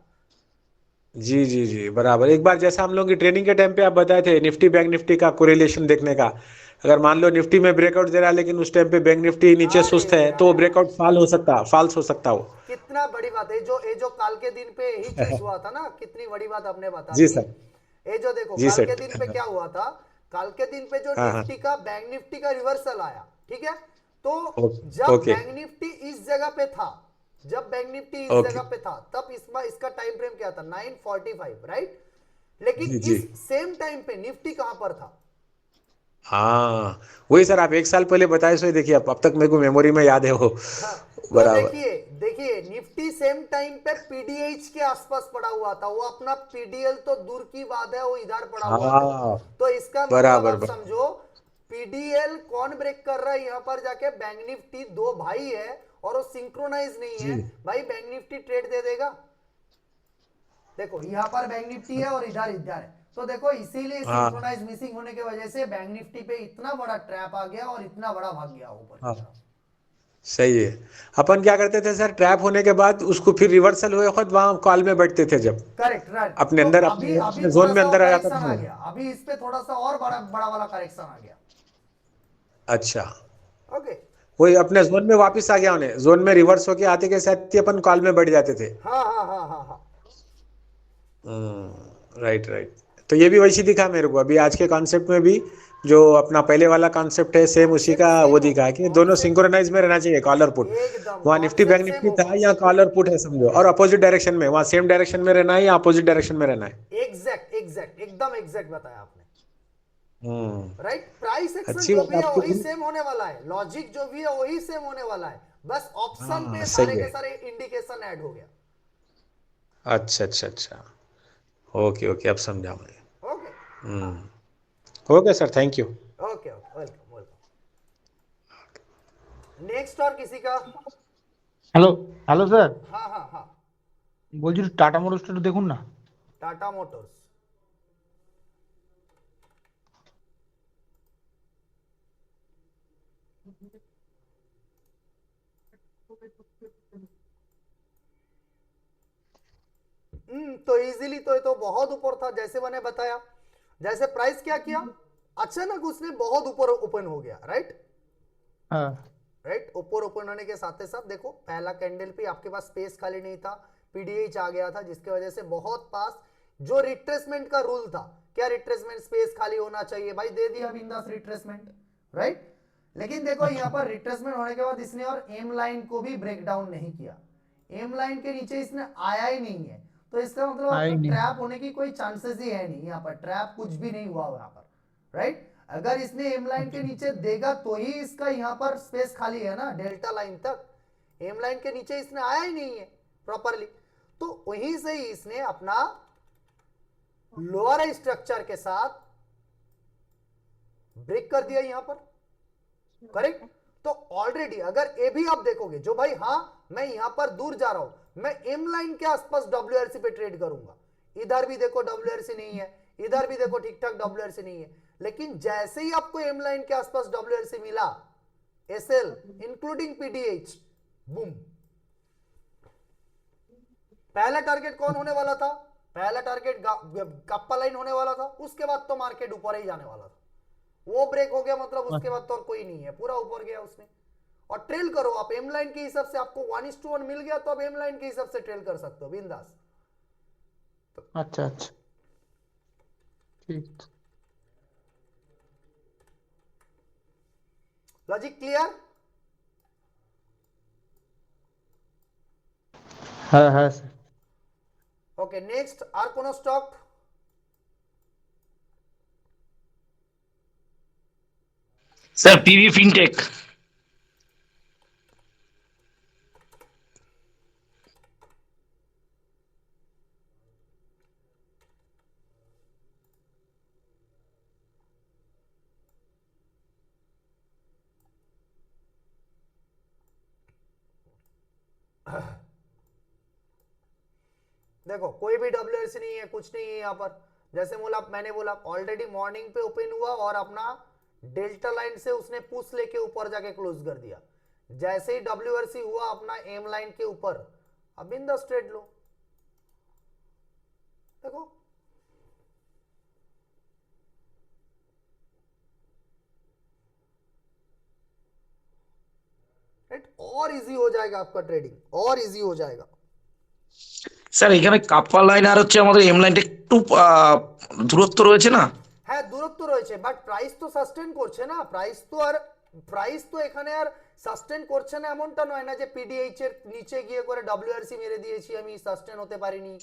जी जी जी, बराबर। एक बार जैसा हम लोग की ट्रेनिंग के टाइम पे आप बताए थे निफ्टी बैंक निफ्टी का कोरिलेशन देखने का, अगर मान लो निफ्टी में ब्रेकआउट दे रहा है लेकिन उस टाइम पे बैंक निफ्टी नीचे अरे सुस्त है, तो वो ब्रेकआउट फॉल्स हो सकता वो। कितना बड़ी बात है, ये जो काल के दिन पे यही चीज हुआ था ना, कितनी बड़ी बात आपने बता जी दी। सर। ये जो देखो जी काल के सर। दिन पे क्या हुआ था, काल के दिन पे जो हाँ हाँ। निफ्टी का बैंक निफ्टी का रिवर्सल आया, ठीक है, तो ओके जब ओके बैंक निफ्टी इस जगह पे था, जब बैंक निफ्टी इस ओके। जगह पे था, तब इसका टाइम फ्रेम क्या था, 945, राइट। लेकिन जी जी। इस सेम टाइम पे निफ्टी कहां पर था? हाँ, वही सर, आप एक साल पहले बताए सो ही देखिए, अब तक मेरे को मेमोरी में याद है वो। हाँ, तो बराबर। देखिए देखिए निफ्टी सेम टाइम पे पीडीएच के आसपास पड़ा हुआ था, वो अपना पीडीएल तो दूर की बात है, वो इधर पड़ा हुआ था। हाँ तो इसका मतलब बराबर आप बराबर। समझो, पीडीएल कौन ब्रेक कर रहा है यहाँ पर जाके, बैंक निफ्टी, दो भाई है, और वो सिंक्रोनाइज नहीं है भाई, बैंक निफ्टी ट्रेड दे देगा। देखो यहाँ पर बैंक निफ्टी है और इधर इधर है, तो देखो इसीलिए हाँ सिंक्रोनाइज मिसिंग होने की वजह से बैंक निफ्टी पे इतना बड़ा ट्रैप आ गया और इतना बड़ा भाग गया ऊपर की हाँ तरफ। सही है। अपन क्या करते थे सर, ट्रैप होने के बाद उसको फिर रिवर्सल हुए वक्त वहां कॉल में बैठते थे, जब करेक्ट राइट। अपने तो अंदर अभी अभी अपने जोन थोड़ा में सा अंदर आ जाता करेक्शन आ था। गया, अभी इस पे थोड़ा सा और बड़ा बड़ा वाला करेक्शन आ गया। अच्छा, ओके वही अपने जोन में वापस आ गया, उन्हें जोन में रिवर्स होके आते के साथ ही अपन कॉल में बैठ जाते थे। हाँ हाँ हाँ हाँ हाँ राइट राइट। तो ये भी वैसे दिखा मेरे को अभी आज के कॉन्सेप्ट में भी, जो अपना पहले वाला कॉन्सेप्ट है सेम उसी कॉन्सेप्ट का सेम वो होगा, दिखा कि दोनों कॉन्सेप्ट सिंक्रोनाइज में रहना चाहिए, कॉलर पुट। एकदम वहाँ Nifty bank concept same Nifty था होगा। या कॉलर पुट है समझो, और अपोजिट डायरेक्शन में, वहाँ सेम डायरेक्शन में रहना है या अपोजिट डायरेक्शन में रहना है। एग्जैक्ट एग्जैक्ट एकदम एग्जैक्ट बताया आपने, राइट। प्राइस एक्शन अच्छी जो बात भी है आपकी वही सेम होने वाला है, लॉजिक जो भी है वही सेम होने वाला है, बस ऑप्शन हाँ पे सारे सही के है। सारे इंडिकेशन ऐड हो गया। अच्छा अच्छा अच्छा, ओके ओके, अब समझा मैं। ओके हाँ okay sir, thank you. Okay okay welcome welcome. Next और किसी का? হ্যালো হ্যালো স্যার, हाँ हाँ हाँ বলছি টাটা মোটরসটা একটু দেখুন না। टाटा मोटर्स। तो इजीली तो ये तो बहुत ऊपर था, जैसे मैंने बताया, जैसे प्राइस क्या किया, अचानक उसने बहुत ऊपर ओपन हो गया, राइट হ্যাঁ राइट। ऊपर ओपन होने के साथ साथ देखो पहला कैंडल पे आपके पास स्पेस खाली नहीं था, पीडीएच आ गया था, जिसकी वजह से बहुत पास जो रिट्रेसमेंट का रूल था, क्या रिट्रेसमेंट स्पेस खाली होना चाहिए भाई, दे दिया बिंदास रिट्रेसमेंट, राइट। लेकिन देखो यहाँ पर रिट्रेसमेंट होने के बाद इसने और एम लाइन को भी ब्रेक डाउन नहीं किया, एम लाइन के नीचे इसने आया ही नहीं है, तो इसका मतलब आया ही आपका नहीं। ट्रैप होने की कोई चांसेस ही है नहीं, यहाँ पर ट्रैप कुछ भी नहीं हुआ यहाँ पर, राइट। अगर इसने एम लाइन के नीचे देगा तो ही इसका यहाँ पर स्पेस खाली है ना, डेल्टा लाइन तक, एम लाइन के नीचे इसने आया ही नहीं है प्रॉपरली, तो वहीं से ही इसने अपना लोअर स्ट्रक्चर के साथ ब्रेक कर दिया यहां पर, करेक्ट। तो ऑलरेडी अगर ये भी आप देखोगे जो भाई, हाँ मैं यहां पर दूर जा रहा हूं, मैं एम लाइन के आसपास डब्ल्यूआरसी पे ट्रेड करूंगा, इधर भी देखो डब्ल्यूआरसी नहीं है, इधर भी देखो ठीक ठाक डब्ल्यूआरसी नहीं है, लेकिन जैसे ही आपको एम लाइन के आसपास डब्ल्यूआरसी मिला, एसएल इंक्लूडिंग पीडीएच, बूम, पहला टारगेट कौन होने वाला था, पहला टारगेट गप्पा लाइन होने वाला था, उसके बाद तो मार्केट ऊपर ही जाने वाला था, वो ब्रेक हो गया, मतलब उसके बाद तो और कोई नहीं है, पूरा ऊपर गया उसने। और ट्रेल करो आप एम लाइन के हिसाब से, आपको 1:1 मिल गया तो आप एम लाइन के हिसाब से ट्रेल कर सकते हो बिंदास। আচ্ছা আচ্ছা ঠিক। Logic clear? হ্যাঁ হ্যাঁ স্যার। ओके नेक्स्ट और कोनो स्टॉक? Sir PV fintech. देखो कोई भी डब्ल्यूएस नहीं है, कुछ नहीं है यहाँ पर, जैसे बोला मैंने बोला ऑलरेडी मॉर्निंग पे ओपन हुआ और अपना डेल्टा लाइन से उसने पुश लेके ऊपर जाके क्लोज कर दिया, जैसे ही डब्ल्यूआरसी हुआ अपना एम लाइन के ऊपर, अब इन द स्ट्रेट लो देखो, राइट, और इजी हो जाएगा आपका ट्रेडिंग, और इजी हो जाएगा। স্যার এখানে কাপ্পা লাইন আর হচ্ছে আমাদের এম লাইনটা একটু দূরত্ব রয়েছে না? হ্যাঁ দূরত্ব রয়েছে, বাট প্রাইস তো সাস্টেন করছে না, প্রাইস তো এখানে আর সাস্টেন করছে না, এমনটা নয় না যে পিডিএইচ এর নিচে গিয়ে করে ডব্লিউআরসি মেরে দিয়েছি আমি, সাস্টেন হতে পারিনি,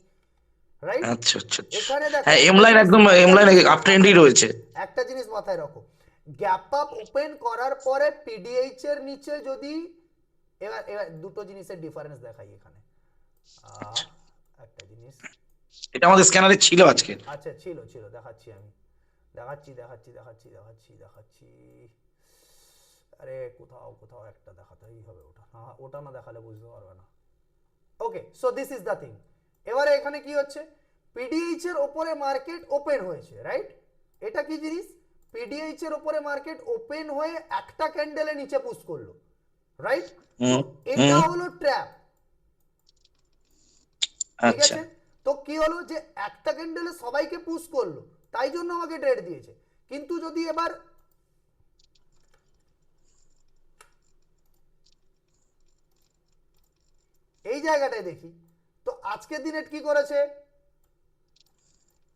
রাইট। আচ্ছা আচ্ছা আচ্ছা। এখানে দেখো হ্যাঁ এম লাইন একদম, এম লাইন আপ ট্রেন্ডই রয়েছে। একটা জিনিস মাথায় রাখো, গ্যাপ আপ ওপেন করার পরে পিডিএইচ এর নিচে যদি, এবার দুটো জিনিসের ডিফারেন্স দেখাই এখানে, একটা জিনিস, এটা আমাদের স্ক্যানারে ছিল আজকে। আচ্ছা ছিল দেখাচ্ছি আমি, দেখাচ্ছি আরে কোথাও কোথাও একটা দেখাতেই হবে, ওটা না, ওটা না দেখালে বুঝতে পারবে না। Okay, so this is the thing. এবারে এখানে কি হচ্ছে, পিডিএইচ এর উপরে মার্কেট ওপেন হয়েছে, রাইট? এটা কি জিনিস, পিডিএইচ এর উপরে মার্কেট ওপেন হয়ে একটা ক্যান্ডেলে নিচে পুশ করলো, রাইট? এটা হলো ট্র্যাপ, ঠিক আচ্ছা আছে? তো কি হলো যে একটা ক্যান্ডেলে সবাইকে পুশ করলো, তাই জন্য আমাকে ট্রেড দিয়েছে। কিন্তু যদি এবার এই জায়গাটায় দেখি, তো আজকের দিনে কি করেছে,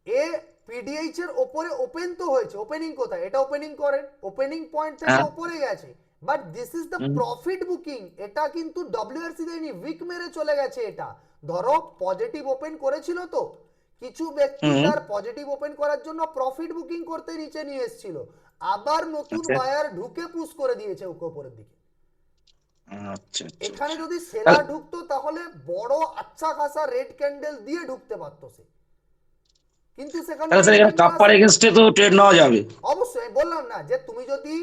এ পিডিএইচ এর উপরে ওপেন তো হয়েছে, ওপেনিং কোথায়, এটা ওপেনিং করেন, ওপেনিং পয়েন্ট থেকে উপরে গেছে, but this is the profit booking. এটা কিন্তু ডব্লিউআরসি দেয়নি, উইক মেরে চলে গেছে। এটা ধরো পজিটিভ ওপেন করেছিল, তো কিছু ব্যক্তি তার পজিটিভ ওপেন করার জন্য প্রফিট বুকিং করতে নিচে নিয়ে এসেছিল, আবার নতুন বায়ার ঢুকে পুশ করে দিয়েছে ওকে উপরের দিকে। আচ্ছা এখানে যদি সেলার ঢুকতো তাহলে বড় আচ্ছা খাসা রেড ক্যান্ডেল দিয়ে ঢুকতে পারতো সে, কিন্তু সেখানে তাহলে স্যার এখানে কাপ্পার এগেইনস্টে তো ট্রেড নেওয়া যাবে। অবশ্যই বললাম না যে তুমি যদি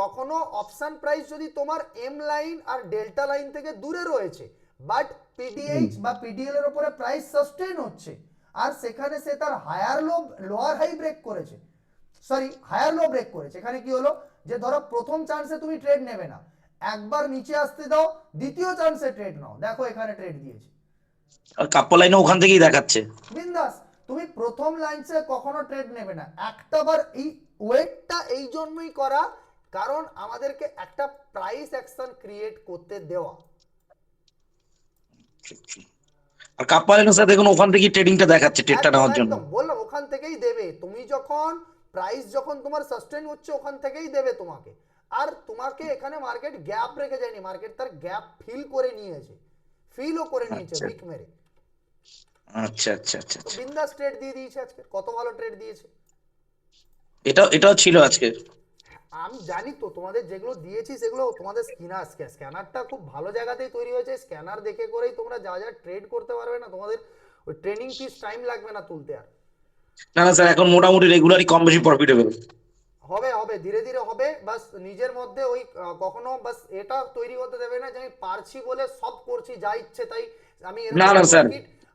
কখনো অপশন প্রাইস যদি তোমার এম লাইন আর ডেল্টা লাইন থেকে দূরে রয়েছে, বাট পিডিএইচ বা পিডিএল এর উপরে প্রাইস সাস্টেইন হচ্ছে, আর সেখানে সে তার higher low lower high break করেছে, সরি হায়ার লো ব্রেক করেছে, এখানে কি হলো যে ধরো প্রথম চান্সে তুমি ট্রেড নেবে না, একবার নিচে আসতে দাও, দ্বিতীয় চান্সে ট্রেড নাও, দেখো এখানে ট্রেড দিয়েছে, আর কাপ্পার লাইনে ওখান থেকেই দেখাচ্ছে। বিন্দাস। তুমি প্রথম লাইনসে কখনো ট্রেড নেবে না, একটা বার এই ওয়েটটা এই জন্যই করা, কারণ আমাদেরকে একটা প্রাইস অ্যাকশন ক্রিয়েট করতে দেওয়া। আর কাপ্পার লাইনের সাথে দেখুন ওখান থেকেই ট্রেডিংটা দেখাচ্ছে, ট্রেডটা একদম নেওয়ার জন্য। একদম বললাম, ওখান থেকেই দেবে, তুমি যখন প্রাইস যখন তোমার সাস্টেইন হচ্ছে ওখান থেকেই দেবে তোমাকে। আর তোমাকে এখানে মার্কেট গ্যাপ রেখে যায়নি, মার্কেট তার গ্যাপ ফিল করে নিয়েছে, ফিলও করে নিয়েছে উইক মেরে। আচ্ছা আচ্ছা আচ্ছা তো বিন্দাস ট্রেড দিয়ে দিয়েছে আজকে, কত ভালো ট্রেড দিয়েছে। এটাও ছিল আজকে। আমি জানি তো তোমাদের যেগুলো দিয়েছি সেগুলো তোমাদের স্ক্যানারটা খুব ভালো জায়গাতেই তৈরি হয়েছে, স্ক্যানার দেখে করেই তোমরা যা যা ট্রেড করতে পারবে না, তোমাদের ওই ট্রেনিং ফিস টাইম লাগবে না তুলতে। আর না না স্যার, এখন মোটামুটি রেগুলারই কম বেশি প্রফিটেবল হবে হবে ধীরে ধীরে হবে, বাস নিজের মধ্যে ওই কখনো বাস এটা তৈরি হতে দেবে না যে আমি পারছি বলে সব করছি যা ইচ্ছে তাই। আমি না না স্যার,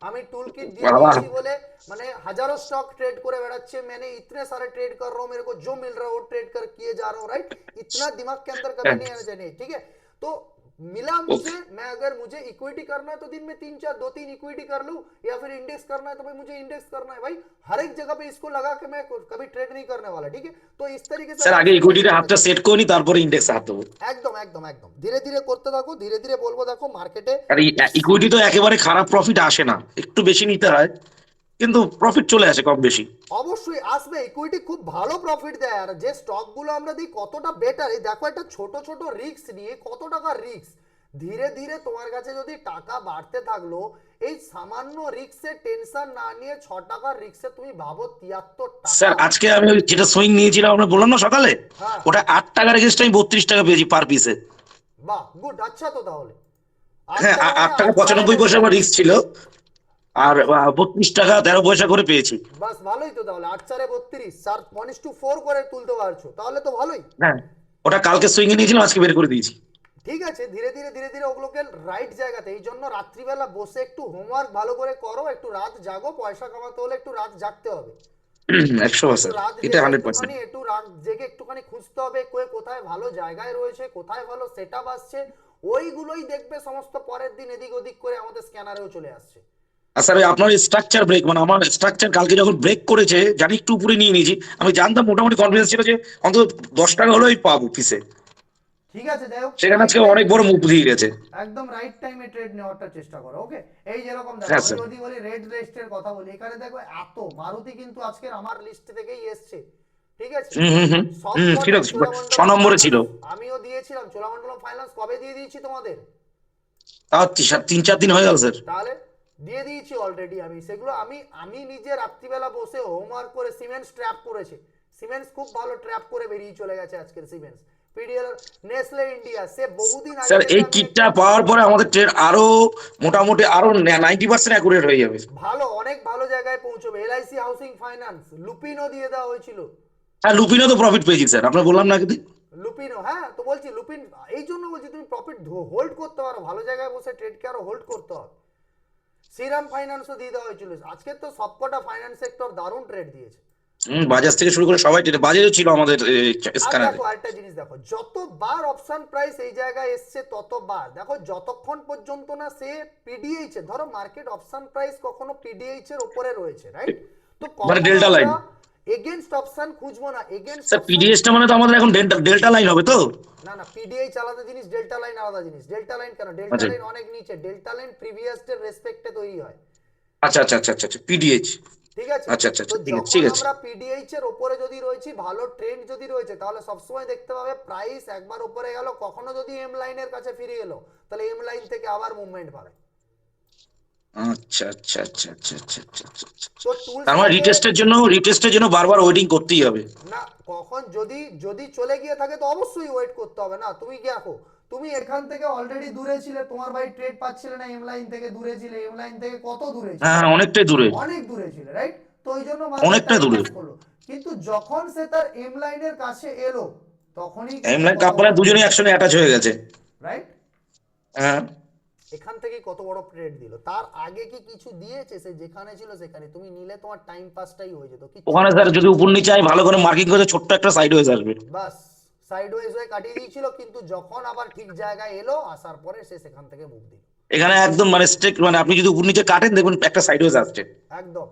আমি টুল किट দিয়ে দিয়েছি বলে মানে হাজাरों स्टॉक ट्रेड করে বেড়াচ্ছে, मैंने इतने सारे ट्रेड कर रहा हूं, मेरे को जो मिल रहा है वो ट्रेड कर किए जा रहा हूं, राइट? इतना दिमाग के अंदर कभी नहीं आना चाहिए, ठीक है? तो मिला मुझे, मैं अगर मुझे इक्विटी करना है तो दिन में 2-3 इक्विटी कर लूं, या फिर इंडेक्स करना है तो भाई मुझे इंडेक्स करना है, भाई हर एक जगह पे इसको लगा के मैं कभी ट्रेड नहीं करने वाला, ठीक है? तो इस तरीके से স্যার আগে ইকুইটির হাতটা সেট করে নি, তারপরে ইন্ডেক্সে হাত দেবো। একদম একদম একদম ধীরে ধীরে করতে থাকো, ধীরে ধীরে বলবো দেখো মার্কেটে। আর ইকুইটি তো একেবারে খারাপ প্রফিট আসে না, একটু বেশি নিতে হয় কিন্তু প্রফিট চলে আসে কম বেশি। অবশ্যই আসবে, ইকুইটি খুব ভালো প্রফিট দেয়, আর যে স্টক গুলো আমরা দিই কতটা বেটার, এই দেখো একটা ছোট ছোট রিস্ক নিয়ে কত টাকা রিস্ক, ধীরে ধীরে তোমার কাছে যদি টাকা বাড়তে থাকলো, এই সামান্য রিস্কের টেনশন না নিয়ে 6 টাকার রিস্কে তুমি ভাবো 73 স্যার টাকা। আজকে আমি ওই যেটা সুইং নিয়েছিলাম আমরা বললাম না সকালে, হ্যাঁ। ওটা 8 টাকার এগেইনস্টে আমি 32 টাকা পেয়েছি পার পিসে। বাহ গুড, আচ্ছা তো তাহলে হ্যাঁ 8 টাকা 95 পয়সা আমার রিস্ক ছিল, আর 32 টাকা 13 পয়সা করে পেয়েছি। বাস ভালোই তো, তাহলে 8 4 32 4 1:4 করে তুলতে পারছো, তাহলে তো ভালোই। হ্যাঁ ওটা কালকে সুইং এ নিয়েছিলাম, আজকে বের করে দিয়েছি। ঠিক আছে, ধীরে ধীরে ধীরে ধীরে ওগুলোকে রাইট জায়গাতে, এই জন্য রাত্রিবেলা বসে একটু হোমওয়ার্ক ভালো করে করো, একটু রাত জাগো, পয়সা কামাতে হলে একটু রাত জাগতে হবে, 100%, রাত এটা জেগে 100%। একটু রাত জেগে একটুখানি খুঁজতে হবে কোথায় ভালো জায়গায় রয়েছে, কোথায় ভালো সেটআপ আসছে, ওইগুলোই দেখবে সমস্ত পরের দিন এদিক ওদিক করে আমাদের স্ক্যানারেও চলে আসছে। আর স্যার আপনার স্ট্রাকচার ব্রেক, মানে আমার স্ট্রাকচার কালকে যখন ব্রেক করেছে জানি একটু উপরে নিয়ে নিয়েছি, আমি জানতাম মোটামুটি কনফিডেন্স ছিল যে অন্তত 10 টাকা হলেই পাবো পিসে, ঠিক আছে, যাই হোক সেখানে আজকে অনেক বড় মুভ দিয়ে গেছে। একদম রাইট টাইমে ট্রেড নেওয়ার চেষ্টা করো, ওকে? এই যেরকম দেখো, হ্যাঁ, আমি স্যার। যদি বলি রেড লিস্টের কথা বলি, এখানে দেখো এত মারুতি কিন্তু আজকের আমার লিস্ট থেকেই এসছে, ঠিক আছে? সব ছিল, কটাই চোলামণ্ডলম 6 নম্বরে ছিল। আমিও দিয়েছিলাম চোলামণ্ডলম ফাইন্যান্স, কবে দিয়ে দিয়েছি তোমাদের? তাও 3-4 দিন হয়ে গেল স্যার। তাহলে দিয়ে দিয়েছি অলরেডি আমি, সেগুলো আমি নিজে রাত্রিবেলা বসে হোমওয়ার্ক করে সিমেন্স ট্র্যাপ করেছে, সিমেন্স খুব ভালো ট্র্যাপ করে বেরিয়ে চলে গেছে আজকের সিমেন্স, পিডিএল, নেসলে ইন্ডিয়া, সে বহুদিন আগে স্যার থেকে এই আমি কিটটা পাওয়ার পরে আমাদের ট্রেড আরো মোটামুটি আরো 90% অ্যাকুরেট হয়ে যাবে। ভালো, অনেক ভালো জায়গায় পৌঁছবে। এলআইসি হাউসিং ফাইন্যান্স, লুপিনও দিয়ে দেওয়া হয়েছিল। হ্যাঁ লুপিনও তো প্রফিট পেয়েছি স্যার, আপনার বললাম না একদিন। লুপিনও, হ্যাঁ তো বলছি লুপিন, এই জন্য বলছি তুমি প্রফিট হোল্ড করতে পারো, ভালো জায়গায় বসে ট্রেডকে আরো হোল্ড করতে হবে। শ্রীরাম ফাইন্যান্সও দিয়ে দেওয়া হয়েছিল, আজকে তো সবকটা ফাইন্যান্স সেক্টর দারুণ ট্রেড দিয়েছে। বাজাজ থেকে শুরু করে সবাই বাজাজও ছিল আমাদের আর স্ক্যানারে। দেখো আরেকটা জিনিস দেখো, যতবার অপশন প্রাইস এই জায়গায় এসছে ততবার দেখো, যতক্ষণ পর্যন্ত না সে পিডিএইচ এর, ধরো মার্কেট অপশন প্রাইস কখনো পিডিএইচ এর উপরে রয়েছে, রাইট? তো মানে কখনো ডেল্টা লাইন। আমরা এগেইনস্ট অপশন খুঁজবো না, এগেইনস্ট স্যার অপশন, পিডিএসটা মানে তো আমাদের এখন ডেল্টা লাইন হবে তো? না না পিডিএইচ আলাদা জিনিস, ডেল্টা লাইন আলাদা জিনিস। ডেল্টা লাইন কেন, ডেল্টা আচ্ছা লাইন অনেক নিচে, ডেল্টা লাইন প্রিভিয়াস ডে রেসপেক্টে তৈরি হয়, আচ্ছা আচ্ছা আচ্ছা আচ্ছা পিডিএইচ। ঠিক আছে? আচ্ছা আচ্ছা তো আচ্ছা ঠিক আছে যখন ঠিক আছে। আমরা পিডিএইচ এর উপরে যদি রয়েছি, ভালো ট্রেন্ড যদি রয়েছে, তাহলে সবসময় দেখতে পাবে প্রাইস একবার উপরে গেল, কখনো যদি এম লাইনের কাছে ফিরে গেল, তাহলে এম লাইন থেকে আবার মুভমেন্ট পাবে। আচ্ছা আচ্ছা আচ্ছা আচ্ছা আচ্ছা আচ্ছা আচ্ছা আচ্ছা। তো টুলস তার মানে রিটেস্টের জন্য বারবার ওয়েটিং করতেই হবে। না, কখন যদি যদি চলে গিয়ে থাকে তো অবশ্যই ওয়েট করতে হবে না। তুমি দেখো, তুমি এখান থেকে অলরেডি দূরে ছিলে, তোমার ভাই ট্রেড পাচ্ছিলে না, এম লাইন থেকে দূরে ছিলে, এম লাইন থেকে কত দূরে ছিলে? হ্যাঁ হ্যাঁ অনেকটাই দূরে। অনেক দূরে ছিল, রাইট? তো ওই জন্য অনেকটা টাইম দূরে। পাস করলো। কিন্তু যখন সে তার এম লাইনের কাছে এলো, তখনই এম লাইন কাপ মানে দুজনেই একসঙ্গে অ্যাটাচ হয়ে গেছে। রাইট? হ্যাঁ এখান থেকে কত বড় ট্রেড দিল, তার আগে কি কিছু দিয়েছে? সে যেখানে ছিল সেখানে তুমি নিলে তোমার টাইম পাসটাই হয়ে যেত, কিছু ওখানে স্যার যদি উপর নিচে আমি ভালো করে মার্কিং করে ছোট্ট একটা সাইড ওয়েজ আসবে। বাস সাইডওয়েজ হয়ে কাটিয়ে দিয়েছিল। কিন্তু যখন আবার ঠিক জায়গায় এলো, আসার পরে সে সেখান থেকে মুভ দিল, এখানে একদম মানে স্ট্রেট, মানে আপনি যদি উপর নিচে কাটেন দেখবেন একটা সাইড ওয়েজ আসছে। একদম।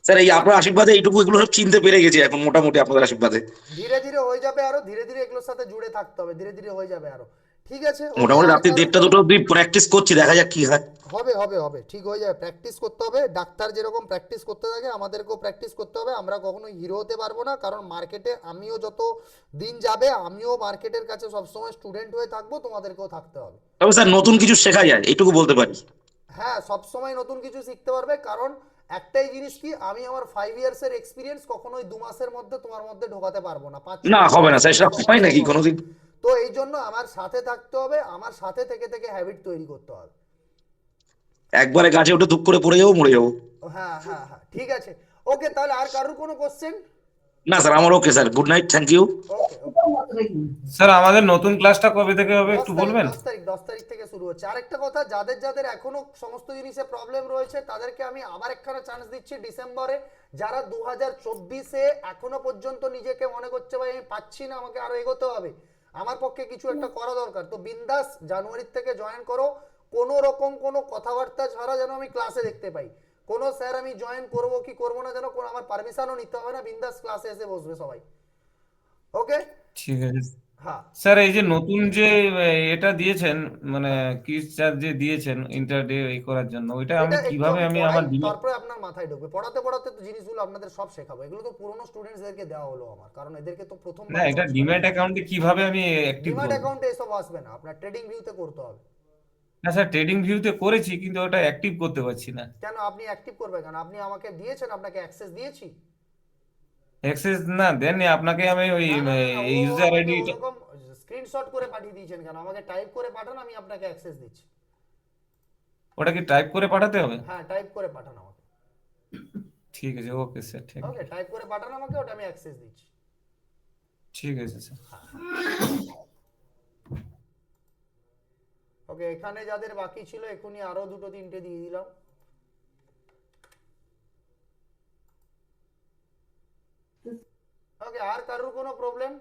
স্যার এই আপনার আশীর্বাদে এইটুকু এগুলো সব চিনতে পেরে গেছি এখন মোটামুটি আপনাদের আশীর্বাদে। ধীরে ধীরে হয়ে যাবে, আরো ধীরে ধীরে এগুলোর সাথে জুড়ে থাকতে হবে, ধীরে ধীরে হয়ে যাবে আরো। ঠিক আছে, ওকে। মোটামুটি আর রাত্রি কারোর 1:30টা কোনো, 2টো অব্দি প্র্যাকটিস করছি, দেখা যাক কি হয়। হবে হবে হবে, ঠিক হয়ে যাবে। প্র্যাকটিস করতে হবে, ডাক্তার যেরকম প্র্যাকটিস করতে থাকে আমাদেরকেও প্র্যাকটিস করতে হবে। আমরা কখনো হিরো হতে পারবো না, কারণ মার্কেটে আমিও যত দিন যাবে আমিও মার্কেটের কাছে সবসময় স্টুডেন্ট হয়ে থাকবো, তোমাদেরকেও থাকতে হবে। তবে স্যার নতুন কিছু শেখা যায় এইটুকু বলতে পারি। হ্যাঁ, সবসময় নতুন কিছু শিখতে পারবে, কারণ একটাই জিনিস কি, আমি আমার 5 ইয়ার্সের এক্সপিরিয়েন্স কখনোই 2 মাসের মধ্যে তোমার মধ্যে ঢোকাতে পারবো না, 5 না হবে না স্যার, সেটা তোমার হয় নাকি সম্ভব না। কোনোদিন? তো এই জন্য আমার সাথে থাকতে হবে, আমার সাথে থেকে থেকে হ্যাবিট তৈরি করতে হবে। একবারে গাছে উঠে ধুপ করে পড়ে যাবো, মরে যাবো। হ্যাঁ হ্যাঁ হ্যাঁ, ঠিক আছে। ওকে, তাহলে আর কারোর কোনো কোশ্চেন? না স্যার আমার okay sir, good night, thank you. Okay okay. Sir আমাদের নতুন ক্লাসটা কবে থেকে হবে একটু বলবেন? 10 তারিখ থেকে শুরু হচ্ছে। আরেকটা কথা, যাদের যাদের এখনো সমস্ত জিনিসে প্রবলেম রয়েছে, তাদেরকে আমি আবার একখানা চান্স দিচ্ছি ডিসেম্বরে। যারা 2024-এ এখনো পর্যন্ত নিজেকে মনে করছে ভাই আমি পাচ্ছি না, আমাকে আরো এগোতে হবে, আমার পক্ষে কিছু একটা করা দরকার, তো বিন্দাস জানুয়ারি থেকে জয়েন করো। কোনো রকম কোনো কথাবার্তা ছাড়া যেন আমি ক্লাসে দেখতে পাই। কোনো স্যার আমি জয়েন করবো কি করবো না, যেন কোনো আমার পারমিশনও নিতে হবে না, বিন্দাস ক্লাসে এসে বসবে সবাই। ওকে? ঠিক আছে হ্যাঁ স্যার, এই যে নতুন যে এটা দিয়েছেন, মানে কিস চার্জ যে দিয়েছেন ইন্টারডে এই করার জন্য, ওইটা আমি এটা একটু কিভাবে আমি আমি পড়াই, আমার ডিমান্ড? তারপরে আপনার মাথায় ঢুকবে। পড়াতে পড়াতে তো জিনিসগুলো আপনাদের সব শেখাবো, এগুলো তো পুরনো স্টুডেন্টসদেরকে দেওয়া হলো আমার, কারণ এদেরকে তো না প্রথমবার এটা ডিম্যাট অ্যাকাউন্টে কিভাবে আমি অ্যাক্টিভ ডিমাট করব? অ্যাকাউন্টে এসব আসবে না, আপনার ট্রেডিং ভিউতে করতে হবে। না স্যার, ট্রেডিং ভিউতে করেছি কিন্তু ওটা অ্যাক্টিভ করতে পারছি না। কেন আপনি অ্যাক্টিভ করবেন কেন? আপনি আমাকে দিয়েছেন, আপনাকে অ্যাক্সেস দিয়েছি। অ্যাক্সেস না দেননি আপনাকে, আমি ওই না না না না, ও ইউজার আমাকে আইডিটা। ওরকম স্ক্রিনশট করে পাঠিয়ে দিয়েছেন কেন? আমাকে টাইপ করে পাঠান, আমি আপনাকে অ্যাক্সেস দিচ্ছি। ওটা কি টাইপ করে পাঠাতে হবে? হ্যাঁ, টাইপ করে পাঠান আমাকে। ঠিক আছে, okay sir, thank okay, you. Type করে পাঠান আমাকে, ওটা আমি অ্যাক্সেস দিচ্ছি। ঠিক আছে স্যার। ওকে, এখানে যাদের বাকি ছিল এখনই আরো 2-3টে দিয়ে দিলাম। ওকে, আর কারোর কোনো প্রবলেম?